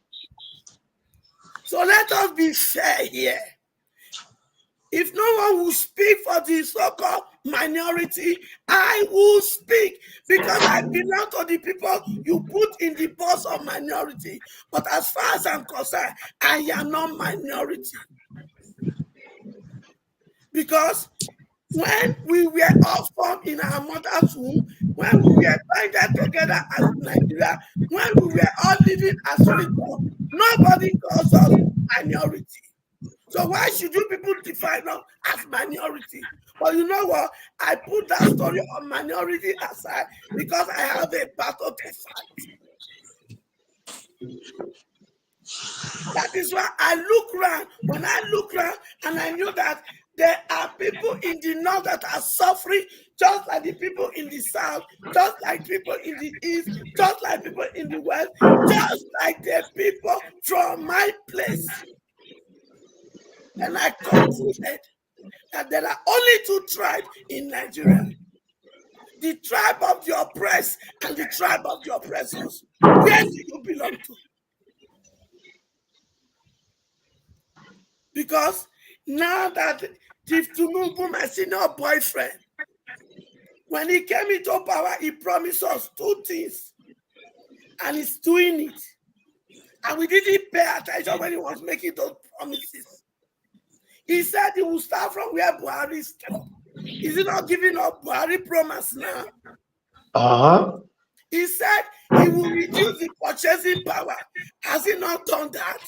D: So let us be fair here. If no one will speak for the so-called minority, I will speak because I belong to the people you put in the box of minority. But as far as I'm concerned, I am not minority. Because when we were all formed in our mother's womb, when we were binded together as Nigeria, when we were all living as freedom, nobody calls us minority. So why should you people define us as minority? But you know what? I put that story on minority aside because I have a battle to fight. That is why I look around. When I look around and I knew that there are people in the north that are suffering just like the people in the south, just like people in the east, just like people in the west, just like the people from my place. And I concluded that there are only two tribes in Nigeria. The tribe of the oppressed and the tribe of the oppressors. Where do you belong to? Because now that Chief Tinubu, my senior boyfriend, when he came into power, he promised us two things. And he's doing it. And we didn't pay attention when he was making those promises. He said he will start from where Buhari stopped. Is he not giving up Buhari promise now? He said he will reduce the purchasing power. Has he not done that?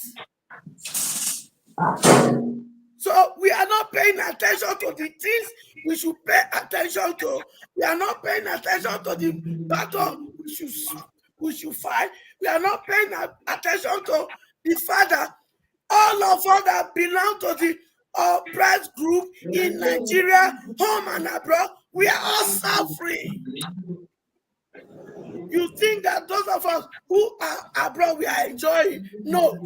D: So we are not paying attention to the things we should pay attention to. We are not paying attention to the battle we should fight. We are not paying attention to the fact that all of us that belong to the oppressed group in Nigeria, home and abroad, we are all suffering. You think that those of us who are abroad, we are enjoying? No.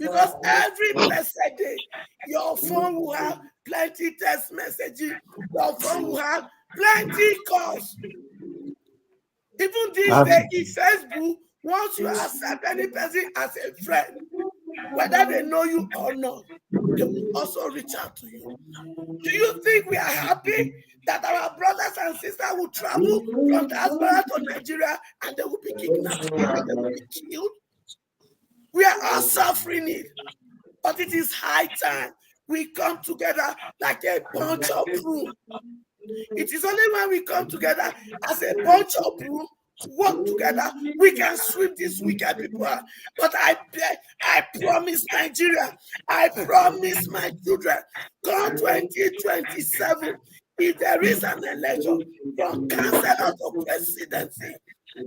D: Because every blessed day, your phone will have plenty text messages, your phone will have plenty calls. Even this day in Facebook, once you accept any person as a friend, whether they know you or not, they will also reach out to you. Do you think we are happy that our brothers and sisters will travel from diaspora to Nigeria and they will be kidnapped and they will be killed? We are all suffering it, but it is high time we come together like a bunch of broom. It is only when we come together as a bunch of broom, work together, we can sweep these wicked people out. But I promise Nigeria, I promise my children, come 2027, if there is an election from councillor to presidency,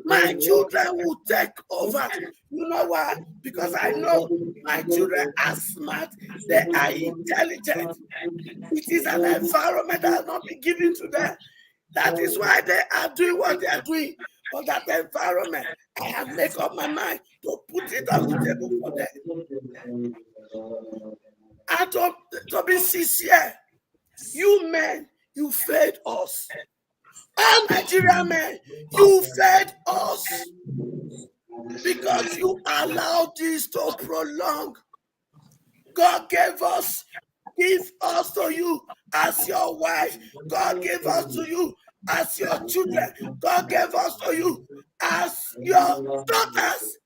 D: my children will take over. You know why? Because I know my children are smart, they are intelligent. It is an environment that has not been given to them. That is why they are doing what they are doing. For that environment, I have made up my mind to put it on the table for them. And to be sincere, you men, you fed us. All Nigerian men, you fed us. Because you allowed this to prolong. God gave us to you as your wife. God gave us to you as your children. God gave us to you as your daughters.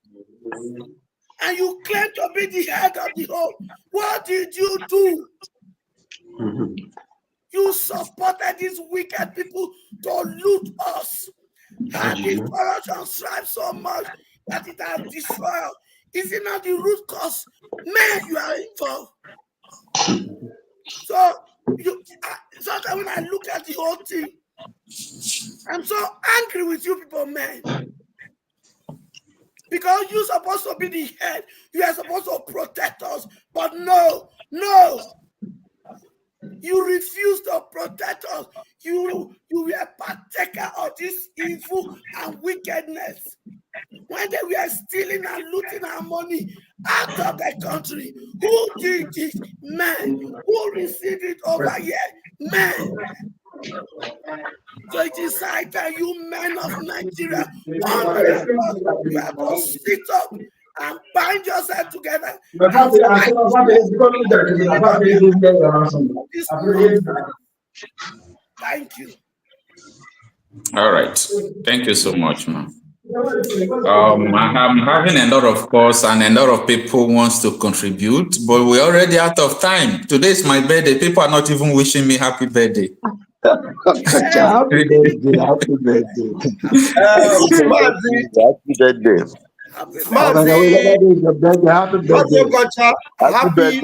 D: And you claim to be the head of the home. What did you do? You supported these wicked people to loot us. And this corruption strives so much that it has destroyed. Is it not the root cause? Man, you are involved. So, sometimes when I look at the whole thing, I'm so angry with you people, man. Because you're supposed to be the head. You are supposed to protect us. But no. You refuse to protect us. You were partaker of this evil and wickedness. When they were stealing and looting our money out of the country, who did it? Man. Who received it over here? Man. So it is high time you men of Nigeria, you have to sit up and bind yourself together. Thank you.
A: All right. Thank you so much, man. I'm having a lot of calls and a lot of people wants to contribute, but we're already out of time. Today is my birthday. People are not even wishing me happy birthday.
P: Happy birthday, happy birthday.
C: Happy birthday.
B: Happy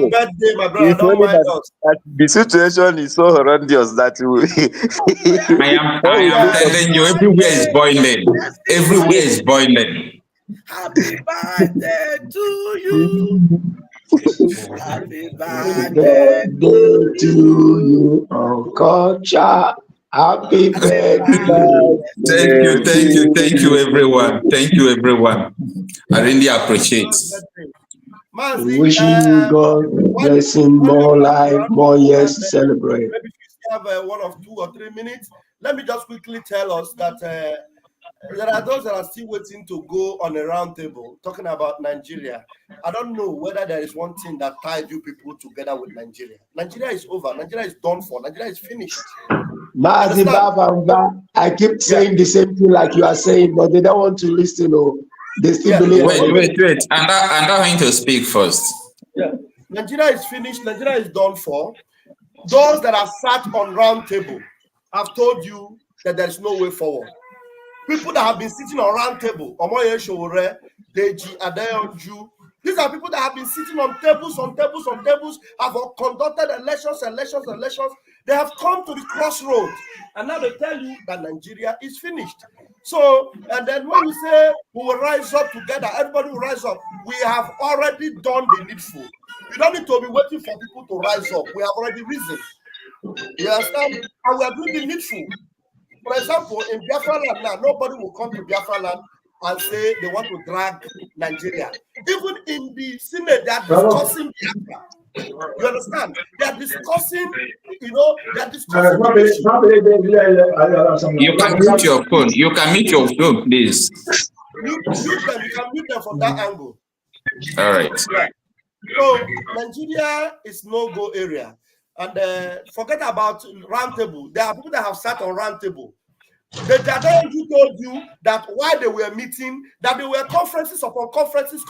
B: birthday, my brother. Don't mind us.
C: The situation is so horrendous that
A: I am telling you, everywhere is boiling. Everywhere is boiling.
D: Happy birthday to you. Happy birthday
P: to you, Okocha. Happy birthday.
A: Thank you, everyone. Thank you, everyone. I really appreciate.
P: Wishing you God blessing, more life, more years to celebrate.
B: Maybe if you have 1 or 2 or 3 minutes, let me just quickly tell us that there are those that are still waiting to go on a round table talking about Nigeria. I don't know whether there is one thing that tied you people together with Nigeria. Nigeria is over. Nigeria is done for. Nigeria is finished.
P: I keep saying the same thing like you are saying, but they don't want to listen. They still believe.
A: Wait. And I want to speak first.
B: Yeah. Nigeria is finished. Nigeria is done for. Those that have sat on round table have told you that there is no way forward. People that have been sitting on round table, Omoye Showore, Deji, Adeyanju, these are people that have been sitting on tables, have conducted elections. They have come to the crossroads, and now they tell you that Nigeria is finished. So, and then when we say we will rise up together, everybody will rise up. We have already done the needful. You don't need to be waiting for people to rise up. We have already risen. You understand? And we are doing the needful. For example, in Biafra land now, nobody will come to Biafra land and say they want to drag Nigeria. Even in the Senate, they are discussing Biafra. You understand? They are discussing, they are discussing.
A: You can mute your phone. You can mute your phone, please.
B: You can mute them from that angle.
A: All right.
B: So Nigeria is no-go area. And forget about round table. There are people that have sat on round table. The Jadonju told you that while they were meeting, that there were conferences upon conferences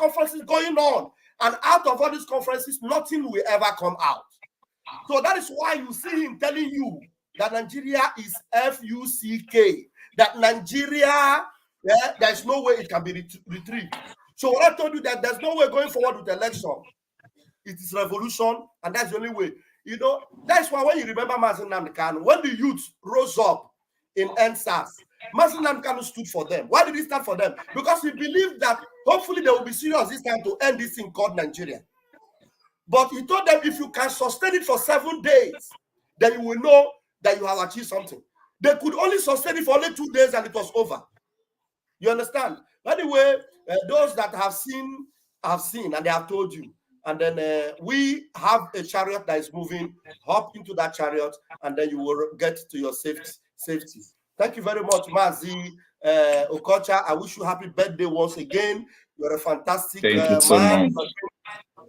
B: going on. And out of all these conferences, nothing will ever come out. So that is why you see him telling you that Nigeria is F-U-C-K. That Nigeria, there's no way it can be retrieved. So what I told you that there's no way going forward with the election. It is revolution, and that's the only way. That's why when you remember Nnamdi Kanu, when the youth rose up in NSAS, Nnamdi Kanu stood for them. Why did he stand for them? Because he believed that hopefully they will be serious this time to end this thing called Nigeria. But he told them if you can sustain it for 7 days, then you will know that you have achieved something. They could only sustain it for only 2 days and it was over. You understand? By the way, those that have seen and they have told you. And then we have a chariot that is moving. Hop into that chariot, and then you will get to your safety. Thank you very much, Mazi Okocha. I wish you happy birthday once again. You're a fantastic man. So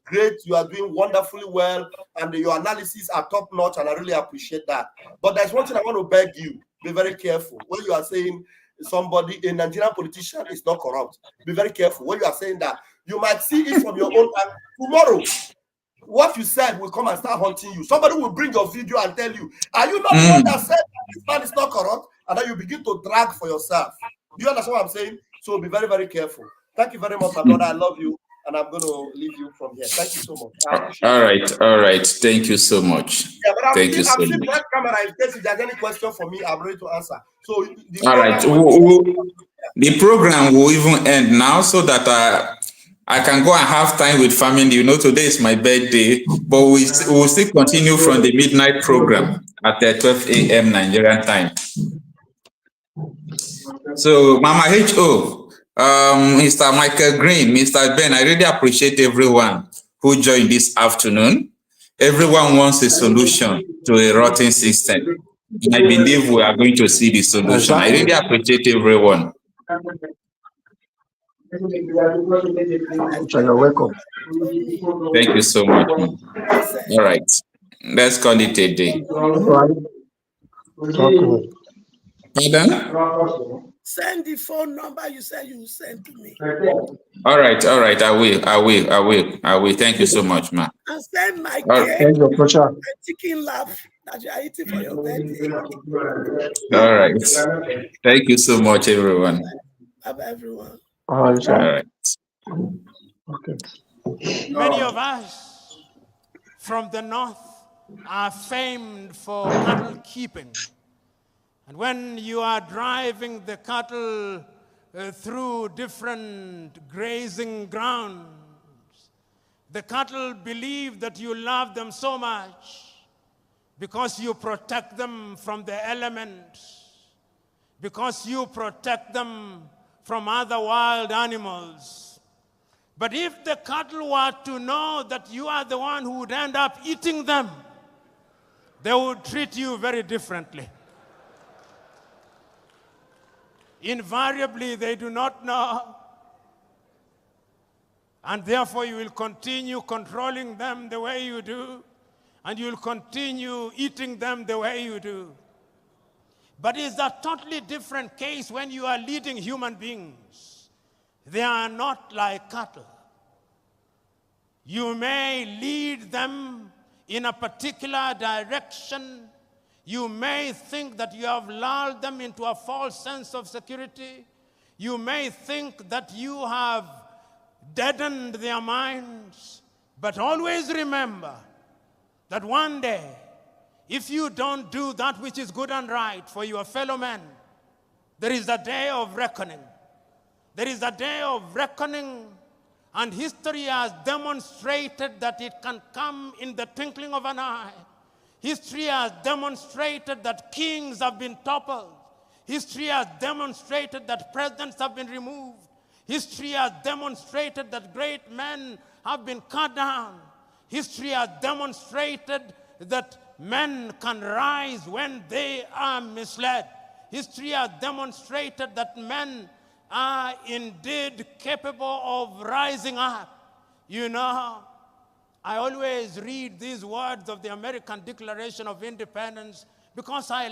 B: great. You are doing wonderfully well, and your analysis are top notch, and I really appreciate that. But there's one thing I want to beg you: be very careful when you are saying somebody, a Nigerian politician, is not corrupt. Be very careful when you are saying that. You might see it from your own time. Tomorrow, what you said will come and start haunting you. Somebody will bring your video and tell you, are you not the one that said this man is not corrupt? And then you begin to drag for yourself. Do you understand what I'm saying? So be very, very careful. Thank you very much, my brother. I love you. And I'm going to leave you from here. Thank you so much.
A: All right. Thank you so much.
B: Yeah, but
A: Thank you so much.
B: that camera. In case if there's any question for me, I'm ready to answer. So
A: all right. The program will even end now so that I can go and have time with family. Today is my birthday, but we will still continue from the midnight program at 12 a.m. Nigerian time. So, Mama H.O., Mr. Michael Green, Mr. Ben, I really appreciate everyone who joined this afternoon. Everyone wants a solution to a rotten system. I believe we are going to see the solution. I really appreciate everyone.
P: You're welcome.
A: Thank you so much. All right. Let's call it a day.
P: Okay.
A: Pardon?
D: send the phone number you said you will send to me.
A: All right. I will. Thank you so much, man.
D: And send my
A: All
D: cake,
A: right.
D: my chicken lap that you are eating for your birthday.
A: All right. Thank you so much, everyone.
D: Bye, everyone.
A: All right.
P: Okay.
F: Many of us from the north are famed for cattle keeping. And when you are driving the cattle through different grazing grounds, the cattle believe that you love them so much because you protect them from the elements, because you protect them from other wild animals. But if the cattle were to know that you are the one who would end up eating them, they would treat you very differently. Invariably, they do not know. And therefore, you will continue controlling them the way you do, and you will continue eating them the way you do. But it's a totally different case when you are leading human beings. They are not like cattle. You may lead them in a particular direction. You may think that you have lulled them into a false sense of security. You may think that you have deadened their minds. But always remember that one day, if you don't do that which is good and right for your fellow men, there is a day of reckoning. There is a day of reckoning, and history has demonstrated that it can come in the twinkling of an eye. History has demonstrated that kings have been toppled. History has demonstrated that presidents have been removed. History has demonstrated that great men have been cut down. History has demonstrated that men can rise when they are misled. History has demonstrated that men are indeed capable of rising up. You know, I always read these words of the American Declaration of Independence because I